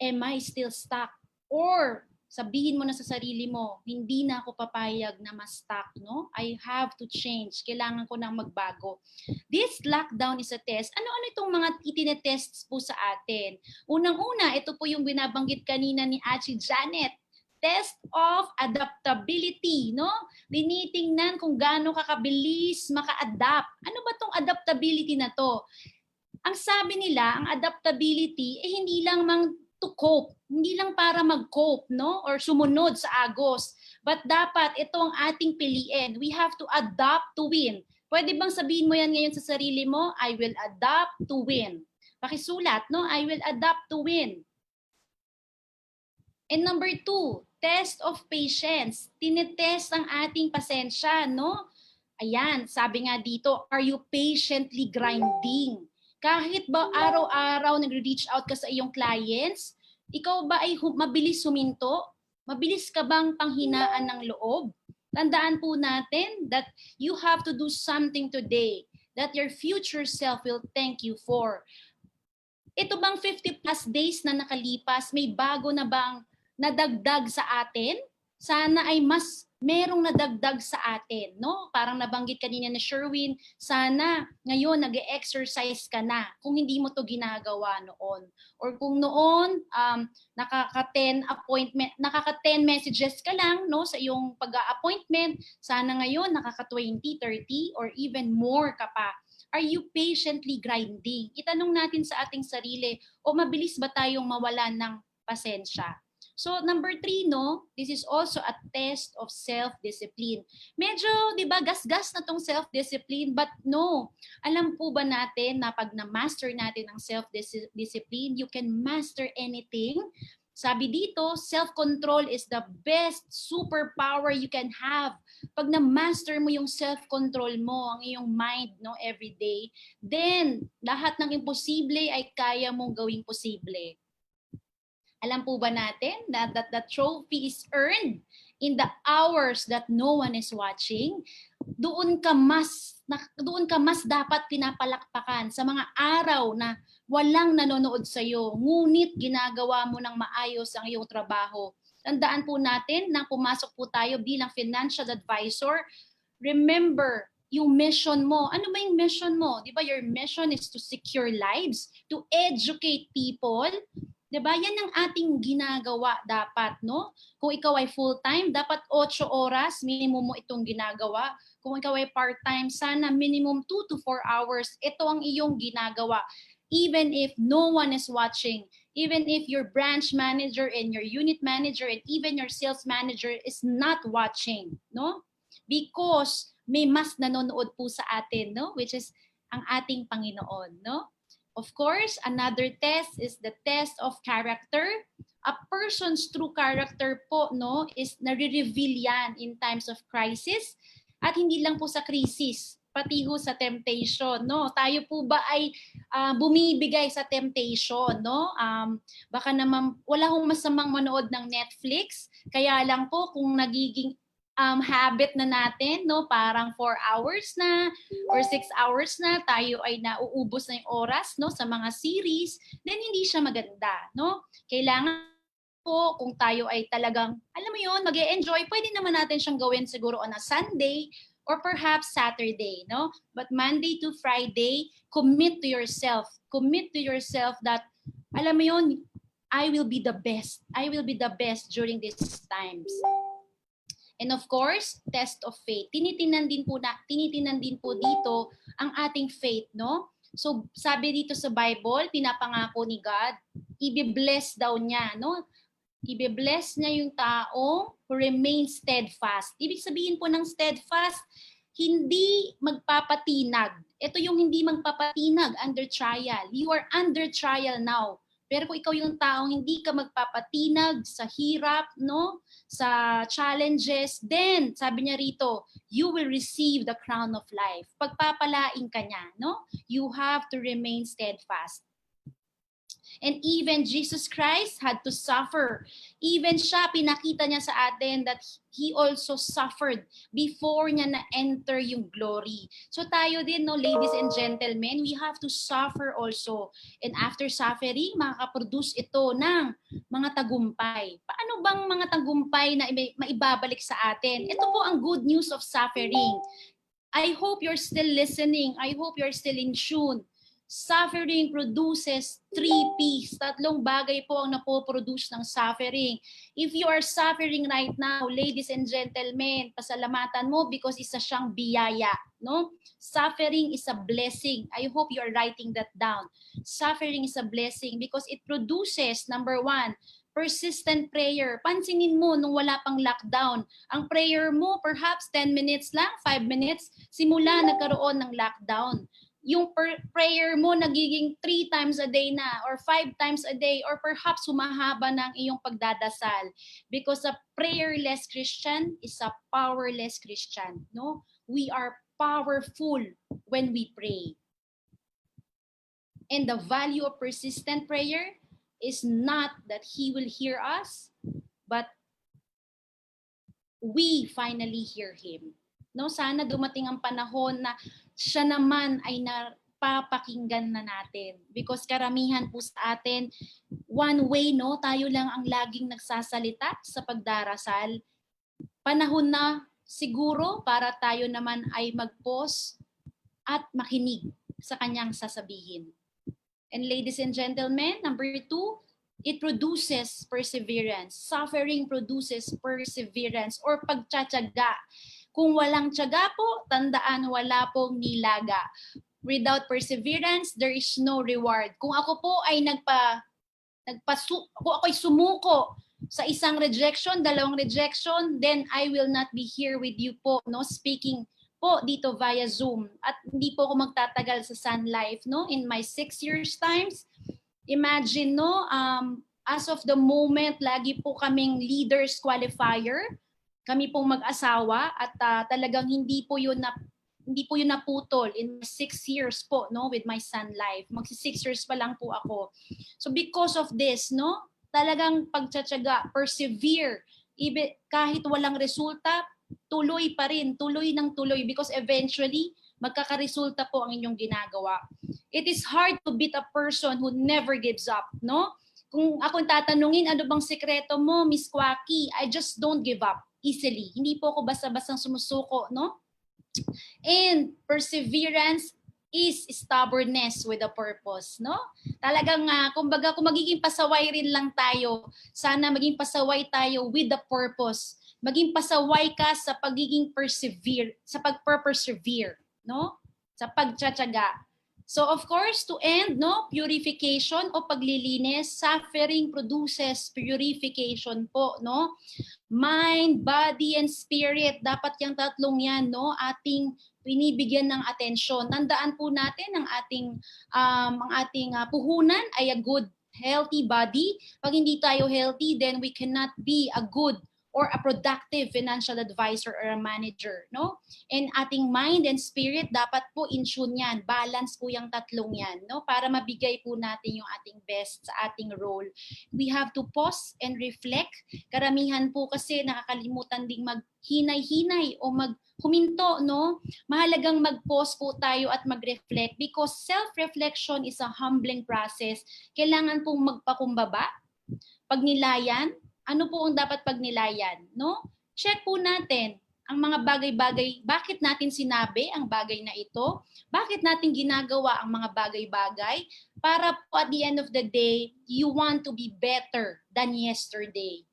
am I still stuck? Or sabihin mo na sa sarili mo, hindi na ako papayag na ma-stuck, no? I have to change. Kailangan ko nang magbago. This lockdown is a test. Ano-ano itong mga itine-tests po sa atin? Unang-una, ito po yung binabanggit kanina ni Ate Janette. Test of adaptability, no? Tinitingnan kung gaano kakabilis maka-adapt. Ano ba tong adaptability na to? Ang sabi nila, ang adaptability, hindi lang to cope. Hindi lang para mag-cope, no? Or sumunod sa agos. But dapat ito ang ating piliin. We have to adapt to win. Pwede bang sabihin mo yan ngayon sa sarili mo? I will adapt to win. Pakisulat, no? I will adapt to win. And number 2, test of patience. Tinetest ang ating pasensya, no? Ayan, sabi nga dito, are you patiently grinding? Kahit ba araw-araw nagre-reach out ka sa iyong clients, ikaw ba ay mabilis huminto? Mabilis ka bang panghinaan ng loob? Tandaan po natin that you have to do something today that your future self will thank you for. Ito bang 50 plus days na nakalipas, may bago na bang nadagdag sa atin? Sana ay mas merong nadagdag sa atin, no? Parang nabanggit kanina ni Sherwin, sana ngayon nag-exercise ka na kung hindi mo to ginagawa noon. Or kung noon nakaka-10 messages ka lang, no, sa iyong pag-appointment, sana ngayon nakaka-20, 30 or even more ka pa. Are you patiently grinding? Itanong natin sa ating sarili, o mabilis ba tayong mawalan ng pasensya? So number 3, no, this is also a test of self-discipline. Medyo, di ba, gas-gas na tong self-discipline, but no. Alam po ba natin na pag na-master natin ang self-discipline, you can master anything? Sabi dito, self-control is the best superpower you can have. Pag na-master mo yung self-control mo, ang iyong mind, no, every day, then lahat ng imposible ay kaya mong gawing posible. Alam po ba natin that the trophy is earned in the hours that no one is watching? Doon ka mas dapat pinapalakpakan sa mga araw na walang nanonood sa iyo, ngunit ginagawa mo ng maayos ang iyong trabaho. Tandaan po natin nang pumasok po tayo bilang financial advisor, remember yung mission mo. Ano ba yung mission mo? Di ba your mission is to secure lives, to educate people. Diba? Yan ang ating ginagawa dapat, no? Kung ikaw ay full-time, dapat 8 oras, minimum mo itong ginagawa. Kung ikaw ay part-time, sana minimum 2 to 4 hours, ito ang iyong ginagawa. Even if no one is watching, even if your branch manager and your unit manager and even your sales manager is not watching, no? Because may mas nanonood po sa atin, no? Which is ang ating Panginoon, no? Of course, another test is the test of character. A person's true character po, no, is nare-reveal yan in times of crisis. At hindi lang po sa crisis, pati ho sa temptation, no? Tayo po ba ay bumibigay sa temptation, no? Baka naman wala hong masamang manood ng Netflix, kaya lang po kung nagiging habit na natin, no, parang 4 hours na or 6 hours na tayo ay nauubos na yung oras, no, sa mga series, then hindi siya maganda, no? Kailangan po kung tayo ay talagang, alam mo yun, mag-e-enjoy, pwede naman natin siyang gawin siguro on a Sunday or perhaps Saturday, no? But Monday to Friday, commit to yourself. Commit to yourself that, alam mo yun, I will be the best. I will be the best during these times. And of course, test of faith. Tinitinan din po dito ang ating faith, no? So, sabi dito sa Bible, pinapangako ni God, i-bless daw niya, no? I-bless niya yung taong who remains steadfast. Ibig sabihin po ng steadfast, hindi magpapatinag. Ito yung hindi magpapatinag under trial. You are under trial now. Pero kung ikaw yung taong hindi ka magpapatinag sa hirap, no, sa challenges, then sabi niya rito, you will receive the crown of life. Pagpapalain ka niya, no? You have to remain steadfast. And even Jesus Christ had to suffer. Even siya, pinakita niya sa atin that He also suffered before niya na-enter yung glory. So tayo din, no, ladies and gentlemen, we have to suffer also. And after suffering, makakaproduce ito ng mga tagumpay. Paano bang mga tagumpay na maibabalik sa atin? Ito po ang good news of suffering. I hope you're still listening. I hope you're still in tune. Suffering produces 3 P's. 3 bagay po ang napoproduce ng suffering. If you are suffering right now, ladies and gentlemen, pasalamatan mo because isa siyang biyaya, no? Suffering is a blessing. I hope you are writing that down. Suffering is a blessing because it produces, number 1, persistent prayer. Pansinin mo nung wala pang lockdown. Ang prayer mo, perhaps 10 minutes lang, 5 minutes, simula nagkaroon ng lockdown. Yung prayer mo nagiging 3 times a day na or 5 times a day or perhaps humahaba ng iyong pagdadasal. Because a prayerless Christian is a powerless Christian. No? We are powerful when we pray. And the value of persistent prayer is not that He will hear us, but we finally hear Him. No, sana dumating ang panahon na siya naman ay napapakinggan na natin. Because karamihan po sa atin, one way, no, tayo lang ang laging nagsasalita sa pagdarasal. Panahon na siguro para tayo naman ay mag-pause at makinig sa kanyang sasabihin. And ladies and gentlemen, number 2, it produces perseverance. Suffering produces perseverance or pagtsatsaga. Kung walang tiyaga po, tandaan wala pong nilaga. Without perseverance, there is no reward. Kung ako po ay kung ako'y sumuko sa isang rejection, 2 rejection, then I will not be here with you po, no, speaking po dito via Zoom. At hindi po ako magtatagal sa Sun Life, no, in my 6 years times. Imagine, no, as of the moment, lagi po kaming leaders qualifier. Kami pong mag-asawa at talagang hindi po yun naputol in 6 years po, no, with my Sun Life. Magsi 6 years pa lang po ako. So because of this, no, talagang pagtsatsaga, persevere, kahit walang resulta, tuloy pa rin, tuloy ng tuloy because eventually magkakaresulta po ang inyong ginagawa. It is hard to beat a person who never gives up, no? Kung akong tatanungin, ano bang sekreto mo, Miss Kwaki? I just don't give up easily. Hindi po ako basta-bastang sumusuko, no? And perseverance is stubbornness with a purpose, no? Talagang kumbaga kung magiging pasaway rin lang tayo, sana maging pasaway tayo with the purpose. Maging pasaway ka sa pagiging sa pagper-persevere, no? Sa pagtsatsaga. So of course, to end, no, purification o paglilinis, suffering produces purification po, no? Mind, body, and spirit, dapat yung tatlong yan, no, ating binibigyan ng atensyon. Tandaan po natin ang ating puhunan ay a good, healthy body. Pag hindi tayo healthy, then we cannot be a good or a productive financial advisor or a manager, no? And ating mind and spirit, dapat po in tune yan. Balance po yung tatlong yan, no? Para mabigay po natin yung ating best sa ating role. We have to pause and reflect. Karamihan po kasi nakakalimutan ding maghinay-hinay o huminto, no? Mahalagang mag-pause po tayo at mag-reflect because self-reflection is a humbling process. Kailangan pong magpakumbaba, pagnilayan. Ano po ang dapat pagnilayan, no? Check po natin ang mga bagay-bagay, bakit natin sinabi ang bagay na ito? Bakit natin ginagawa ang mga bagay-bagay? Para po at the end of the day, you want to be better than yesterday.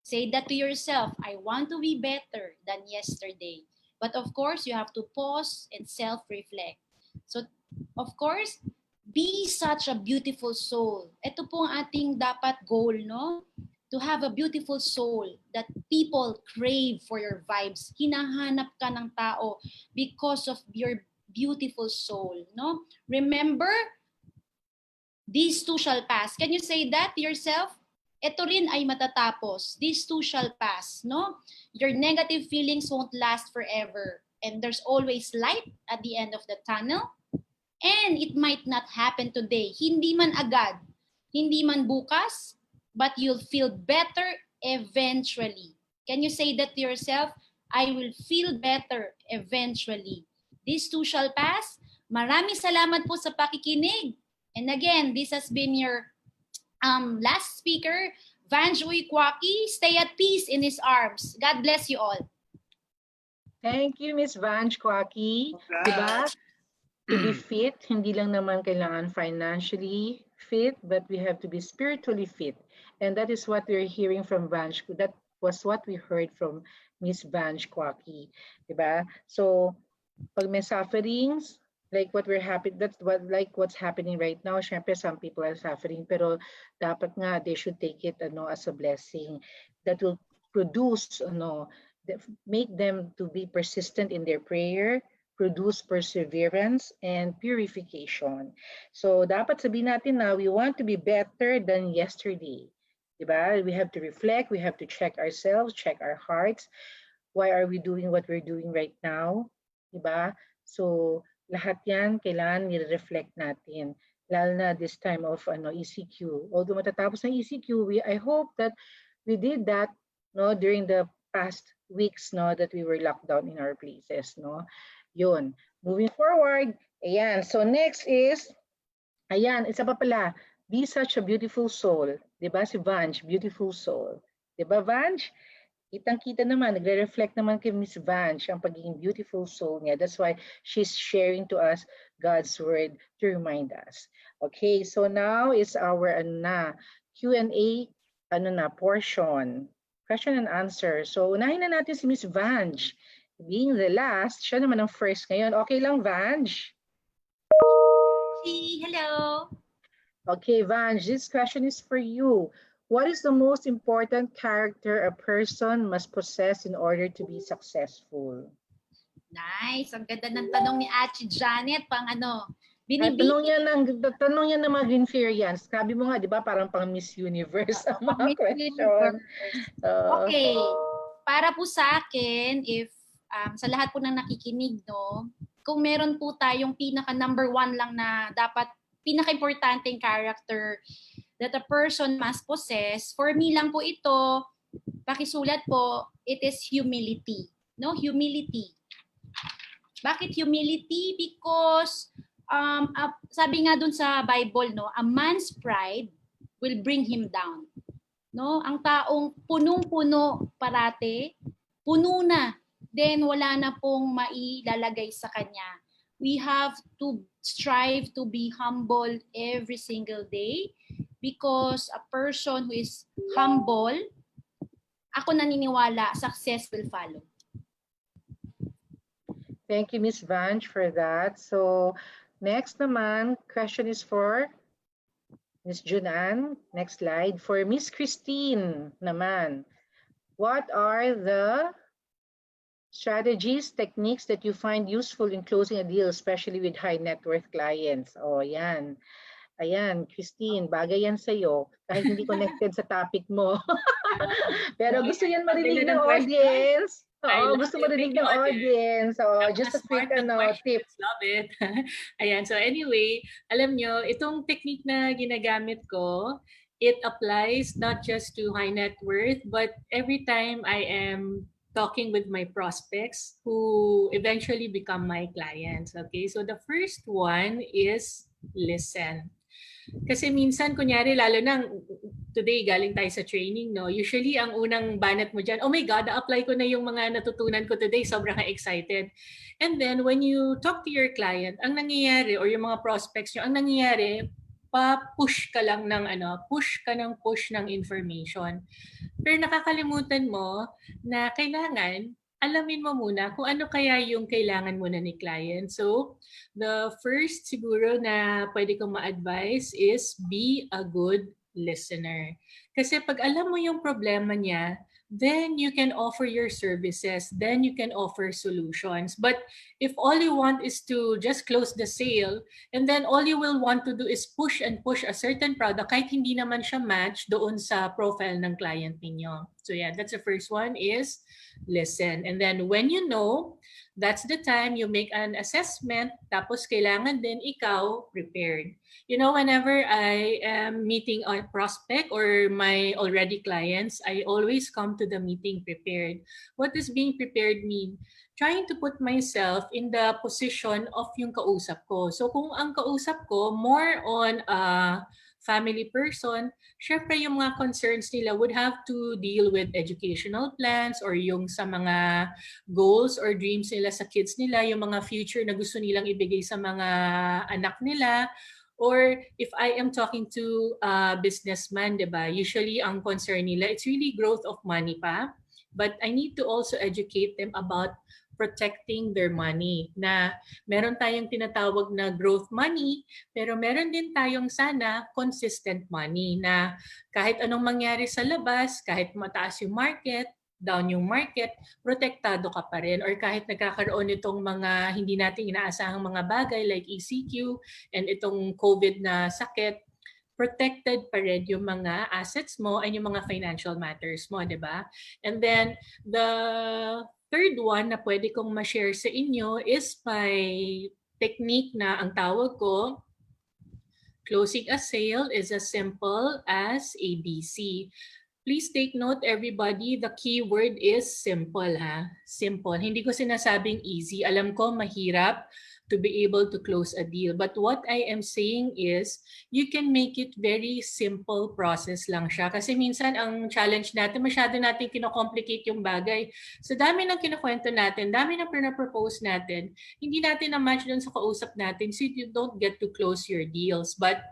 Say that to yourself, I want to be better than yesterday. But of course, you have to pause and self-reflect. So, of course, be such a beautiful soul. Ito po ang ating dapat goal, no? To have a beautiful soul that people crave for your vibes. Hinahanap ka ng tao because of your beautiful soul, no? Remember, these too shall pass. Can you say that to yourself? Ito rin ay matatapos. These too shall pass, no? Your negative feelings won't last forever. And there's always light at the end of the tunnel. And it might not happen today. Hindi man agad, hindi man bukas, but you'll feel better eventually. Can you say that to yourself? I will feel better eventually. These too shall pass. Maraming salamat po sa pakikinig. And again, this has been your last speaker, Vange Uy-Cuaki. Stay at peace in His arms. God bless you all. Thank you, Miss Vange Kwaki. Diba? To be fit, hindi lang naman kailangan financially fit, but we have to be spiritually fit. And that is what we're hearing from Vange. That was what we heard from Miss Vange Kwaki. Diba? So, pag may sufferings, like what we're happy, that's what, like what's happening right now. Syempre, some people are suffering, pero dapat nga they should take it as a blessing that will produce make them to be persistent in their prayer, produce perseverance and purification. So dapat sabihin natin na we want to be better than yesterday. Diba? We have to reflect, we have to check ourselves, check our hearts. Why are we doing what we're doing right now? Diba? So lahat yan kailangan nire-reflect natin. Lalo na this time of ECQ. Although matatapos ng ECQ, I hope that we did that during the past weeks that we were locked down in our places. Yun. Moving forward, ayan. So next is, ayan, isa pa pala, be such a beautiful soul. Diba si Vange, beautiful soul. Diba Vange? Kitang-kita naman, nagre-reflect naman kay Miss Vange ang pagiging beautiful soul niya. That's why she's sharing to us God's word to remind us. Okay, so now is our Q&A portion. Question and answer. So unahin na natin si Miss Vange. Being the last, siya naman ang first ngayon. Okay lang, Vange? Hello. Okay, Vange, this question is for you. What is the most important character a person must possess in order to be successful? Nice. Ang ganda ng tanong ni Ate Janette. Pang Tanong yan ng mga Greenferians. Sabi mo nga, di ba, parang pang Miss Universe ang mga Miss question. Okay. Para po sa akin, if sa lahat po ng nakikinig, kung meron po tayong pinaka number one lang na dapat pinaka-importanteng character that a person must possess, for me lang po ito, pakisulat po, it is humility. Humility. Bakit humility? Because sabi nga dun sa Bible, a man's pride will bring him down. Ang taong punong-puno parate, puno na, then wala na pong mailalagay sa kanya. We have to strive to be humble every single day, because a person who is humble, ako naniniwala, success will follow. Thank you, Miss Vange, for that. So, next naman, question is for Miss Junan. Next slide. For Miss Kristine naman, what are the strategies, techniques that you find useful in closing a deal, especially with high net worth clients? Oh, yan. Ayan, Kristine, bagay yan sa'yo. Kahit hindi connected sa topic mo. Pero gusto yan marinig ng audience. Oo, gusto marinig ng audience. So, just a quick tip. Love it. Ayan, so anyway, alam nyo, itong technique na ginagamit ko, it applies not just to high net worth, but every time I am talking with my prospects who eventually become my clients. Okay, so the first one is listen. Kasi minsan, kunyari, lalo na today, galing tayo sa training, usually, ang unang banat mo dyan, oh my God, na-apply ko na yung mga natutunan ko today, sobrang excited. And then, when you talk to your client, ang nangyayari, or yung mga prospects nyo, ang nangyayari, pa-push ka lang ng push ng information. Pero nakakalimutan mo na kailangan alamin mo muna kung ano kaya yung kailangan muna ni client. So, the first siguro na pwede kong ma-advise is be a good listener. Kasi pag alam mo yung problema niya, then you can offer your services, then you can offer solutions. But if all you want is to just close the sale, and then all you will want to do is push and push a certain product kahit hindi naman siya match doon sa profile ng client ninyo. So yeah, that's the first one is listen. And then when you know, that's the time you make an assessment, tapos kailangan din ikaw prepared. Whenever I am meeting a prospect or my already clients, I always come to the meeting prepared. What does being prepared mean? Trying to put myself in the position of yung kausap ko. So kung ang kausap ko more on a family person, syempre yung mga concerns nila would have to deal with educational plans or yung sa mga goals or dreams nila sa kids nila, yung mga future na gusto nilang ibigay sa mga anak nila. Or if I am talking to a businessman, diba, usually ang concern nila, it's really growth of money pa. But I need to also educate them about protecting their money, na meron tayong tinatawag na growth money, pero meron din tayong sana consistent money na kahit anong mangyari sa labas, kahit mataas yung market, down yung market, protektado ka pa rin. Or kahit nagkakaroon itong mga hindi natin inaasahang mga bagay like ECQ and itong COVID na sakit, protected pa rin yung mga assets mo and yung mga financial matters mo, di ba? And then, the third one na pwede kong ma-share sa inyo is my technique na ang tawag ko, closing a sale is as simple as ABC. Please take note, everybody, the key word is simple, ha? Simple. Hindi ko sinasabing easy. Alam ko, mahirap to be able to close a deal. But what I am saying is, you can make it very simple process lang siya. Kasi minsan, ang challenge natin, masyado natin kinocomplicate yung bagay. So dami ng kinukwento natin, dami ng pinapropose natin, hindi natin na-match dun sa kausap natin, so you don't get to close your deals. But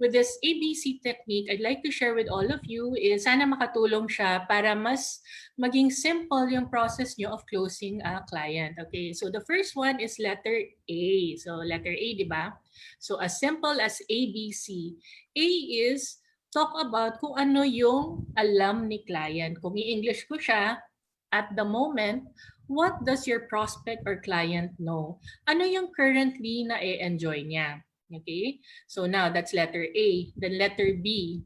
with this ABC technique, I'd like to share with all of you is sana makatulong siya para mas maging simple yung process nyo of closing a client. Okay, so the first one is letter A. So letter A, di ba? So as simple as ABC. A is talk about kung ano yung alam ni client. Kung i-English ko siya, at the moment, what does your prospect or client know? Ano yung currently na i-enjoy niya? Okay, so now that's letter A. Then letter B,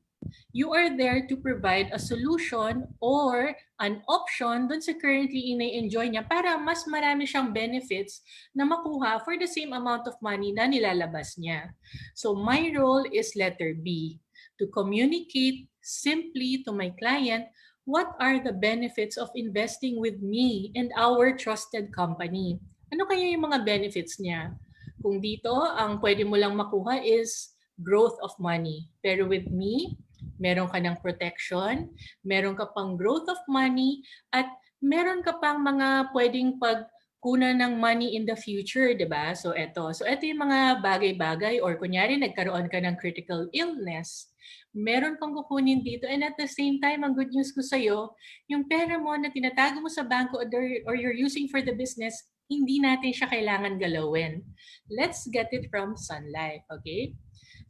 you are there to provide a solution or an option dun sa currently ina-enjoy niya para mas marami siyang benefits na makuha for the same amount of money na nilalabas niya. So my role is letter B, to communicate simply to my client what are the benefits of investing with me and our trusted company. Ano kaya yung mga benefits niya? Kung dito, ang pwede mo lang makuha is growth of money. Pero with me, meron ka ng protection, meron ka pang growth of money, at meron ka pang mga pwedeng pagkunan ng money in the future, di ba? So ito yung mga bagay-bagay, or kunyari nagkaroon ka ng critical illness, meron kang kukunin dito. And at the same time, ang good news ko sa'yo, yung pera mo na tinatago mo sa bangko or you're using for the business, hindi natin siya kailangan galawin. Let's get it from Sun Life, okay?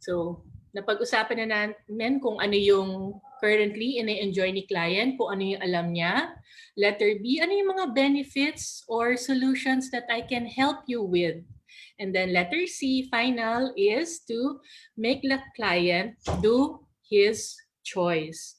So, napag-usapan na namin kung ano yung currently ina-enjoy ni client, kung ano yung alam niya. Letter B, ano yung mga benefits or solutions that I can help you with? And then letter C, final, is to make the client do his choice.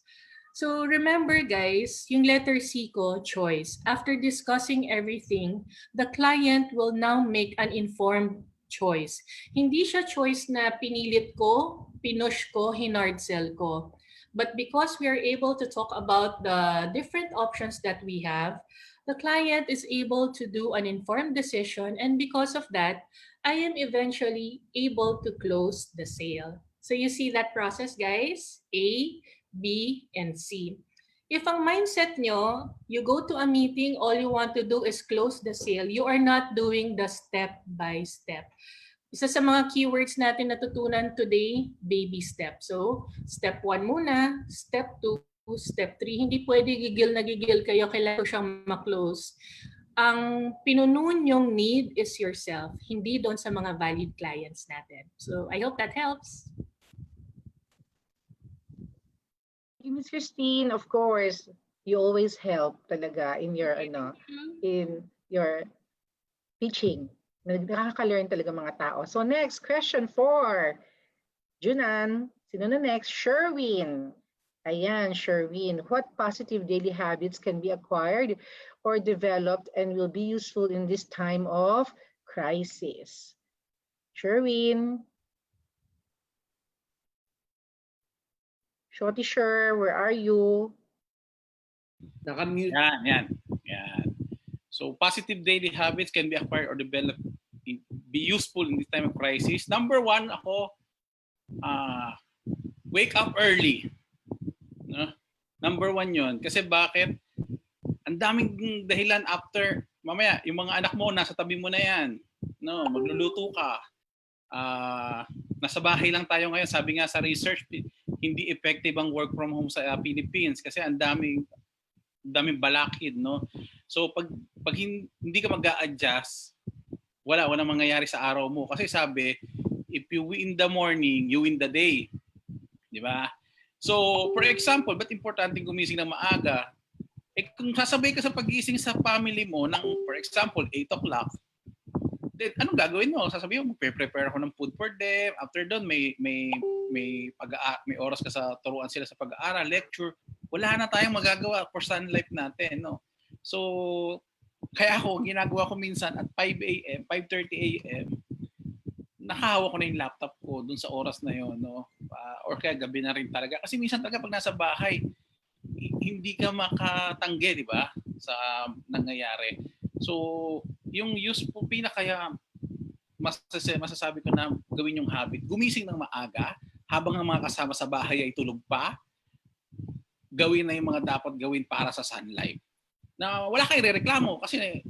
So remember guys, yung letter C ko, choice. After discussing everything, the client will now make an informed choice. Hindi siya choice na pinilit ko, pinush ko, hinard sell ko. But because we are able to talk about the different options that we have, the client is able to do an informed decision, and because of that, I am eventually able to close the sale. So you see that process, guys? A, B, and C. If ang mindset nyo, you go to a meeting, all you want to do is close the sale, you are not doing the step by step. Isa sa mga keywords natin natutunan today, baby step. So, step 1 muna, step 2, step 3. Hindi pwede gigil na gigil kayo, kailangan siyang ma-close. Ang pinunun yung need is yourself, hindi doon sa mga valued clients natin. So, I hope that helps. Miss Kristine, of course, you always help talaga in your in your teaching. Nakaka-learn talaga mga tao. So next, question 4. Junan, sino na next? Sherwin. Ayan, Sherwin. What positive daily habits can be acquired or developed and will be useful in this time of crisis? Sherwin. Shorty Sher, where are you? Naka-mute. Yan. So positive daily habits can be acquired or developed, be useful in this time of crisis. Number 1, ako, wake up early. No? Number 1 yon. Kasi bakit? Ang daming dahilan after, mamaya, yung mga anak mo, nasa tabi mo na yan. No, magluluto ka. Nasa bahay lang tayo ngayon. Sabi nga sa research, hindi effective ang work from home sa Philippines kasi ang daming balakid, no? So pag hindi ka mag-a-adjust, walang mangyayari sa araw mo. Kasi sabi, if you win the morning, you win the day. Di ba? So, for example, ba't importante gumising ng maaga? Kung sasabay ka sa pagising sa family mo ng, for example, 8 o'clock, then anong gagawin mo? Sasabihin mo, prepare ako ng food for them. After doon, may oras ka sa turuan sila sa pag-aaral, lecture. Wala na tayong magagawa for sun life natin, no? So, kaya ako, ginagawa ko minsan at 5 a.m., 5:30 a.m., nakahawak ko na yung laptop ko dun sa oras na yon, no? Or kaya gabi na rin talaga. Kasi minsan talaga pag nasa bahay, hindi ka makatanggi, di ba? Sa nangyayari. So, yung useful, kaya masasabi ko na gawin yung habit. Gumising ng maaga, habang ang mga kasama sa bahay ay tulog pa, gawin na yung mga dapat gawin para sa sun life. Na wala kang irereklamo kasi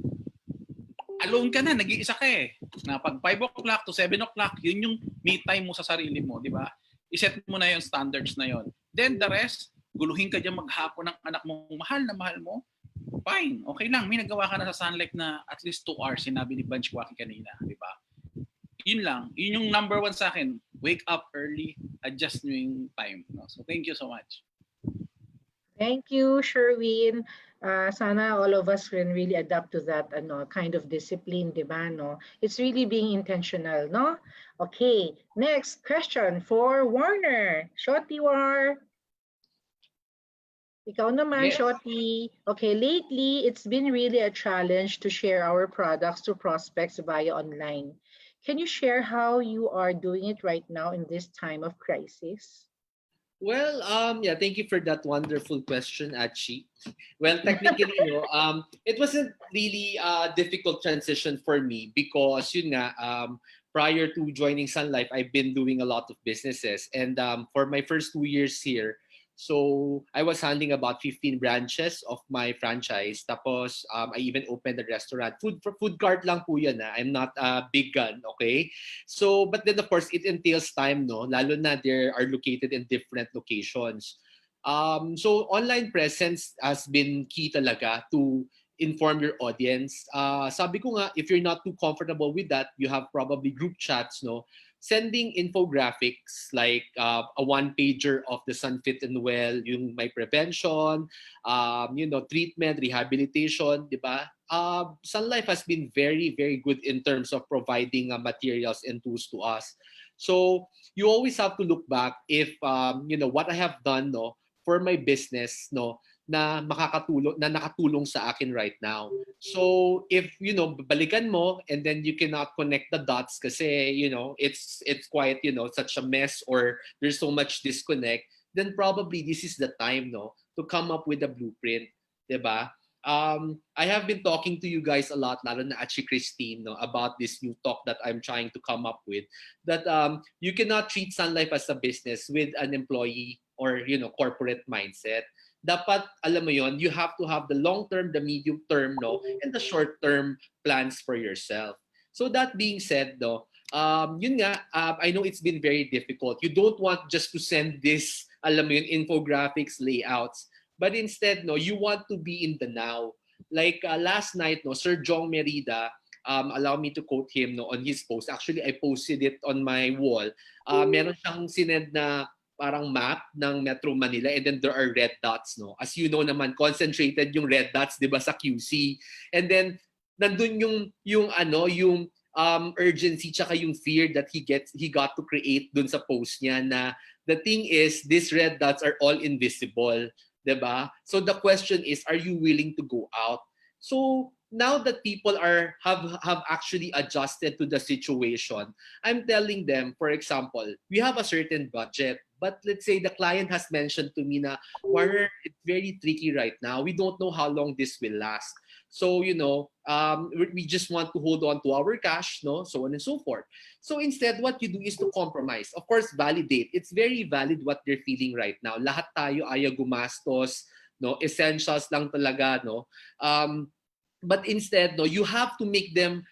alone ka na, nag-iisa ka eh. Na pag 5 o'clock to 7 o'clock, yun yung me time mo sa sarili mo, di ba? I-set mo na yung standards na yon. Then the rest, guluhin ka dyan maghapon ng anak mong mahal na mahal mo, fine, okay lang. May nagawa ka na sa sunlight na at least 2 hours, sinabi ni Vange kanina, di ba? Yun lang. Yun yung number 1 sa akin. Wake up early, adjust nyo yung time. No? So thank you so much. Thank you, Sherwin. Sana all of us can really adapt to that kind of discipline, di ba? No? It's really being intentional, no? Okay, next question for Warner. Shorty War. Ikaw naman, Yes. Shorty. Okay, lately, it's been really a challenge to share our products to prospects via online. Can you share how you are doing it right now in this time of crisis? Well, yeah, thank you for that wonderful question, Achi. Well, technically, it wasn't really a difficult transition for me because, prior to joining Sun Life, I've been doing a lot of businesses. And for my first 2 years here, so I was handling about 15 branches of my franchise. Tapos, I even opened a restaurant. Food cart lang po yan. I'm not a big gun, okay? So, but then of course, it entails time, no? Lalo na they are located in different locations. So, online presence has been key talaga to inform your audience. Sabi ko nga, if you're not too comfortable with that, you have probably group chats, no? Sending infographics like a one-pager of the Sun Fit and Well, yung may prevention, treatment, rehabilitation, di ba? Sun Life has been very, very good in terms of providing materials and tools to us. So you always have to look back if, what I have done, no, for my business, no, na nakatulong sa akin right now. So if balikan mo and then you cannot connect the dots kasi it's quite such a mess or there's so much disconnect, then probably this is the time to come up with a blueprint, diba? I have been talking to you guys a lot, lalo na Achi Kristine, about this new talk that I'm trying to come up with, that you cannot treat Sun Life as a business with an employee or corporate mindset. Dapat, alam mo yon, you have to have the long term, the medium term, and the short term plans for yourself. So that being said, yun nga, I know it's been very difficult. You don't want just to send this, alam mo yun, infographics, layouts, but instead, you want to be in the now. Like last night, Sir Jong Merida, allow me to quote him on his post. Actually, I posted it on my wall. Meron siyang sinend na parang map ng Metro Manila and then there are red dots, no? As you know naman, concentrated yung red dots, 'di ba, sa QC. And then nandun yung urgency tsaka yung fear that he got to create dun sa post niya na the thing is these red dots are all invisible, 'di ba? So the question is, are you willing to go out? So now that people have actually adjusted to the situation, I'm telling them, for example, we have a certain budget, but let's say the client has mentioned to me na, Warner, it's very tricky right now. We don't know how long this will last. So, we just want to hold on to our cash, so on and so forth. So instead, what you do is to compromise. Of course, validate. It's very valid what they're feeling right now. Lahat tayo ayaw gumastos, essentials lang talaga, But instead, you have to make them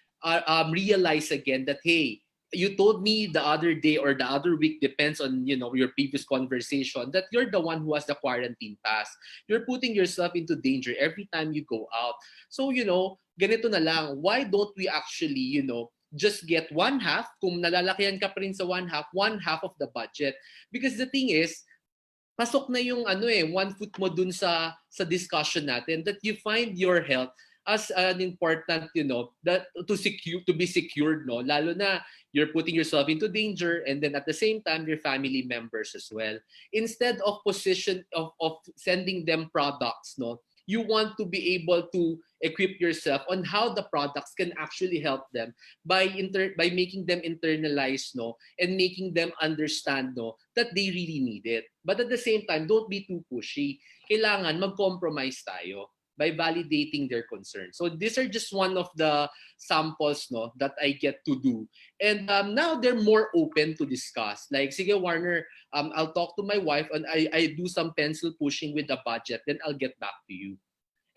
realize again that, hey, you told me the other day or the other week, depends on, you know, your previous conversation, that you're the one who has the quarantine pass. You're putting yourself into danger every time you go out. So, you know, ganito na lang, why don't we actually, you know, just get one half, kung nalalakihan ka pa rin sa one half of the budget. Because the thing is, pasok na yung ano eh, one foot mo dun sa discussion natin, that you find your health as an important, you know, that to be secured, no, lalo na you're putting yourself into danger, and then at the same time your family members as well. Instead of sending them products, no, you want to be able to equip yourself on how the products can actually help them by making them internalize, no, and making them understand, no, that they really need it. But at the same time, don't be too pushy. Kailangan mag-compromise tayo by validating their concerns. So these are just one of the samples, no, that I get to do. And now they're more open to discuss. Like, sige Warner, I'll talk to my wife and I do some pencil pushing with the budget, then I'll get back to you.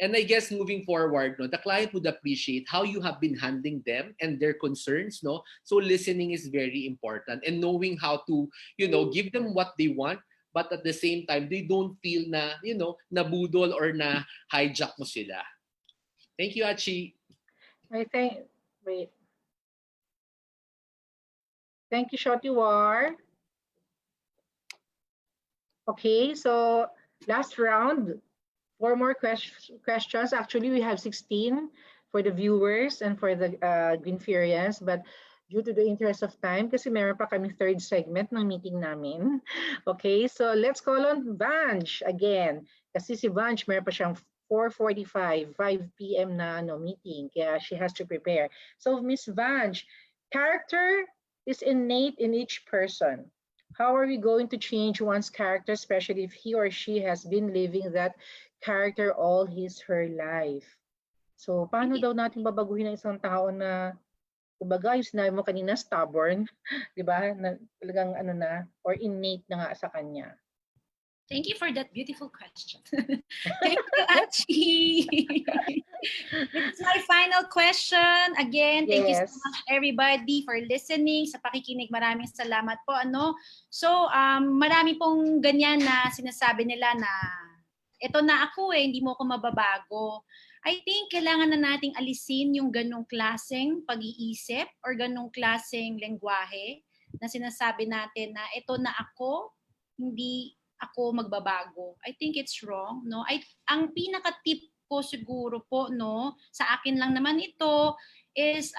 And I guess moving forward, no, the client would appreciate how you have been handling them and their concerns, no? So listening is very important, and knowing how to, you know, give them what they want, but at the same time, they don't feel na, you know, nabudol or na hijack mo sila. Thank you, Achi. Thank you, Shoti War. Okay, so last round. 4 more questions. Actually, we have 16 for the viewers and for the Greenferians, but due to the interest of time, kasi meron pa kami third segment ng meeting namin. Okay, so let's call on Vange again. Kasi si Vange, meron pa siyang 4:45, 5 p.m. na meeting, kaya she has to prepare. So Miss Vange, character is innate in each person. How are we going to change one's character, especially if he or she has been living that character all her life? So, paano daw natin babaguhin ang isang tao na, kumbaga, yung sinabi mo kanina, stubborn, di ba? Na, talagang ano na, or innate na nga sa kanya. Thank you for that beautiful question. Thank you, Achi. It's my final question. Again, thank you so much everybody for listening, sa pakikinig. Maraming salamat po. So, marami pong ganyan na sinasabi nila na ito na ako hindi mo ako mababago. I think kailangan na nating alisin yung ganong klaseng pag-iisip or ganong klaseng lengguwahe na sinasabi natin na ito na ako, hindi ako magbabago. I think it's wrong, no? Ang pinaka-tip ko siguro po, no, sa akin lang naman ito is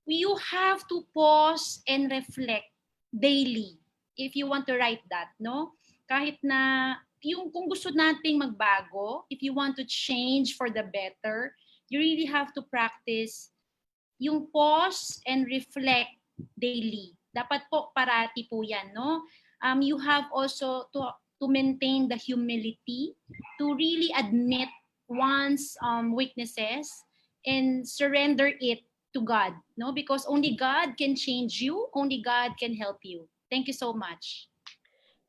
you have to pause and reflect daily if you want to write that, no? Kahit na yung kung gusto nating magbago, if you want to change for the better, you really have to practice yung pause and reflect daily. Dapat po parati po yan, no? You have also to maintain the humility, to really admit one's weaknesses and surrender it to God, no? Because only God can change you, only God can help you. Thank you so much.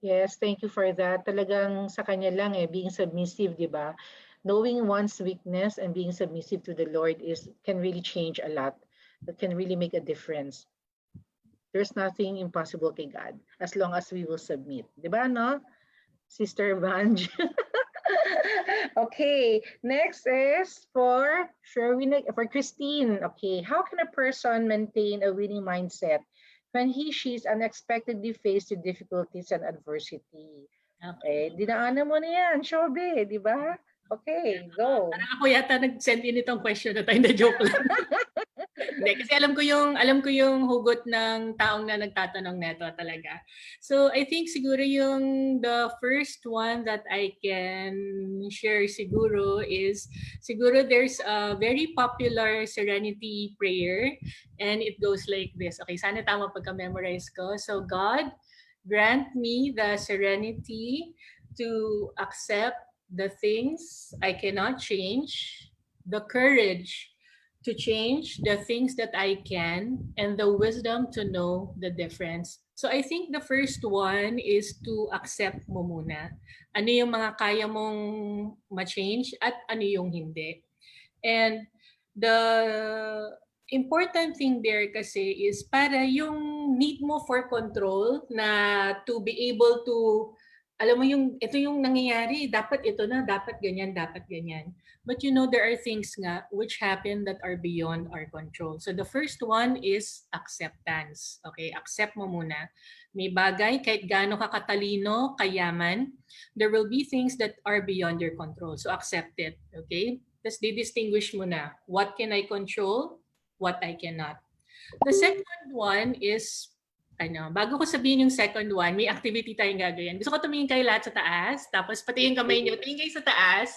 Yes, thank you for that. Talagang sa kanya lang being submissive, di ba? Knowing one's weakness and being submissive to the Lord can really change a lot. That can really make a difference. There's nothing impossible kay God as long as we will submit. Di ba, no? Sister Vange. Okay, next is for Sherwin, for Kristine. Okay, how can a person maintain a winning mindset when she's unexpectedly faced with difficulties and adversity? Okay, dinaanan mo na yan, Shobe, di ba? Okay, go. Parang ako yata nag-send in itong question na tayo, na joke lang. Hindi, kasi alam ko yung hugot ng taong na nagtatanong neto talaga. So I think siguro yung the first one that I can share siguro is, siguro there's a very popular serenity prayer and it goes like this. Okay, sana tama pagka-memorize ko. So God, grant me the serenity to accept the things I cannot change, the courage to change the things that I can, and the wisdom to know the difference. So I think the first one is to accept mo muna. Ano yung mga kaya mong ma-change at ano yung hindi. And important thing there kasi is para yung need mo for control na to be able to, alam mo yung, ito yung nangyayari, dapat ito na, dapat ganyan, dapat ganyan. But you know, there are things nga which happen that are beyond our control. So the first one is acceptance. Okay, accept mo muna. May bagay, kahit gaano ka katalino, kayaman, there will be things that are beyond your control. So accept it. Okay? Tapos di-distinguish mo na, what can I control, what I cannot. The second one is, bago ko sabihin yung second one, may activity tayong gagawin. Gusto ko tumingin kayo lahat sa taas, tapos pati yung kamay niyo, tingin kayo sa taas.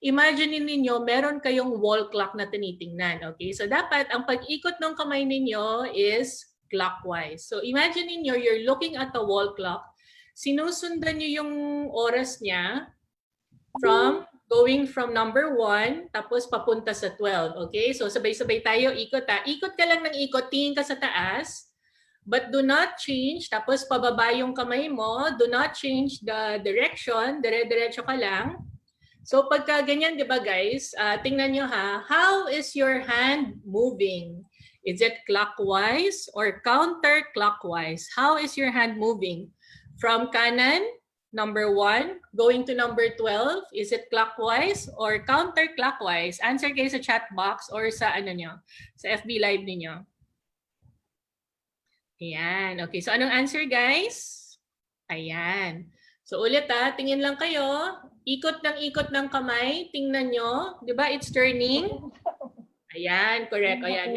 Imagine ninyo, meron kayong wall clock na tinitingnan. Okay? So dapat, ang pag-ikot ng kamay ninyo is clockwise. So imagine ninyo, you're looking at the wall clock, sinusundan nyo yung oras niya going from number 1, tapos papunta sa 12. Okay? So sabay-sabay tayo, ikot ha. Ikot ka lang ng ikot, tingin ka sa taas, but do not change, tapos pababa yung kamay mo, do not change the direction, dire-diretso ka lang. So pagka ganyan, di ba guys, tingnan nyo ha, how is your hand moving? Is it clockwise or counterclockwise? How is your hand moving? From kanan, number 1, going to number 12, is it clockwise or counterclockwise? Answer kayo sa chat box or sa sa FB Live ninyo. Ayan. Okay, so anong answer guys? Ayan. So ulit tingin lang kayo. Ikot ng kamay. Tingnan nyo. Di ba? It's turning. Ayan, correct. Ayan.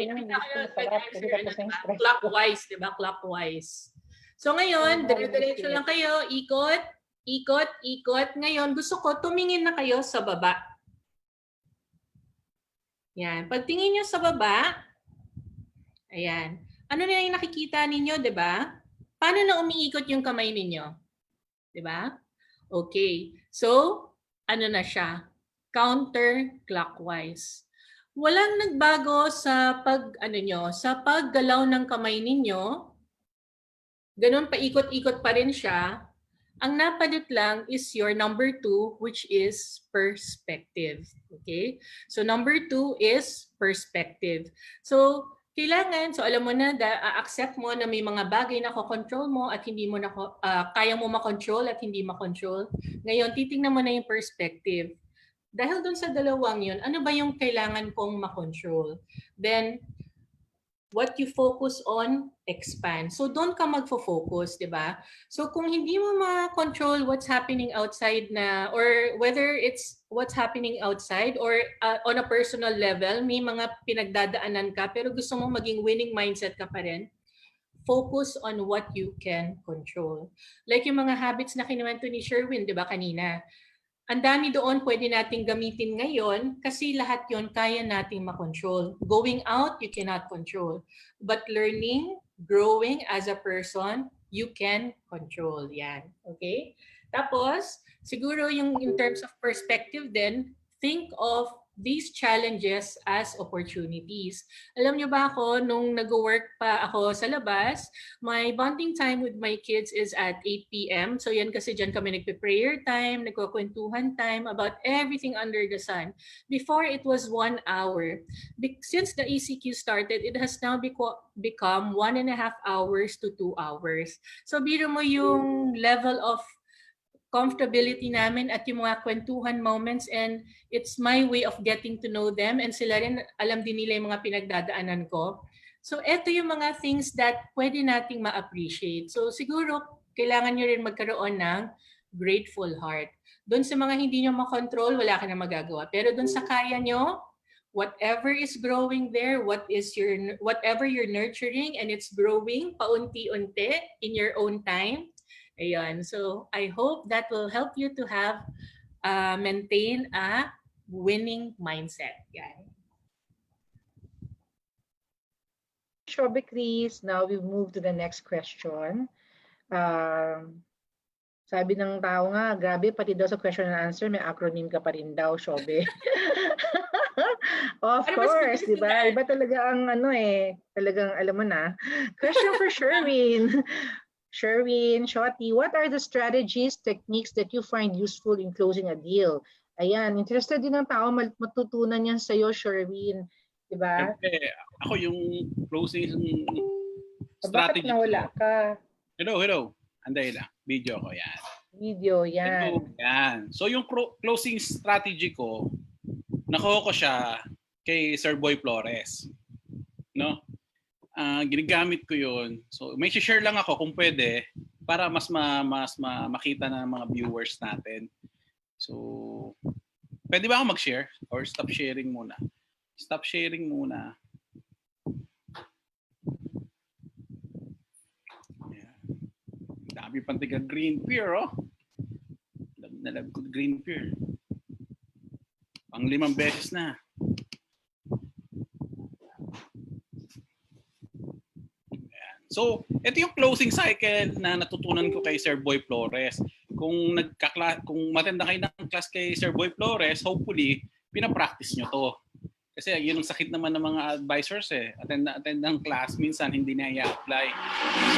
Clockwise, di ba? Clockwise. So ngayon, dire-diretso lang kayo. Ikot, ikot, ikot. Ngayon, gusto ko tumingin na kayo sa baba. Yan. Pagtingin nyo sa baba, ayan. Ano na yung nakikita ninyo, di ba? Paano na umiikot yung kamay ninyo? Di ba? Okay. So, ano na siya? Counterclockwise. Walang nagbago sa sa paggalaw ng kamay ninyo. Ganun paikot-ikot pa rin siya. Ang napalit lang is your number 2, which is perspective. Okay? So number 2 is perspective. So kailangan, so alam mo na, accept mo na may mga bagay na control mo at hindi mo na kaya mo makontrol at hindi makontrol. Ngayon, titingnan mo na yung perspective. Dahil dun sa dalawang yun, ano ba yung kailangan kong makontrol? Then, what you focus on, expand. So doon ka magfo-focus, di ba? So kung hindi mo ma-control what's happening outside na, or whether it's what's happening outside or on a personal level, may mga pinagdadaanan ka, pero gusto mo maging winning mindset ka pa rin, focus on what you can control. Like yung mga habits na kinuwento ni Sherwin, di ba kanina? Ang dami doon pwede nating gamitin ngayon kasi lahat yon kaya nating makontrol. Going out, you cannot control. But learning, growing as a person, you can control. Yan. Okay? Tapos, siguro yung in terms of perspective then, think of these challenges as opportunities. Alam nyo ba ako, nung nag-work pa ako sa labas, my bonding time with my kids is at 8 p.m. So yan kasi dyan kami nagpe-prayer time, nagkukwentuhan time about everything under the sun. Before it was 1 hour. Since the ECQ started, it has now become 1.5 hours to 2 hours. So biro mo yung level of comfortability namin at yung mga kwentuhan moments, and it's my way of getting to know them, and sila rin alam din nila yung mga pinagdadaanan ko. So eto yung mga things that pwede nating ma-appreciate. So siguro kailangan nyo rin magkaroon ng grateful heart. Doon sa mga hindi nyo makontrol, wala ka na magagawa. Pero doon sa kaya nyo, whatever is growing there, whatever you're nurturing and it's growing paunti-unti in your own time. Ayan. So I hope that will help you to have maintain a winning mindset. Yan. Shobe, Chris. Now we move to the next question. Sabi ng tao nga, grabe, pati daw sa question and answer, may acronym ka pa rin daw, Shobe. Of course, di ba? Iba talaga ang talagang alam mo na. Question for Sherwin. Sherwin, Shoti, what are the strategies, techniques that you find useful in closing a deal? Ayan, interested din ng tao, matutunan yan sa'yo, Sherwin. Diba? Siyempre, ako yung closing Bakit strategy nawala ko. ka? Hello. Anday lang. Video ko yan. Video, Hello, yan. yan. So yung closing strategy ko, nakuha ko siya kay Sir Boy Flores. No? Ginagamit ko yun. So may share lang ako kung pwede para mas makita ng mga viewers natin. So pwede ba ako mag-share or stop sharing muna? Stop sharing muna. Yeah. Dami pang tiga green pear, oh. Love ko green pear. Pang 5 beses na. Ayan. So, ito yung closing cycle na natutunan ko kay Sir Boy Flores. Kung matenda kayo ng class kay Sir Boy Flores, hopefully, pinapractice nyo to. Kasi yun ang sakit naman ng mga advisors eh. Attend ng class, minsan hindi na i-apply.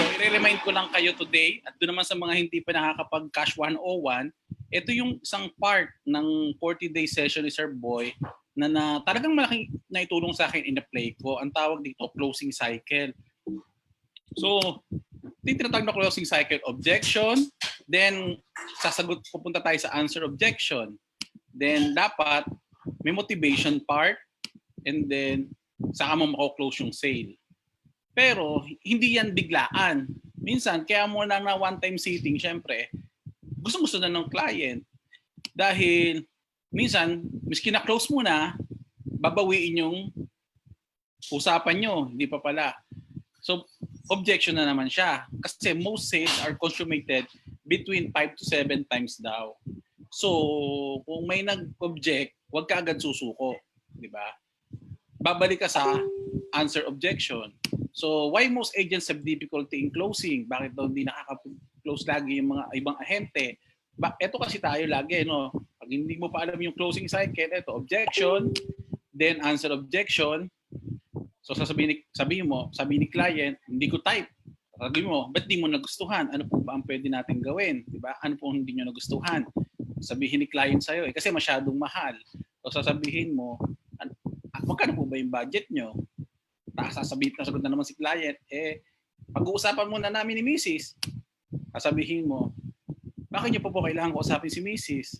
So, i-remind ko lang kayo today, at doon naman sa mga hindi pa nakakapag-cash 101, ito yung isang part ng 40-day session ni Sir Boy na talagang malaking naitulong sa akin in-apply ko. Ang tawag dito, closing cycle. So, tinatawag na closing cycle, objection, then pupunta tayo sa answer objection. Then, dapat may motivation part, and then saka mo mako-close yung sale. Pero hindi yan biglaan. Minsan kaya mo na one-time sitting, syempre, gusto na ng client. Dahil minsan, miski na-close mo na, babawiin yung usapan nyo, hindi pa pala. So, objection na naman siya. Kasi most sales are consummated between 5 to 7 times daw. So, kung may nag-object, huwag ka agad susuko. Di ba? Babalik ka sa answer objection. So, why most agents have difficulty in closing? Bakit daw hindi nakaka-close lagi yung mga ibang ahente? Ito kasi tayo lagi, no? Pag hindi mo pa alam yung closing cycle, ito, objection, then answer objection. So, sabihin mo, sabi ni client, hindi ko type. Sabihin mo, ba't di mo nagustuhan? Ano po ba ang pwede natin gawin? Diba? Ano po hindi nyo nagustuhan? Sabihin ni client sa'yo, kasi masyadong mahal. So, sasabihin mo, magkano po ba yung budget nyo? Sasabihin na sagot na naman si client, pag-uusapan muna namin ni Mrs. Sasabihin mo, bakit nyo po kailangan ko usapin si Mrs.?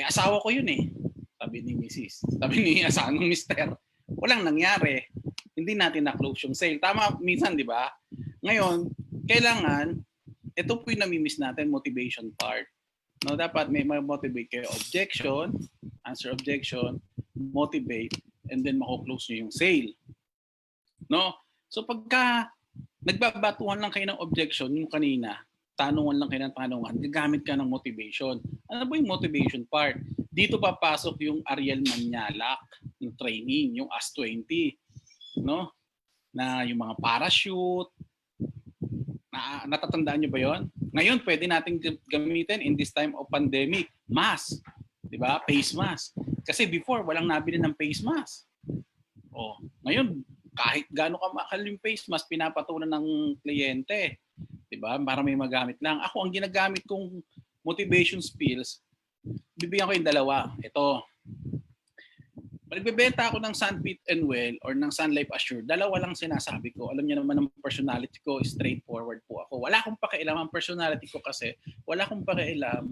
Asawa ko yun eh. Sabi ni Mrs. Sabi ni asawa ng Mr. Walang nangyari. Hindi natin na-close yung sale. Tama minsan, di ba? Ngayon, kailangan, ito po yung namimiss natin, motivation part. No, dapat may motivate kayo. Objection, answer objection, motivate, and then mako-close nyo yung sale. No? So pagka nagbabatuhan lang kayo ng objection, yung kanina, tanungan lang kayo ng tanungan, gagamit ka ng motivation. Ano ba yung motivation part? Dito papasok yung Ariel Manyalak, yung training, yung AS-20. No? Na yung mga parachute, natatandaan nyo ba yon? Ngayon, pwede natin gamitin in this time of pandemic. Mask. Diba? Face mask. Kasi before, walang nabili ng face mask. Ngayon, kahit gaano kamahal yung face mask, pinapatunan ng kliyente. Diba? Para may magamit lang. Ako, ang ginagamit kong motivation skills, bibigyan ko yung dalawa. Ito. Nagbebenta ako ng Sunfit and Well or ng Sun Life Assure, dalawa lang sinasabi ko. Alam niyo naman ang personality ko, straightforward po ako. Wala akong pakialam ang personality ko kasi wala akong pakialam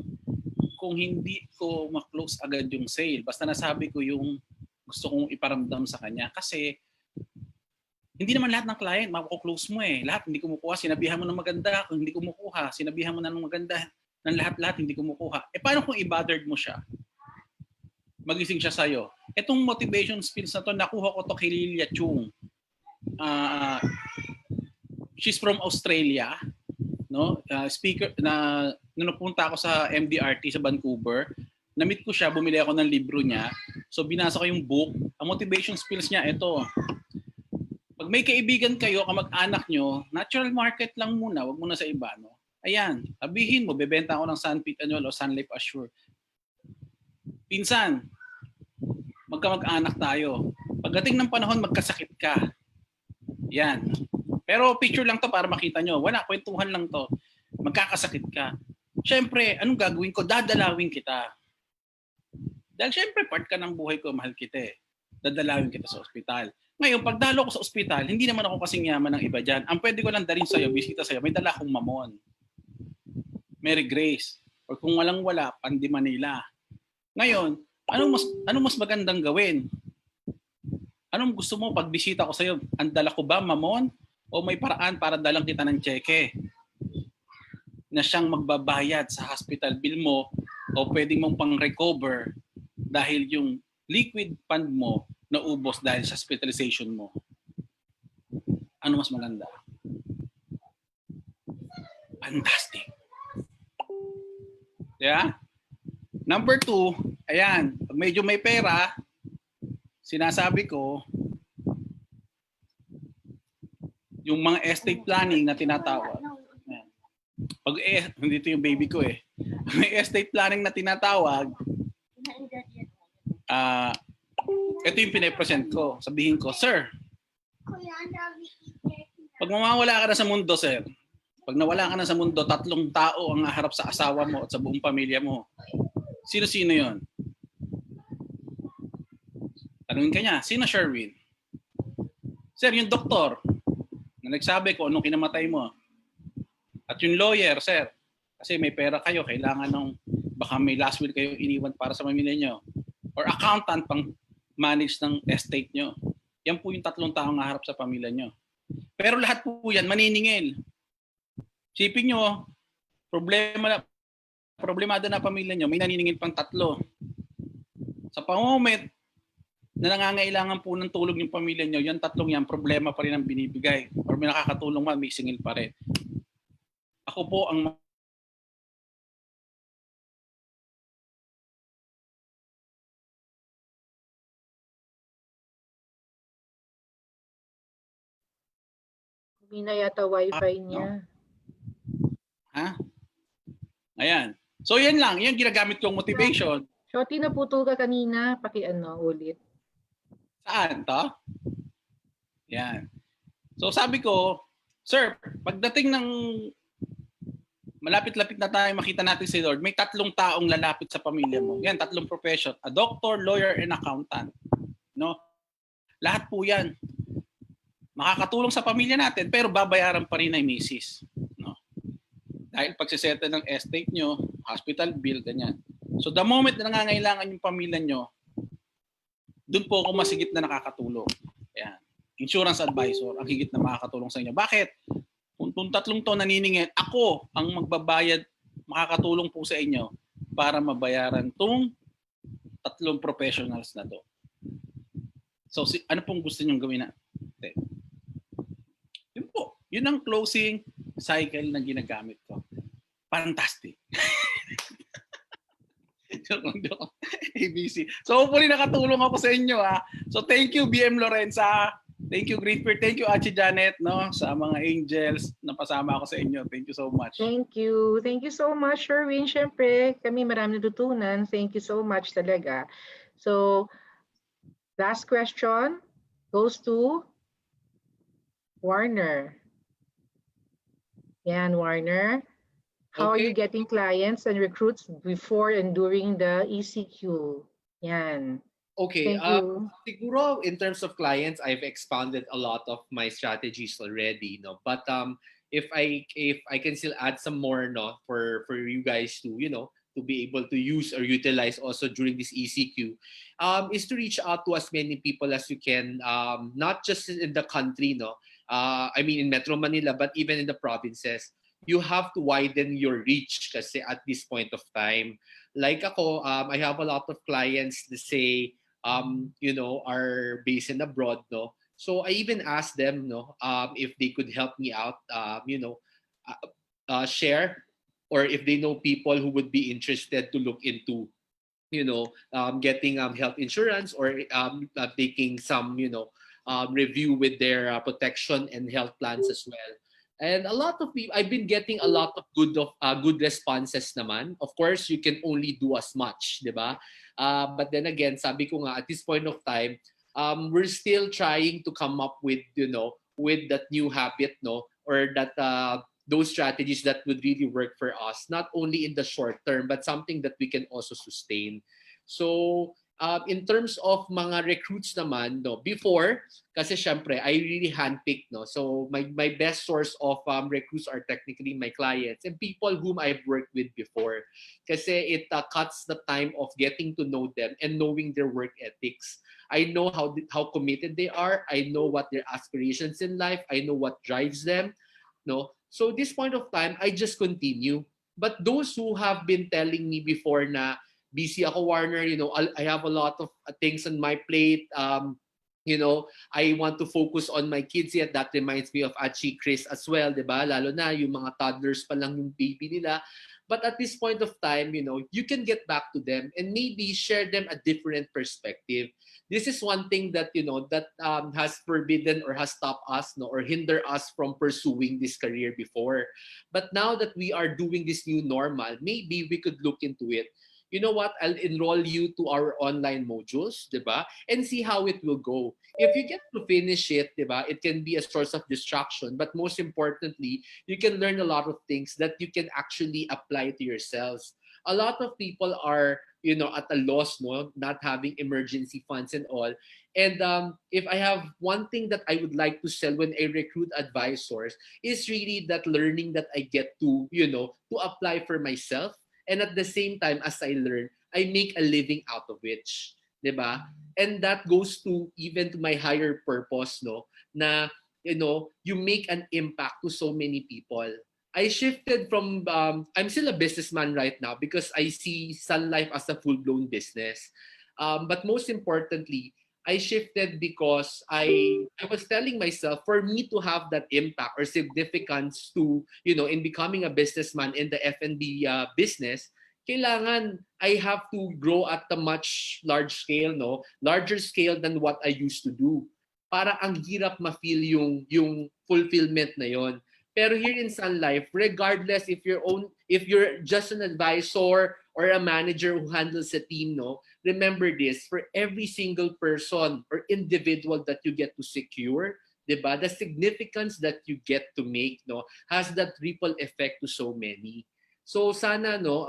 kung hindi ko ma-close agad yung sale. Basta nasabi ko yung gusto kong iparamdam sa kanya. Kasi hindi naman lahat ng client mako-close mo eh. Lahat hindi kumukuha. Sinabihan mo ng maganda, kung hindi kumukuha. Sinabihan mo na ng maganda, ng lahat-lahat hindi kumukuha. Paano kung i-bothered mo siya? Magising siya sa'yo. Itong motivation skills na to, nakuha ko to kay Leechiu-Tan. She's from Australia. No? Speaker na nung napunta ako sa MDRT sa Vancouver, na-meet ko siya, bumili ako ng libro niya. So binasa ko yung book. Ang motivation skills niya, ito. Pag may kaibigan kayo, kamag-anak nyo, natural market lang muna, wag muna sa iba. No? Ayan, sabihin mo, bebenta ako ng Sunfit Annual o Sun Life Assure. Pinsan, magkamag-anak tayo. Pagdating ng panahon, magkasakit ka. Yan. Pero picture lang to para makita nyo. Wala, kwentuhan lang to. Magkakasakit ka. Siyempre, anong gagawin ko? Dadalawin kita. Dahil siyempre, part ka ng buhay ko, mahal kita eh. dadalawin kita sa ospital. Ngayon, pag dalo ko sa ospital, hindi naman ako kasing yaman ng iba dyan. Ang pwede ko lang dalhin sa'yo, bisita sa'yo, may dala akong mamon. Mary Grace. Or kung walang-wala, Pandi Manila. Ngayon, anong mas magandang gawin? Anong gusto mo pag bisita ko sa'yo? Ang dala ko ba mamon? O may paraan para dalang kita ng cheque na siyang magbabayad sa hospital bill mo o pwedeng mong pang-recover dahil yung liquid fund mo naubos dahil sa hospitalization mo. Ano mas maganda? Fantastic. Yeah? Number 2, ayan, pag medyo may pera, sinasabi ko, yung mga estate planning na tinatawag. Ayan. Pag nandito yung baby ko eh. May estate planning na tinatawag, ito yung pinapresent ko. Sabihin ko, sir, pag mawawala ka na sa mundo, sir, pag nawala ka na sa mundo, 3 tao ang haharap sa asawa mo at sa buong pamilya mo. Sino-sino yon? Tanungin ka niya, sino Sherwin? Sir, yung doktor na nagsabi ko anong kinamatay mo. At yung lawyer, sir, kasi may pera kayo, kailangan baka may last will kayo iniwan para sa pamilya nyo. Or accountant pang manage ng estate nyo. Yan po yung 3 taong naharap sa pamilya nyo. Pero lahat po yan maniningil. Sipin nyo, problemado na pamilya nyo, may naniningil pang 3. Sa moment na nangangailangan po ng tulong yung pamilya nyo, yung 3 yan, problema pa rin ang binibigay. Or may nakakatulong man, may singil pa rin. Ako po ang Hindi na yata wifi niya. Ha? Ayan. So yan lang, yan ginagamit kong motivation. Shoti, naputol ka kanina, ulit. Saan to? Yan. So sabi ko, sir, pagdating ng malapit-lapit na tayo makita natin si Lord, may 3 taong lalapit sa pamilya mo. Yan, 3 profession. A doctor, lawyer, and accountant. No? Lahat po yan. Makakatulong sa pamilya natin, pero babayaran pa rin ay misis. No? Dahil pagsiseta ng estate nyo, hospital bill, ganyan. So the moment na nangangailangan yung pamilya nyo, doon po ako masigit na nakakatulong. Ayan. Insurance advisor, ang higit na makakatulong sa inyo. Bakit? Kung 3 to naniningil, ako ang magbabayad, makakatulong po sa inyo para mabayaran tong 3 professionals na to. So ano pong gusto nyong gawin na? Yun po. Yun ang closing cycle na ginagamit ko. Fantastic. ABC. So hopefully nakatulong ako sa inyo ha. So thank you BM Lorenza. Thank you Greetper. Thank you Ate Janette no sa mga angels na pasama ako sa inyo. Thank you so much. Thank you. Thank you so much, Sherwin. Siyempre, kami marami natutunan. Thank you so much talaga. So, last question goes to Warner. Yan, Warner. How are you getting clients and recruits before and during the ECQ? Yan. Okay. Thank you. Siguro in terms of clients, I've expanded a lot of my strategies already, no. But if I can still add some more, no, for you guys to to be able to use or utilize also during this ECQ, is to reach out to as many people as you can, not just in the country, no. I mean in Metro Manila, but even in the provinces. You have to widen your reach kasi at this point of time. Like ako, I have a lot of clients that say, are based in abroad, no? So I even asked them, no, if they could help me out, share, or if they know people who would be interested to look into, getting health insurance or taking some, review with their protection and health plans as well. And a lot of people, I've been getting a lot of good responses naman. Of course, you can only do as much, di ba? But then again, sabi ko nga, at this point of time, we're still trying to come up with, with that new habit, no, or that those strategies that would really work for us, not only in the short term, but something that we can also sustain. So In terms of mga recruits naman, no, before, kasi syempre, I really handpick, no? So my best source of recruits are technically my clients and people whom I've worked with before. Kasi it cuts the time of getting to know them and knowing their work ethics. I know how committed they are. I know what their aspirations in life. I know what drives them. No, so this point of time, I just continue. But those who have been telling me before na busy ako, Warner, I have a lot of things on my plate. I want to focus on my kids yet. That reminds me of Achi, Chris as well, di ba? Lalo na yung mga toddlers pa lang yung baby nila. But at this point of time, you can get back to them and maybe share them a different perspective. This is one thing that, that has forbidden or has stopped us, no, or hinder us from pursuing this career before. But now that we are doing this new normal, maybe we could look into it. You know what? I'll enroll you to our online modules, diba? And see how it will go. If you get to finish it, diba, it can be a source of distraction. But most importantly, you can learn a lot of things that you can actually apply to yourselves. A lot of people are, at a loss, no, not having emergency funds and all. And if I have one thing that I would like to sell when I recruit advisors, is really that learning that I get to, to apply for myself. And at the same time, as I learn, I make a living out of which, diba? And that goes to even to my higher purpose, no? Na, you make an impact to so many people. I shifted from, I'm still a businessman right now because I see Sun Life as a full-blown business. But most importantly, I shifted because I was telling myself, for me to have that impact or significance to, in becoming a businessman in the F&B business, kailangan I have to grow at a much large scale, no? Larger scale than what I used to do. Para ang hirap ma-feel yung fulfillment na yon. Pero here in Sun Life, regardless if you're just an advisor or a manager who handles a team, no, remember this, for every single person or individual that you get to secure, diba, the significance that you get to make, no, has that ripple effect to so many. So sana, no,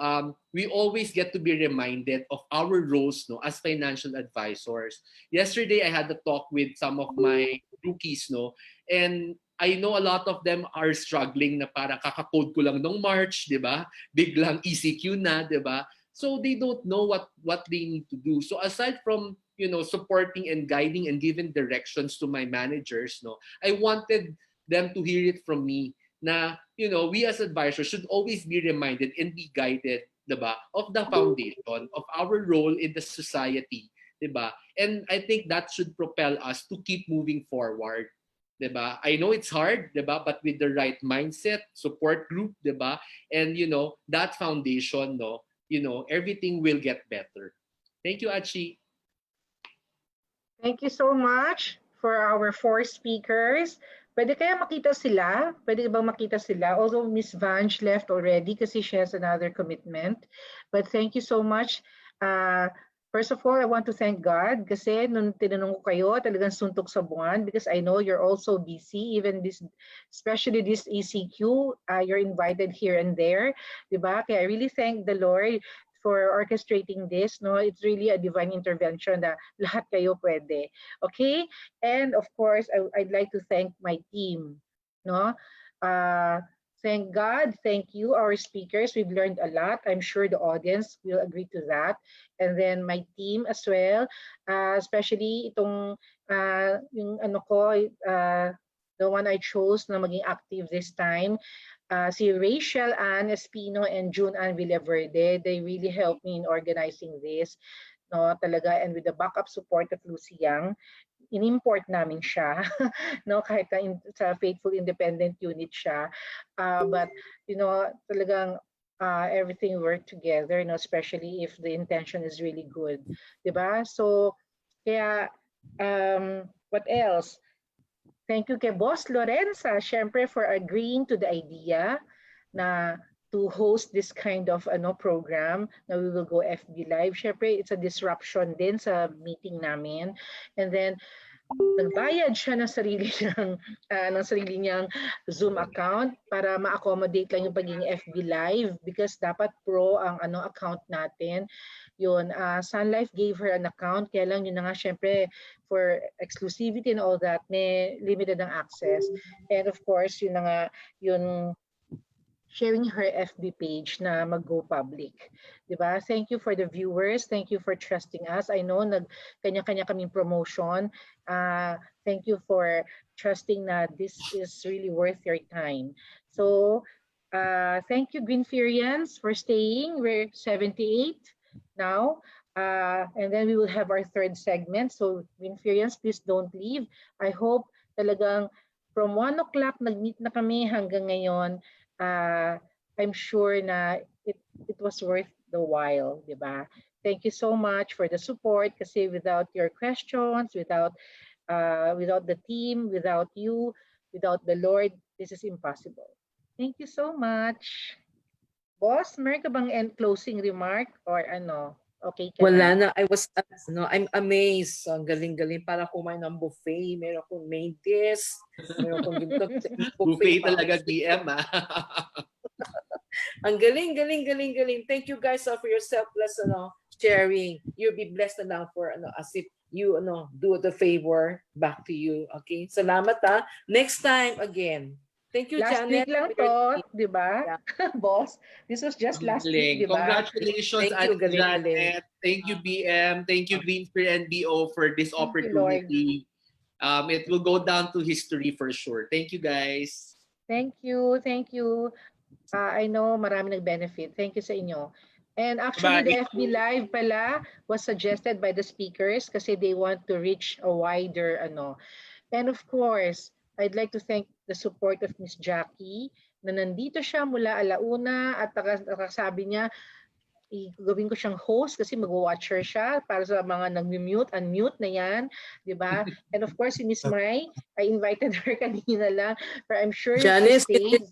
we always get to be reminded of our roles, no, as financial advisors. Yesterday, I had a talk with some of my rookies, no, and I know a lot of them are struggling na parang kakakode ko lang nung March, di ba? Biglang ECQ na, di ba? So they don't know what they need to do. So aside from, supporting and guiding and giving directions to my managers, no, I wanted them to hear it from me na, we as advisors should always be reminded and be guided, di ba, of the foundation, of our role in the society, di ba? And I think that should propel us to keep moving forward. Diba? I know it's hard, diba? But with the right mindset, support group, diba? And that foundation, no, everything will get better. Thank you, Achi. Thank you so much for our 4 speakers. Pwede kaya makita sila? Pwede bang makita sila? Although Miss Vange left already kasi she has another commitment. But thank you so much. First of all, I want to thank God kasi nung tinanong ko kayo, talagang suntok sa buwan because I know you're also busy, even this, especially this ECQ, you're invited here and there, diba? Kaya I really thank the Lord for orchestrating this, no? It's really a divine intervention na lahat kayo pwede, okay? And of course, I'd like to thank my team, no? Thank God, thank you, our speakers. We've learned a lot. I'm sure the audience will agree to that. And then my team as well, especially itong yung the one I chose na maging active this time, si Rachel Ann Espino and June Ann Villaverde. They really helped me in organizing this, no, talaga, and with the backup support of Lucy Yang. In-import namin siya, no, kahit sa Faithful Independent Unit siya. But, talagang everything worked together, especially if the intention is really good. Diba? So, kaya, what else? Thank you kay Boss Lorenza, syempre, for agreeing to the idea na to host this kind of program na we will go FB Live. Syempre, it's a disruption din sa meeting namin. And then, nagbayad siya ng sarili niyang Zoom account para ma-accommodate lang yung pagiging FB Live because dapat pro ang account natin. Yun, Sun Life gave her an account, kaya lang yun na nga syempre for exclusivity and all that, may limited ang access. And of course, yun na nga, yun sharing her FB page na mag-go public. Diba? Thank you for the viewers. Thank you for trusting us. I know kanya-kanya kaming promotion. Thank you for trusting na this is really worth your time. So, thank you Greenferians for staying. We're 78 now. And then we will have our third segment. So Greenferians, please don't leave. I hope talagang from 1 o'clock nag-meet na kami hanggang ngayon. I'm sure na it was worth the while, di ba? Thank you so much for the support kasi without your questions, without the team, without you, without the Lord, this is impossible. Thank you so much. Boss, meron ka bang end closing remark or ano? Okay ka Wala na? na. I'm amazed. Ang galing-galing para kumain ng buffet. Meron akong main dish. Meron akong Buffet talaga, BM, Ang galing. Thank you guys for your selfless sharing. You'll be blessed na lang for as if you do the favor back to you. Okay? Salamat Next time again. Thank you, Last Janette. week lang to, di ba? Boss, this was just last week, di ba? Congratulations, Thank you, Janette. Thank you, BM. Thank you, Greenfair and BO for this Thank you, Lord. opportunity. It will go down to history for sure. Thank you, guys. Thank you. I know marami nag-benefit. Thank you sa inyo. And actually, the FB Live pala was suggested by the speakers kasi they want to reach a wider And of course, I'd like to thank the support of Miss Jackie na nandito siya mula alauna at nakasabi niya gawin ko siyang host kasi mag-watcher siya para sa mga nag-mute, unmute na yan, di ba? And of course, si Miss Mai, I invited her kanina lang, but I'm sure Janice she stays.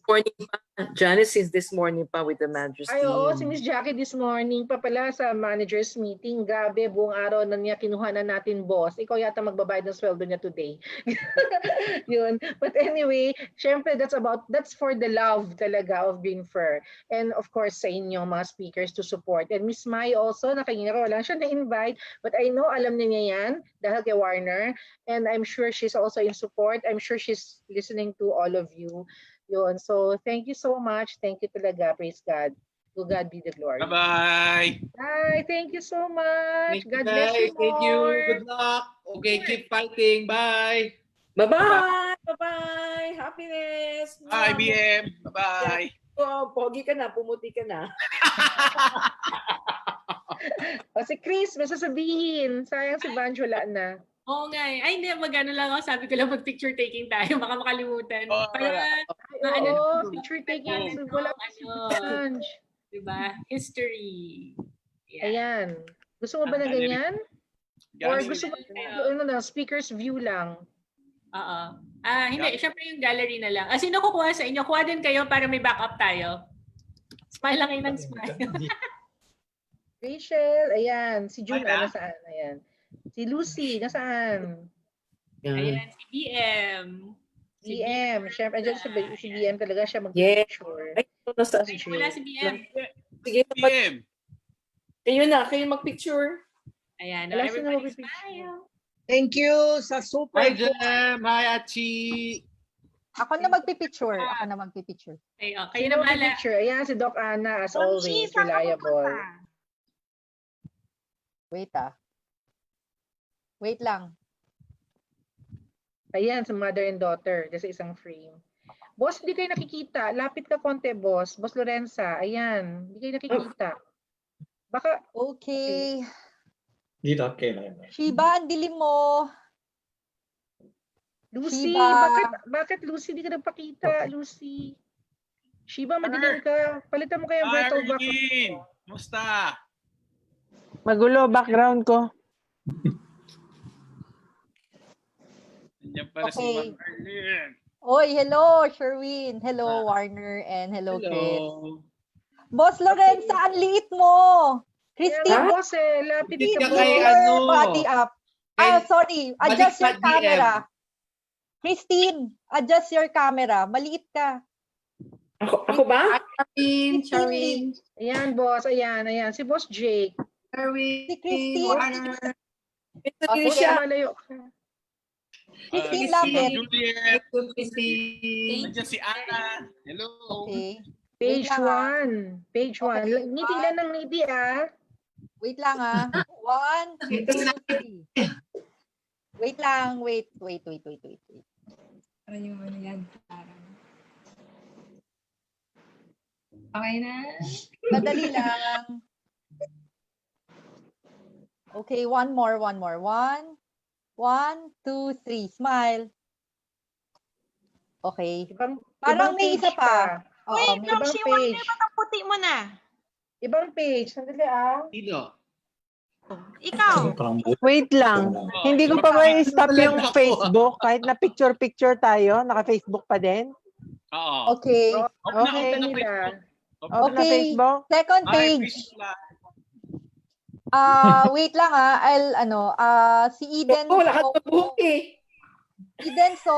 Janice is this morning pa with the manager's Ay, oo, si team. Miss Jackie this morning pa pala sa manager's meeting. Grabe, buong araw na niya kinuha na natin, boss. Ikaw yata magbabayad ng sweldo niya today. Yun. But anyway, syempre that's for the love talaga of Green Fur. And of course, sa inyo mga speakers to support. And Miss Mai also, nakingin ko, wala siya na-invite, but I know alam niya yan dahil kay Warner. And I'm sure she's also in support. I'm sure she's listening to all of you. Yun. So, thank you so much. Thank you talaga. Praise God. To God be the glory. Bye-bye. Bye. Thank you so much. Thank you, God bless you guys. Thank you. more. Good luck. Okay, keep fighting. Bye. Bye-bye. Bye-bye. Happiness. Bye, BM. Bye-bye. Oh, pogi ka na. Pumuti ka na. O si Chris, may sasabihin. Sayang si Vange wala na. Oo nga eh. Ay, hindi. Mag-ano lang ako. Sabi ko lang mag-picture taking tayo. Baka makalimutan. Oo, Para, Ay, ano, oo, picture taking. Wala pa si Vange. diba? History. Yeah. Ayan. Gusto mo ba na ganyan? Or Gallery. gusto mo speaker's view lang? Oo. Hindi. Siyempre yung gallery na lang. Sino kukuha sa inyo? Kuha din kayo para may backup tayo. Smile lang kayo ng smile. Rachel, ayan. Si June, Ay, nasaan? Ayan. Si Lucy, nasaan? Ayan, si BM. BM. Siyempre, andyan si BM talaga siya Yeah. mag-picture. Ay, nasa Ay, wala si BM. Sige, BM. kayo mag-picture. Ayan. Wala Everybody sino mag-picture. smile. Thank you sa super. Hi, Jem. Hi, Achi. Ako na magpipicture. Ay, kayo Sino na bahala. mag-picture? Ayan, si Doc Ana, as always, reliable. Wait lang. Ayan, sa mother and daughter, just isang frame. Boss, hindi kayo nakikita. Lapit ka konti, boss. Boss Lorenza, ayan. Hindi kayo nakikita. Baka, Okay. Dito, okay na yun. Shiba, ang dilim mo. Lucy, Shiba. bakit Lucy, hindi ka nagpakita, Lucy? Shiba, madilim ka. Palitan mo kaya ang Hi, virtual background Arlene. mo. Musta? Magulo background ko. Nandiyan pala si Okay. Ma'am Arlene. Oy, hello, Sherwin. Hello, Warner. And hello, Chris. Hello. Boss Lorenza, ang liit mo. Kaya Kristine, boss lapit Lapit ka, ka boss. kay your body up. Sorry. Adjust your baliktad DM. camera. Christine, adjust your camera. Maliit ka. Ako ba? Sherwin. Ayan, boss. Ayan. Si Boss Jake. Si Christine. Ito Okay. din siya. Malayo ka. Christine, Si lapit. Juliet. Nandiyan si Ana. Hello. Okay. Page Wait lang, 1. Page 1. Okay, Ngiti lang ng ngiti, Wait lang 1, 2, 3. Wait lang. Wait. Ano yung ano yan? Okay na? Madali lang. Okay, one more. 1, 2, 3. Smile. Okay. Parang may isa pa. Oo, Wait, may Ma'am ibang Shiwan, page. may ang puti mo na. Ibang page. Sandali Sino? Ikaw. Wait lang. Hindi ko pa ba i-stop yung Facebook kahit na picture-picture tayo? Naka-Facebook pa din? Oo. Okay. Okay. Open na Okay. Facebook. Second Hi, page. Priscilla. Wait lang si Eden. Wala ka na buhok eh. Eden, so